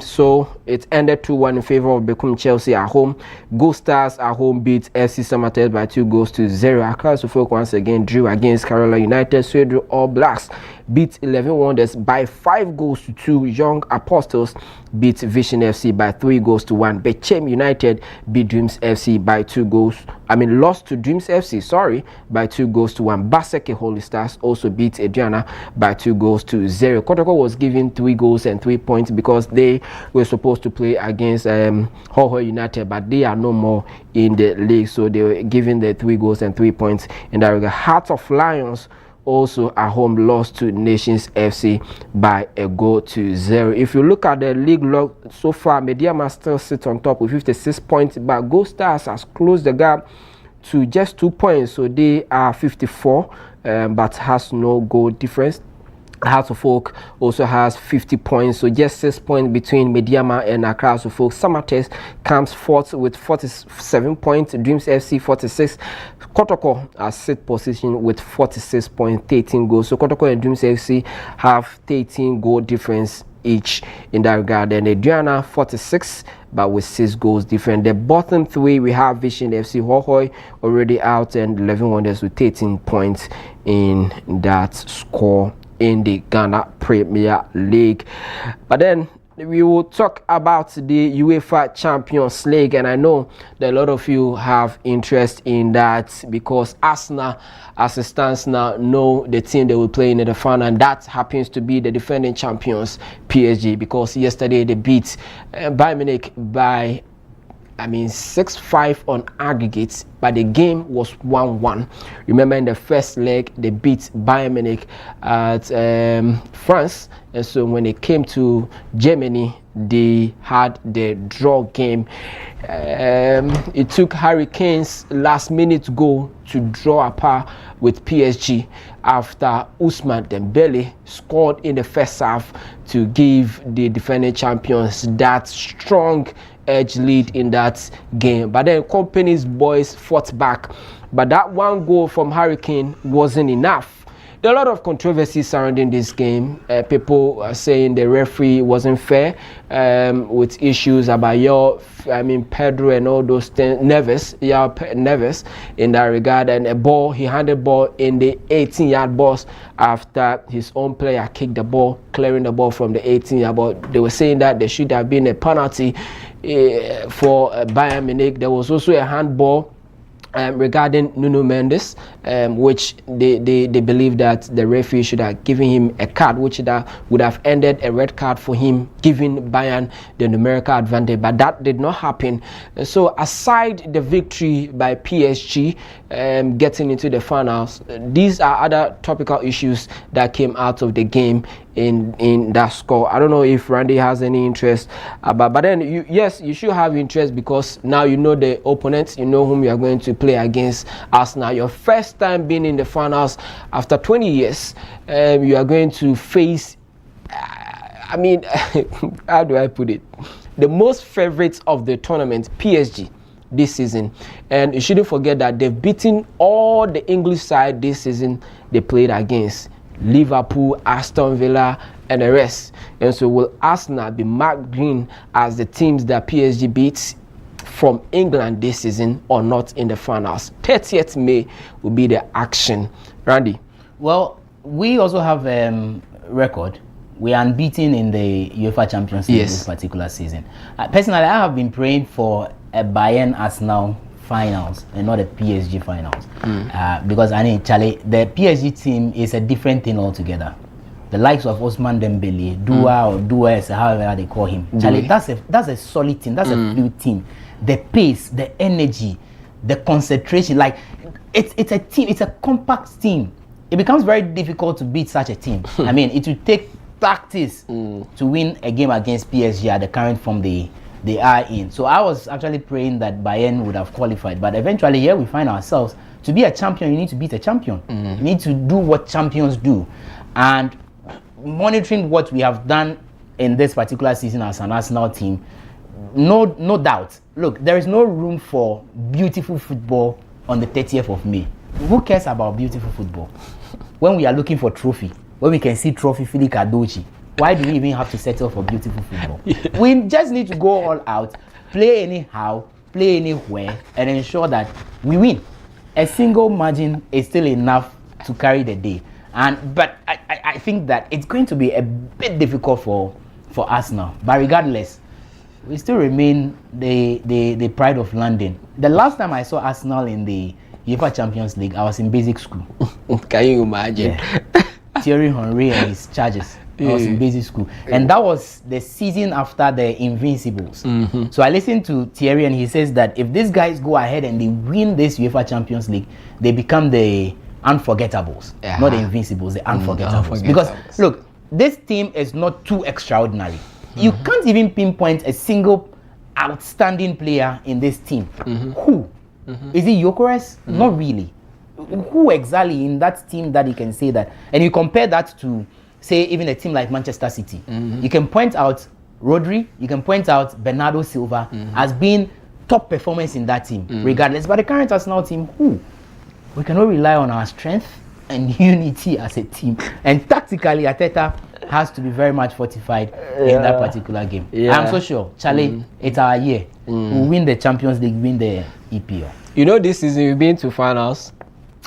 So it ended 2-1 in favor of Bekum Chelsea at home. Gold Stars at home beat SC Samatex by 2-0. Accra Suffolk once again drew against Kerala United. Swedru All Blacks beat 11 Wonders by 5-2. Young Apostles beat Vision FC by 3-1. Bechem United beat Dreams FC FC by 2 goals. Lost to Dreams FC, sorry, by 2 goals to 1. Baseke Holy Stars also beat Aduana by 2 goals to 0. Kotoko was given 3 goals and 3 points because they were supposed to play against Hoho United, but they are no more in the league, so they were given the 3 goals and 3 points in that regard. Heart of Lions also at home lost to Nations FC by a goal to 0. If you look at the league log so far, Mediama still sits on top with 56 points, but Gold Stars has closed the gap to just 2 points, so they are 54, but has no goal difference. Hearts of Oak also has 50 points, so just 6 points between Mediama and Accra Hearts of Oak. Samates comes fourth with 47 points, Dreams FC 46. Kotoko has 6th position with 46 points, 13 goals. So Kotoko and Dreams FC have 13 goal difference each in that regard. And Aduana 46, but with 6 goals different. The bottom 3 we have Vision FC Hohoi already out, and 11 Wonders with 13 points in that score in the Ghana Premier League. But then we will talk about the UEFA Champions League, and I know that a lot of you have interest in that because Arsenal, as it stands now, know the team they will play in the final, and that happens to be the defending champions PSG, because yesterday they beat Bayern Munich by 6-5 on aggregates, but the game was 1-1. Remember, in the first leg they beat Bayern Munich at France, and so when it came to Germany they had the draw game. It took Harry Kane's last minute goal to draw a par with PSG after Ousmane Dembele scored in the first half to give the defending champions that strong edge lead in that game. But then Company's boys fought back, but that one goal from Harry Kane wasn't enough. There are a lot of controversy surrounding this game. People are saying the referee wasn't fair, with issues about Pedro and all those things. Neves in that regard, and he handed ball in the 18-yard box after his own player kicked the ball, clearing the ball from the 18-yard box. They were saying that there should have been a penalty for Bayern Munich. There was also a handball regarding Nuno Mendes, which they believe that the referee should have given him a card, which would have ended a red card for him, giving Bayern the numerical advantage, but that did not happen. So aside the victory by PSG getting into the finals, these are other topical issues that came out of the game in that score. I don't know if Randy has any interest, but then you should have interest, because now you know the opponents, you know whom you are going to play against. Arsenal, your first time being in the finals after 20 years, you are going to face how do I put it, the most favorites of the tournament, PSG, this season. And you shouldn't forget that they've beaten all the English side this season they played against: Liverpool, Aston Villa, and the rest. And so will Arsenal be marked green as the teams that PSG beats from England this season or not in the finals? 30th May will be the action. Randy? Well, we also have record. We are unbeaten in the UEFA Champions League this particular season. Personally, I have been praying for a Bayern Arsenal finals and not a PSG finals, because I mean, Charlie, the PSG team is a different thing altogether. The likes of Ousmane Dembele, Dua or Dues, however they call him, Charlie, that's a solid team. That's a fluid team. The pace, the energy, the concentration, like it's a team. It's a compact team. It becomes very difficult to beat such a team. I mean, it will take practice to win a game against PSG at the current form they are in. So I was actually praying that Bayern would have qualified, but eventually here we find ourselves. To be a champion, you need to beat a champion. You need to do what champions do. And monitoring what we have done in this particular season as an Arsenal team, no doubt. Look, there is no room for beautiful football on the 30th of May. Who cares about beautiful football? When we are looking for trophy, when we can see trophy Philly Carducci, why do we even have to settle for beautiful football? We just need to go all out, play anyhow, play anywhere, and ensure that we win. A single margin is still enough to carry the day. But I think that it's going to be a bit difficult for Arsenal. But regardless, we still remain the pride of London. The last time I saw Arsenal in the UEFA Champions League, I was in basic school. Can you imagine? Yeah. Thierry Henry and his charges. I was in basic school, and that was the season after the Invincibles. So I listened to Thierry, and he says that if these guys go ahead and they win this UEFA Champions League, they become the unforgettables, not the Invincibles, the unforgettables. Because look, this team is not too extraordinary. You can't even pinpoint a single outstanding player in this team. Who? Is it Gyökeres? Not really. Who exactly in that team that you can say that? And you compare that to, say, even a team like Manchester City. You can point out Rodri, you can point out Bernardo Silva as being top performance in that team, regardless. But the current Arsenal team, who? We cannot rely on our strength and unity as a team. And tactically, Arteta has to be very much fortified in that particular game. I'm so sure, Charlie, it's our year. We'll win the Champions League, win the EPL. You know, this season you've been to finals.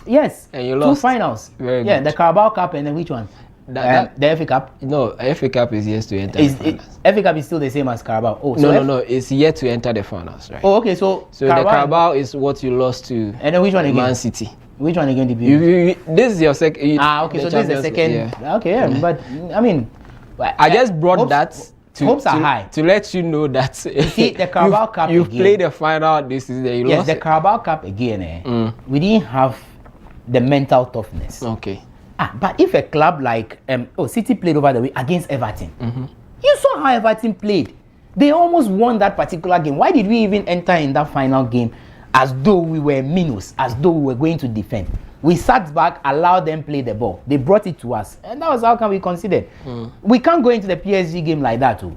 Yes, and you lost. 2 finals. Very yeah, good. The Carabao Cup and then which one? The FA Cup? No, FA Cup is yet to enter the finals. FA Cup is still the same as Carabao. Oh, so no, it's yet to enter the finals, right? Oh, okay, so the Carabao is what you lost to. And then which one again? Man City. Which one again did you? This is your second. Okay, so this is the second. Yeah. Okay, yeah, but I mean, I just brought that. Hopes are high to let you know that see the Carabao Cup. You've played the final this season. You yes, lost the Carabao Cup again. We didn't have the mental toughness. Okay. But if a club like City played over the week against Everton, you saw how Everton played. They almost won that particular game. Why did we even enter in that final game as though we were minus, as though we were going to defend? We sat back, allowed them play the ball. They brought it to us, and that was how we considered. We can't go into the PSG game like that too.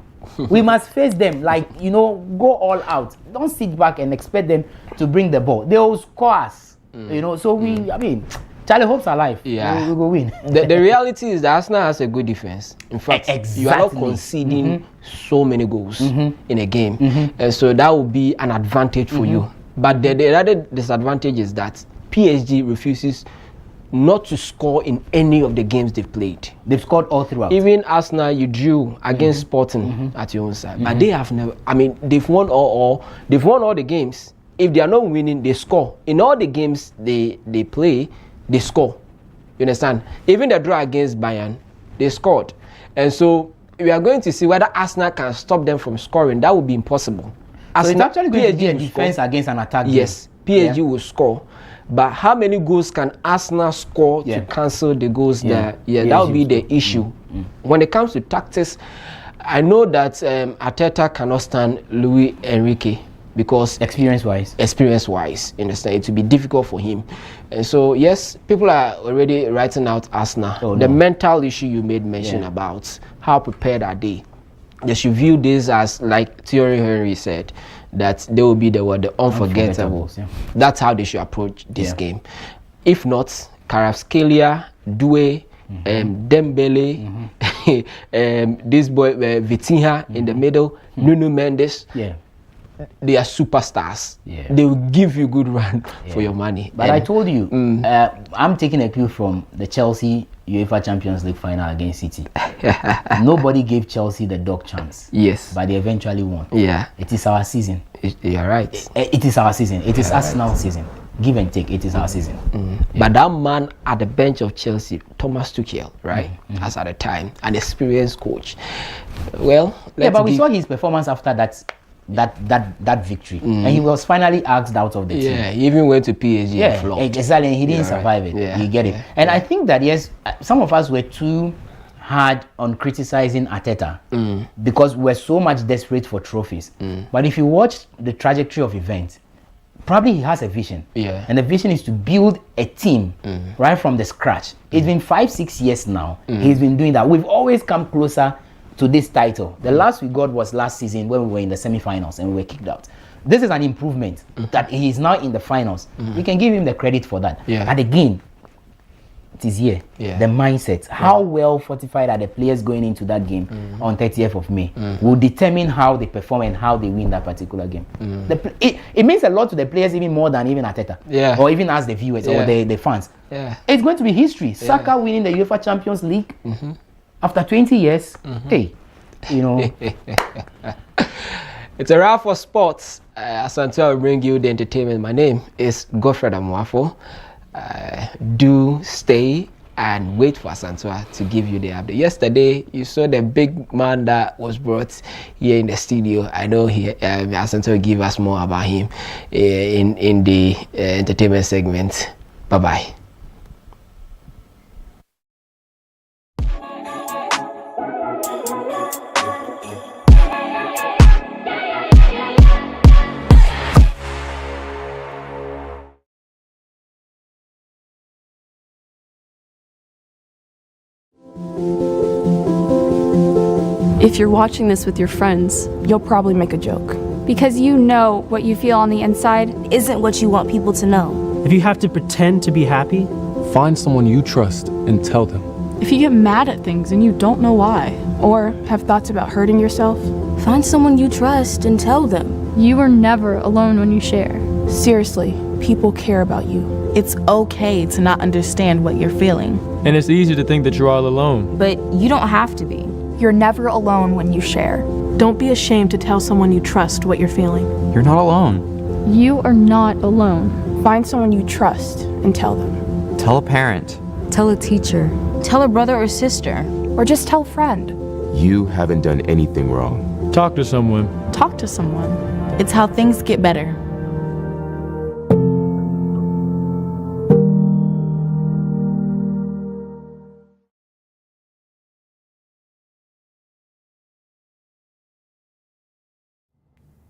We must face them like, go all out. Don't sit back and expect them to bring the ball. They will score us, So I mean, Charlie hopes alive. Yeah, we will win. the reality is that Arsenal has a good defense. In fact, you are not conceding so many goals in a game, and so that will be an advantage for you. But the other disadvantage is that PSG refuses not to score in any of the games they've played. They've scored all throughout. Even Arsenal, you drew against Sporting at your own side, but they have never. I mean, they've won all the games. If they are not winning, they score. In all the games they play, they score. You understand? Even the draw against Bayern, they scored. And so we are going to see whether Arsenal can stop them from scoring. That would be impossible. So it's actually going to be a defense against an attack. Yes, PSG will score. But how many goals can Arsenal score to cancel the goals that will be the issue. When it comes to tactics, I know that Arteta cannot stand Luis Enrique because experience-wise, you understand, it will be difficult for him. And so, yes, people are already writing out Arsenal. The mental issue you made mention about, how prepared are they? They should view this as, like Thierry Henry said, that they will be the unforgettables. That's how they should approach this game. If not, Kvaratskhelia, Doué, Dembele, this boy Vitinha in the middle, Nuno Mendes. They are superstars. They will give you good run for your money. But I told you, I'm taking a cue from the Chelsea UEFA Champions League final against City. Nobody gave Chelsea the dog chance. Yes. But they eventually won. Yeah. It is our season. You're right. It is our season. It is Arsenal's season. Give and take. It is our season. But that man at the bench of Chelsea, Thomas Tuchel, right, as at the time, an experienced coach. Well, but we saw his performance after that victory, and he was finally asked out of the team. Yeah, he even went to PSG and flopped. Exactly, he didn't survive it. You get it. And I think that yes, some of us were too hard on criticizing Arteta because we're so much desperate for trophies. But if you watch the trajectory of events, probably he has a vision. And the vision is to build a team right from the scratch. It's been 5-6 years now. He's been doing that. We've always come closer to this title. The last we got was last season when we were in the semi-finals and we were kicked out. This is an improvement that he is now in the finals. We can give him the credit for that. But again, it is here. The mindset, how well fortified are the players going into that game on 30th of May will determine how they perform and how they win that particular game. It means a lot to the players, even more than even Arteta or even as the viewers or the fans. It's going to be history. Saka winning the UEFA Champions League after 20 years, hey, It's a wrap for sports. Asante will bring you the entertainment. My name is Godfred Amuafo. Do stay and wait for Asante to give you the update. Yesterday, you saw the big man that was brought here in the studio. I know Asante will give us more about him in the entertainment segment. Bye-bye. If you're watching this with your friends, you'll probably make a joke. Because you know what you feel on the inside isn't what you want people to know. If you have to pretend to be happy, find someone you trust and tell them. If you get mad at things and you don't know why, or have thoughts about hurting yourself, find someone you trust and tell them. You are never alone when you share. Seriously, people care about you. It's okay to not understand what you're feeling. And it's easy to think that you're all alone. But you don't have to be. You're never alone when you share. Don't be ashamed to tell someone you trust what you're feeling. You're not alone. You are not alone. Find someone you trust and tell them. Tell a parent. Tell a teacher. Tell a brother or sister. Or just tell a friend. You haven't done anything wrong. Talk to someone. Talk to someone. It's how things get better.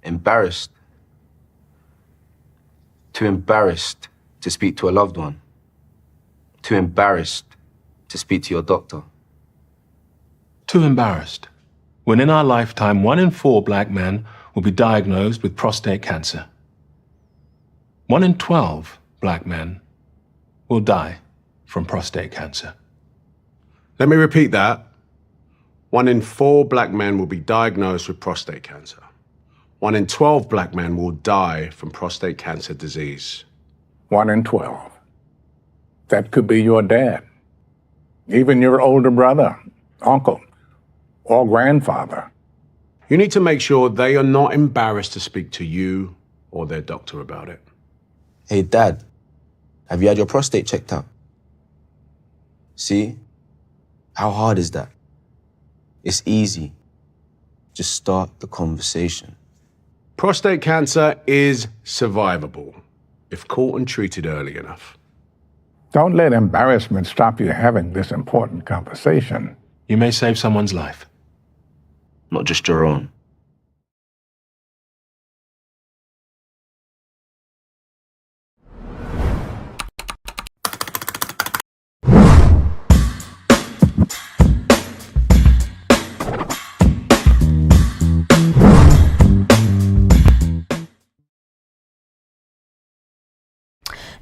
Embarrassed. Too embarrassed to speak to a loved one. Too embarrassed to speak to your doctor. Too embarrassed. When in our lifetime, 1 in 4 black men will be diagnosed with prostate cancer. 1 in 12 black men will die from prostate cancer. Let me repeat that. 1 in 4 black men will be diagnosed with prostate cancer. 1 in 12 black men will die from prostate cancer disease. 1 in 12. That could be your dad, even your older brother, uncle, or grandfather. You need to make sure they are not embarrassed to speak to you or their doctor about it. Hey, Dad, have you had your prostate checked out? See? How hard is that? It's easy. Just start the conversation. Prostate cancer is survivable if caught and treated early enough. Don't let embarrassment stop you having this important conversation. You may save someone's life. Not just your own.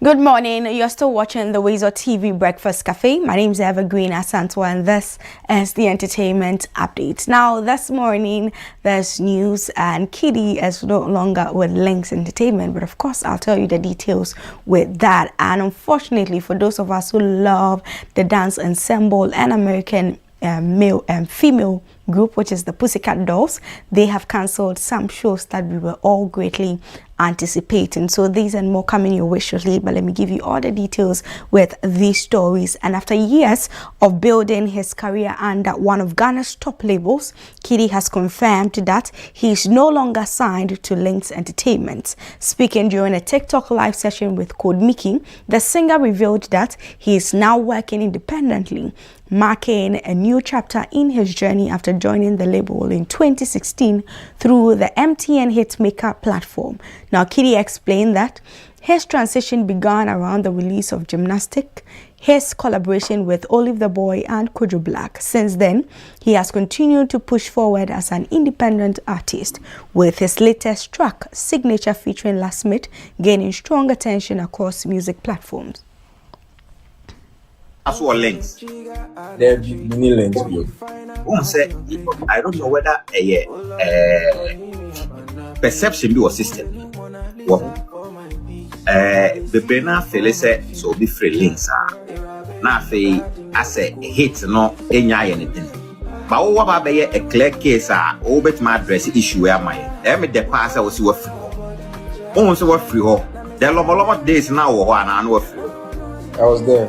Good morning. You're still watching the WoezorTV Breakfast Cafe. My name is Evergreen Asantwa, and this is the entertainment update. Now, this morning, there's news, and Kitty is no longer with Lynx Entertainment, but of course, I'll tell you the details with that. And unfortunately, for those of us who love the dance ensemble and American male and female group, which is the Pussycat Dolls, they have cancelled some shows that we were all greatly anticipating. So these and more coming your way shortly, but let me give you all the details with these stories. And after years of building his career under one of Ghana's top labels, Kitty has confirmed that he is no longer signed to Lynx Entertainment. Speaking during a TikTok live session with Code Mickey, the singer revealed that he is now working independently, marking a new chapter in his journey after joining the label in 2016 through the MTN Hitmaker platform. Now, Kitty explained that his transition began around the release of Gymnastic, his collaboration with Olive the Boy and Kojo Black. Since then, he has continued to push forward as an independent artist, with his latest track, Signature featuring Lastmate, gaining strong attention across music platforms. As well, links. There be many links. One say, I don't know whether a perception be a system. What? The Bena fele say so be free links. Now, I say a hit no any anything. But what about a clear case? Oh, bet my address issue where my every the pass I was free. Also, what free? There are a lot of days now, one and what free. I was there.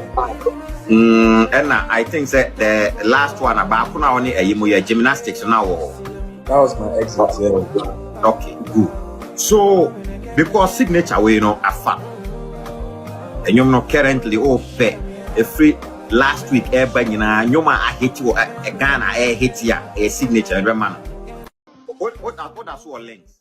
And I think that the last one about only a gymnastics now. That was my exit. Yeah. Okay, good. So, because signature, we know a fact. And you're not currently pay a free last week, you know, I hit you a Ghana, I hit ya a signature, and what are so links?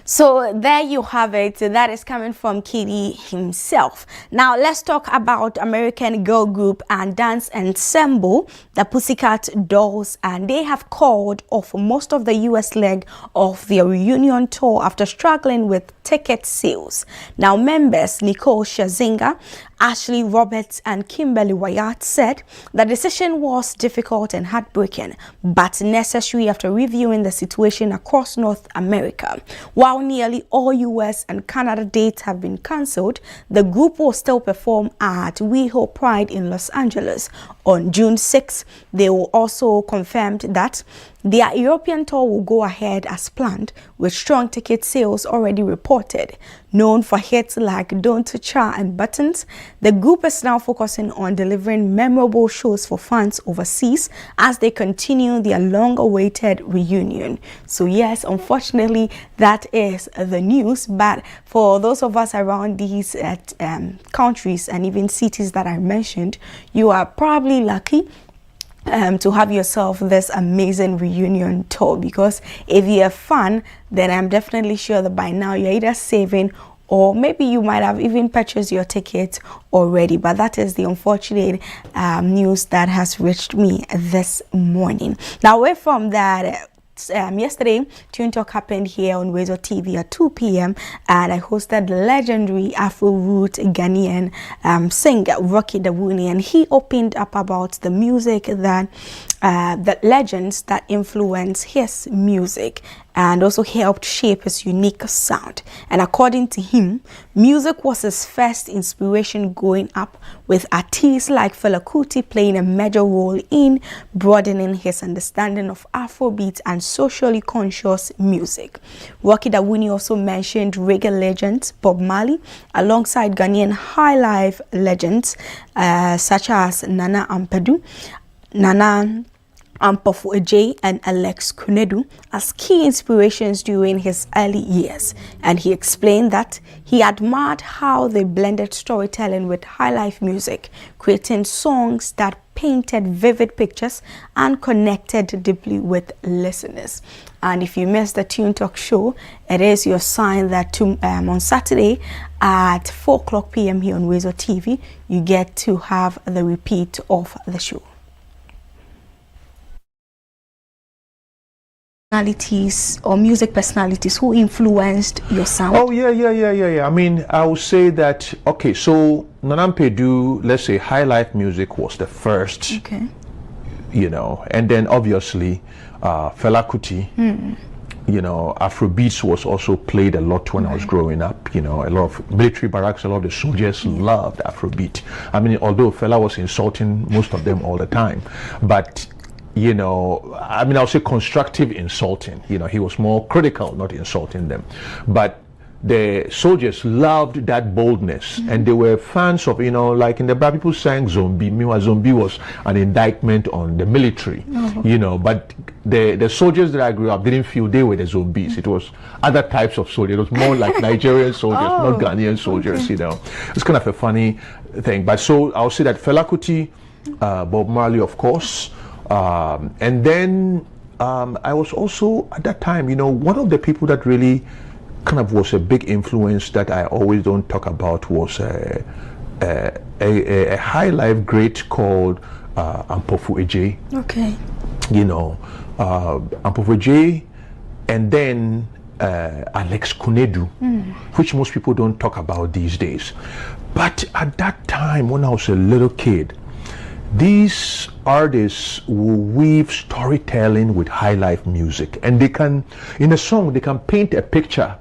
So there you have it. That is coming from Kitty himself. Now let's talk about American girl group and dance ensemble, the Pussycat Dolls, and they have called off most of the US leg of their reunion tour after struggling with ticket sales. Now members Nicole Scherzinger, Ashley Roberts and Kimberly Wyatt said the decision was difficult and heartbreaking, but necessary after reviewing the situation across North America. While nearly all US and Canada dates have been cancelled, the group will still perform at WeHo Pride in Los Angeles on June 6. They will also confirmed that their European tour will go ahead as planned, with strong ticket sales already reported. Known for hits like Don't Cha and Buttons, the group is now focusing on delivering memorable shows for fans overseas as they continue their long-awaited reunion. So yes, unfortunately, that is the news. But for those of us around these countries and even cities that I mentioned, you are probably lucky to have yourself this amazing reunion tour, because if you're a fan, then I'm definitely sure that by now you're either saving or maybe you might have even purchased your ticket already. But that is the unfortunate news that has reached me this morning. Now away from that, yesterday, Tune Talk happened here on WoezorTV at 2 p.m. and I hosted the legendary Afro-root Ghanaian singer Rocky Dawuni, and he opened up about the music that the legends that influence his music and also helped shape his unique sound. And according to him, music was his first inspiration growing up, with artists like Fela Kuti playing a major role in broadening his understanding of Afrobeat and socially conscious music. Rocky Dawuni also mentioned reggae legends Bob Marley alongside Ghanaian high life legends such as Nana Ampadu, Nana Ampofu Ejay and Alex Kunedu as key inspirations during his early years. And he explained that he admired how they blended storytelling with high life music, creating songs that painted vivid pictures and connected deeply with listeners. And if you missed the Tune Talk show, it is your sign that on Saturday at 4:00 p.m. here on WoezorTV, you get to have the repeat of the show. Personalities or music personalities who influenced your sound? Oh yeah. I mean, I would say that, okay, so Nana Ampadu, let's say high life music was the first, okay, you know, and then obviously Fela Kuti, you know, Afrobeats was also played a lot when I was growing up. You know, a lot of military barracks, a lot of the soldiers loved Afrobeat. I mean, although Fela was insulting most of them all the time, but you know, I mean, I'll say constructive insulting. You know, he was more critical, not insulting them. But the soldiers loved that boldness, and they were fans of, you know, like in the Black people sang Zombie. Meanwhile, Zombie was an indictment on the military, you know, but the soldiers that I grew up didn't feel they were the zombies. It was other types of soldiers. It was more like Nigerian soldiers, not Ghanaian soldiers, you know. It's kind of a funny thing. But so I'll say that Fela Kuti, Bob Marley, of course, and then I was also at that time, you know, one of the people that really kind of was a big influence that I always don't talk about was a high life great called Ampofu Ejay. Okay. You know, Ampofu Ejay, and then Alex Kunedu, which most people don't talk about these days. But at that time, when I was a little kid, these artists will weave storytelling with high life music, and they can, in a song, they can paint a picture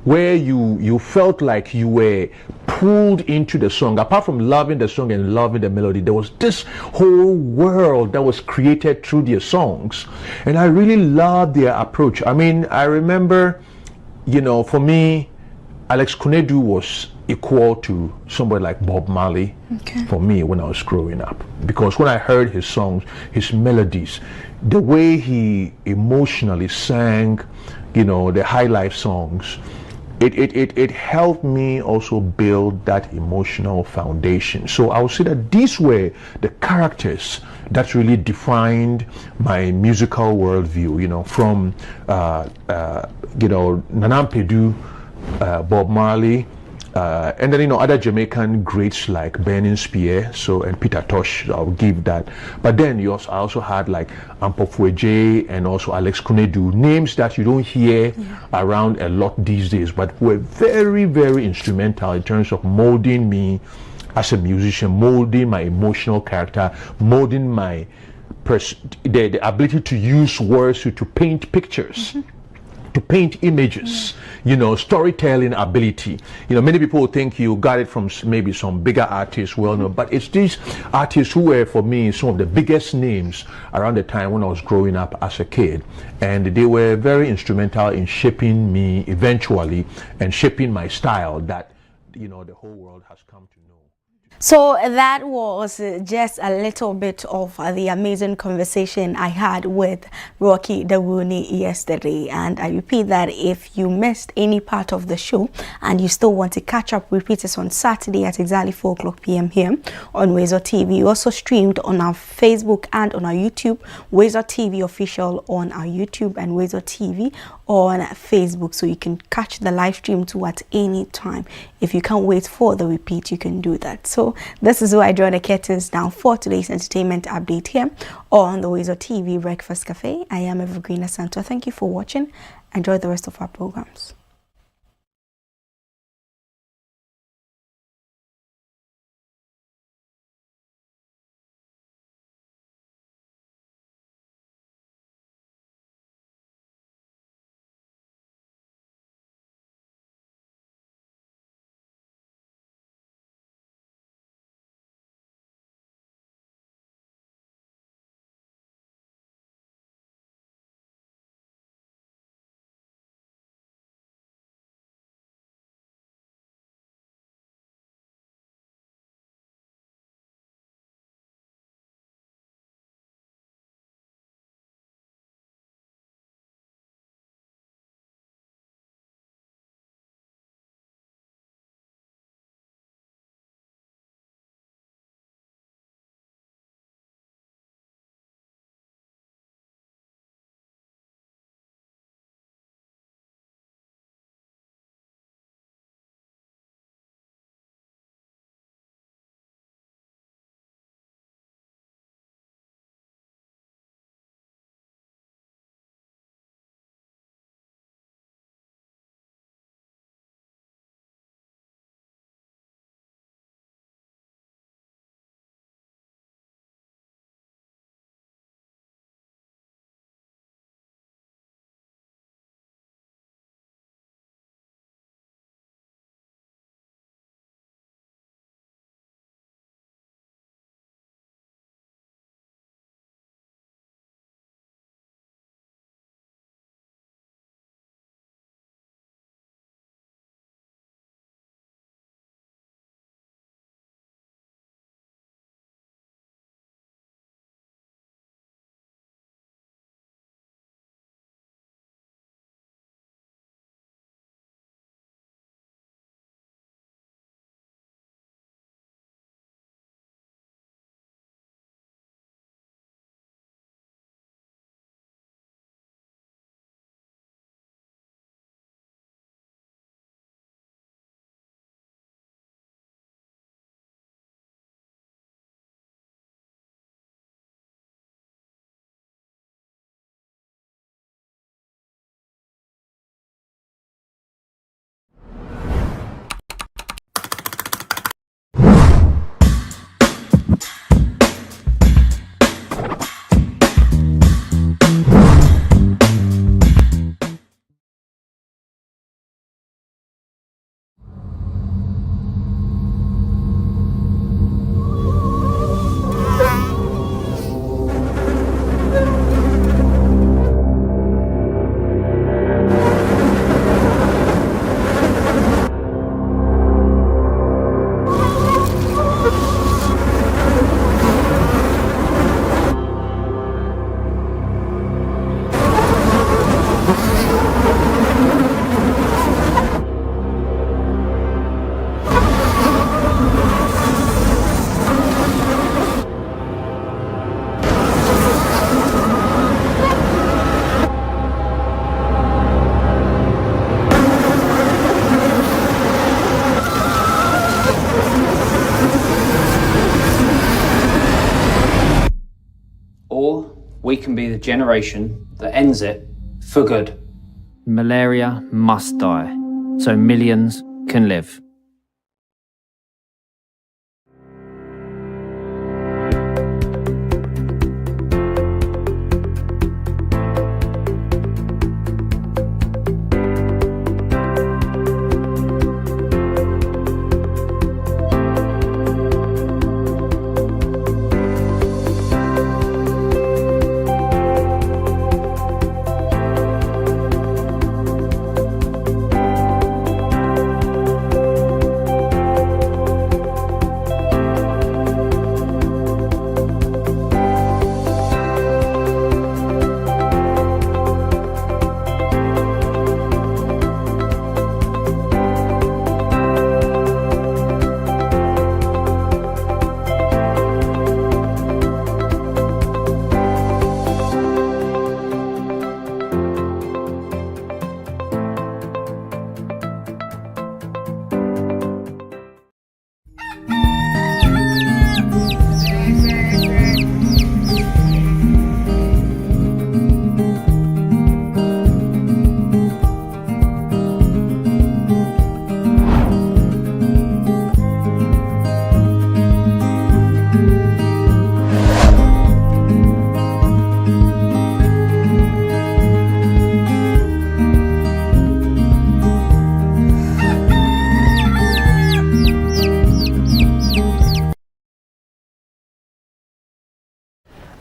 where you felt like you were pulled into the song. Apart from loving the song and loving the melody, there was this whole world that was created through their songs, and I really loved their approach. I mean, I remember, you know, for me, Alex Kunedu was equal to somebody like Bob Marley for me when I was growing up, because when I heard his songs, his melodies, the way he emotionally sang, you know, the high life songs, it helped me also build that emotional foundation. So I would say that these were the characters that really defined my musical worldview, you know, from you know, Nana Pedu, Bob Marley, and then, you know, other Jamaican greats like Burning Spear, so, and Peter Tosh, I'll give that. But then I also had like Ampofweje and also Alex Kunedu, names that you don't hear around a lot these days, but were very, very instrumental in terms of molding me as a musician, molding my emotional character, molding my the ability to use words to paint pictures. To paint images, you know, storytelling ability. You know, many people think you got it from maybe some bigger artists, well known, but it's these artists who were, for me, some of the biggest names around the time when I was growing up as a kid. And they were very instrumental in shaping me eventually and shaping my style that, you know, the whole world has come to know. So that was just a little bit of the amazing conversation I had with Rocky Dawuni yesterday. And I repeat that if you missed any part of the show and you still want to catch up, repeat this on Saturday at exactly 4 o'clock p.m. here on WoezorTV. We also streamed on our Facebook and on our YouTube, WoezorTV official on our YouTube and WoezorTV on Facebook, so you can catch the live stream too at any time. If you can't wait for the repeat, you can do that. So this is where I draw the curtains now for today's entertainment update here on the WoezorTV Breakfast Cafe. I am Evergreen Asantwa. Thank you for watching. Enjoy the rest of our programs. we can be the generation that ends it for good. Malaria must die, so millions can live.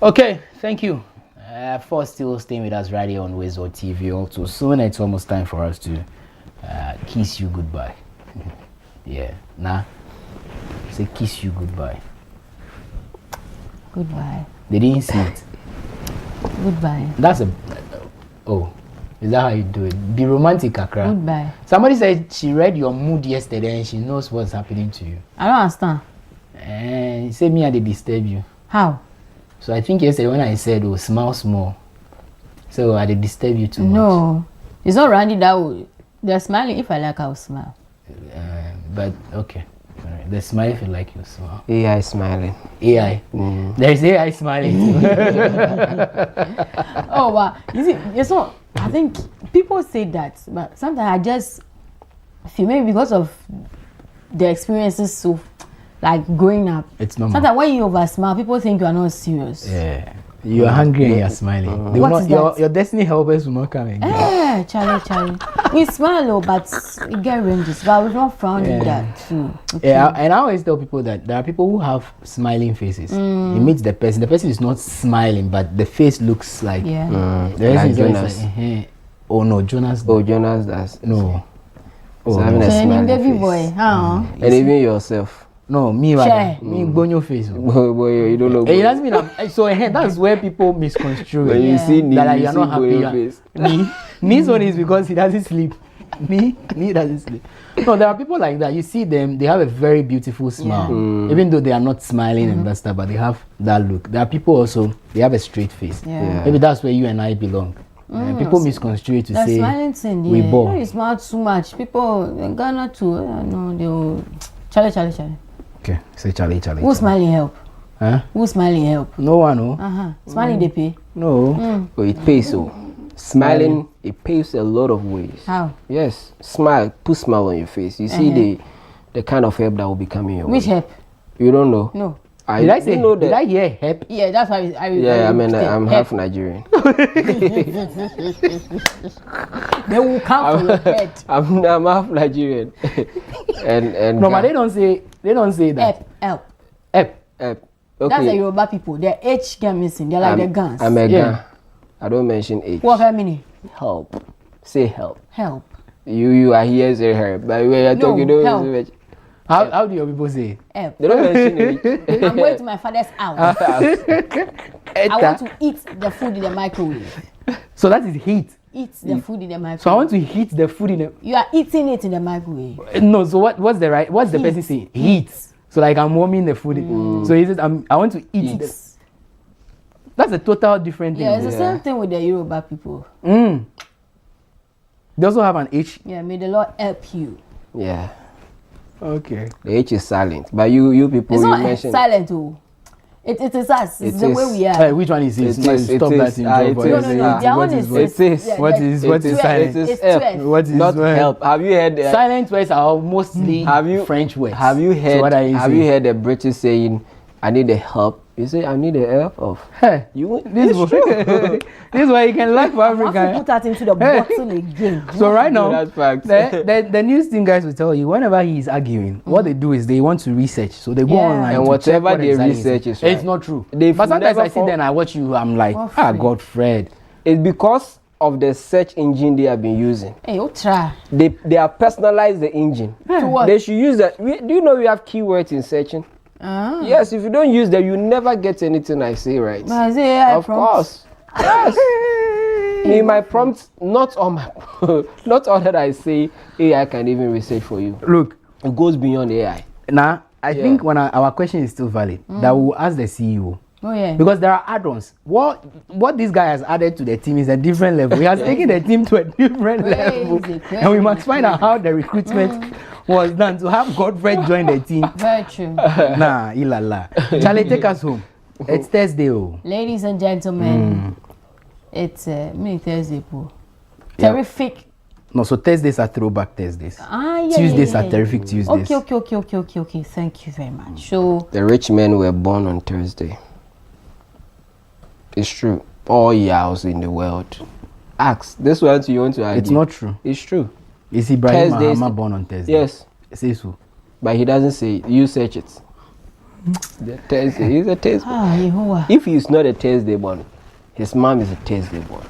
Okay, thank you for still staying with us right here on WoezorTV. Also, soon it's almost time for us to kiss you goodbye. Yeah, nah, say kiss you goodbye. Goodbye. They didn't see it. Goodbye. That's a oh, is that how you do it? Be romantic, Akra. Goodbye. Somebody said she read your mood yesterday and she knows what's happening to you. I don't understand. And say me and they disturb you. How? So I think yesterday when I said, oh, smile small. So I did disturb you too much. No, it's not Randy that would. They're smiling. If I like, I'll smile. But okay. All right. The smile if you like, you smile. AI smiling. AI. There's AI smiling too. Oh, wow. You see, it's not. I think people say that, but sometimes I just feel maybe because of the experiences so like growing up. It's normal. Sometimes when you over smile, people think you are not serious. Yeah. You're hungry and you're smiling. They will not, your destiny helpers will not come again. Charlie. We smile, but it get ranges. But we're not frowning that too. Okay. Yeah, and I always tell people that there are people who have smiling faces. You meet the person is not smiling, but the face looks like like Jonas. Like, oh no, Jonas. Oh, Jonas does. No. Oh, so having a smiling baby face. boy, huh? And even yourself. No, me bonyo face. Boy, you don't know. It doesn't mean so that's where people misconstrue. When you see me, that you you're not happy. Face. Me's one is because he doesn't sleep. Me doesn't sleep. No, there are people like that. You see them, they have a very beautiful smile. Even though they are not smiling and that stuff, but they have that look. There are people also, they have a straight face. Maybe that's where you and I belong. People misconstrue to say smiling thing, we bore. You smile too much. People in Ghana too, no, they'll Charlie. Okay, say Charlie. Who's smiling help? Huh? Who's smiling help? No one, no. Smiling they pay? No. Oh, it pays so. Smiling, it pays a lot of ways. How? Yes, smile, put smile on your face. You see the kind of help that will be coming your way. Which help? You don't know? No. Did I hear help? Yeah, that's why I'm half Nigerian. They will come for your head. I'm half Nigerian. and no, but they don't say that. Help. Okay. That's the Yoruba people. Their H get missing. They're like the guns. I'm a gun. I don't mention H. What does that mean? Help. Say help. Help. You are here say help. But when you're talking, help. How do your people say? Help. They don't mention it. I'm going to my father's house. I want to eat the food in the microwave. So that is heat. Eat the food in the microwave. So I want to heat the food in the. You are eating it in the microwave. No. So what's the person saying? Heat. So like I'm warming the food. So he says I want to eat it. That's a total different thing. Yeah, it's the same thing with the Yoruba people. They also have an H. Yeah, may the Lord help you. Yeah. Okay. The H is silent, but you people it's you not mentioned silent too. It is us. It's the way we are. Hey, which one is it? Stop that in job. No. Their own is what is silent? It is help. What is not help? Have you heard silent words are mostly French words? Have you heard? So have you heard the British saying, "I need the help"? You say, "I need the help of." Hey, this is why you can laugh for Africa. Put that into the bottle again. So right now, that's fact. the news thing guys will tell you whenever he is arguing, what they do is they want to research, so they go online and whatever they research is right. It's not true. But sometimes I sit there and I watch you, I'm like, Godfred. It's because of the search engine they have been using. Hey, you try. They have personalized the engine. To what? They should use that. Do you know we have keywords in searching? Yes, if you don't use them, you never get anything I say right. But I say AI of course. Yes. In my prompts, not all that I say AI can even research for you. Look, it goes beyond AI. Now, I think when our question is still valid, that we'll ask the CEO. Oh yeah. Because there are add-ons. What this guy has added to the team is a different level. He has taken the team to a different level. And we must find out how the recruitment was done to have Godfred join the team. Very true. Nah, ilala. Charlie, take us home. It's Thursday. Ladies and gentlemen, it's Thursday. Terrific. No, so Thursdays are throwback Thursdays. Yeah, Tuesdays are terrific Tuesdays. Okay. Thank you very much. So the rich men were born on Thursday. It's true. All yams in the world. Ask. This one you want to argue. It's not true. It's true. Is Ibrahim Mahama born on Thursday? Yes. Say so. But he doesn't say it. You search it. The Thursday. He's a Thursday. If he's not a Thursday born, his mom is a Thursday born.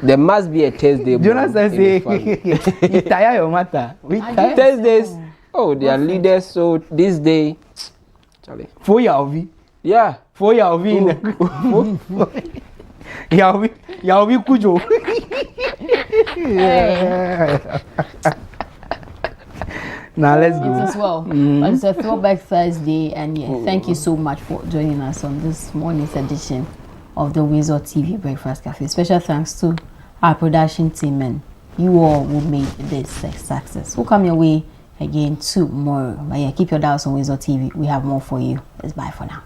There must be a Thursday born. Jonas says, "You tire your matter." Thursdays. Oh, they are leaders. So this day, Charlie. For Yavi. Yeah. For Yavi. Yavi Kujo. Now let's go. As well. But it's a throwback Thursday, and thank you so much for joining us on this morning's edition of the WoezorTV Breakfast Cafe. Special thanks to our production team and you all who made this a success. We'll come your way again tomorrow. But keep your dials on WoezorTV. We have more for you. It's bye for now.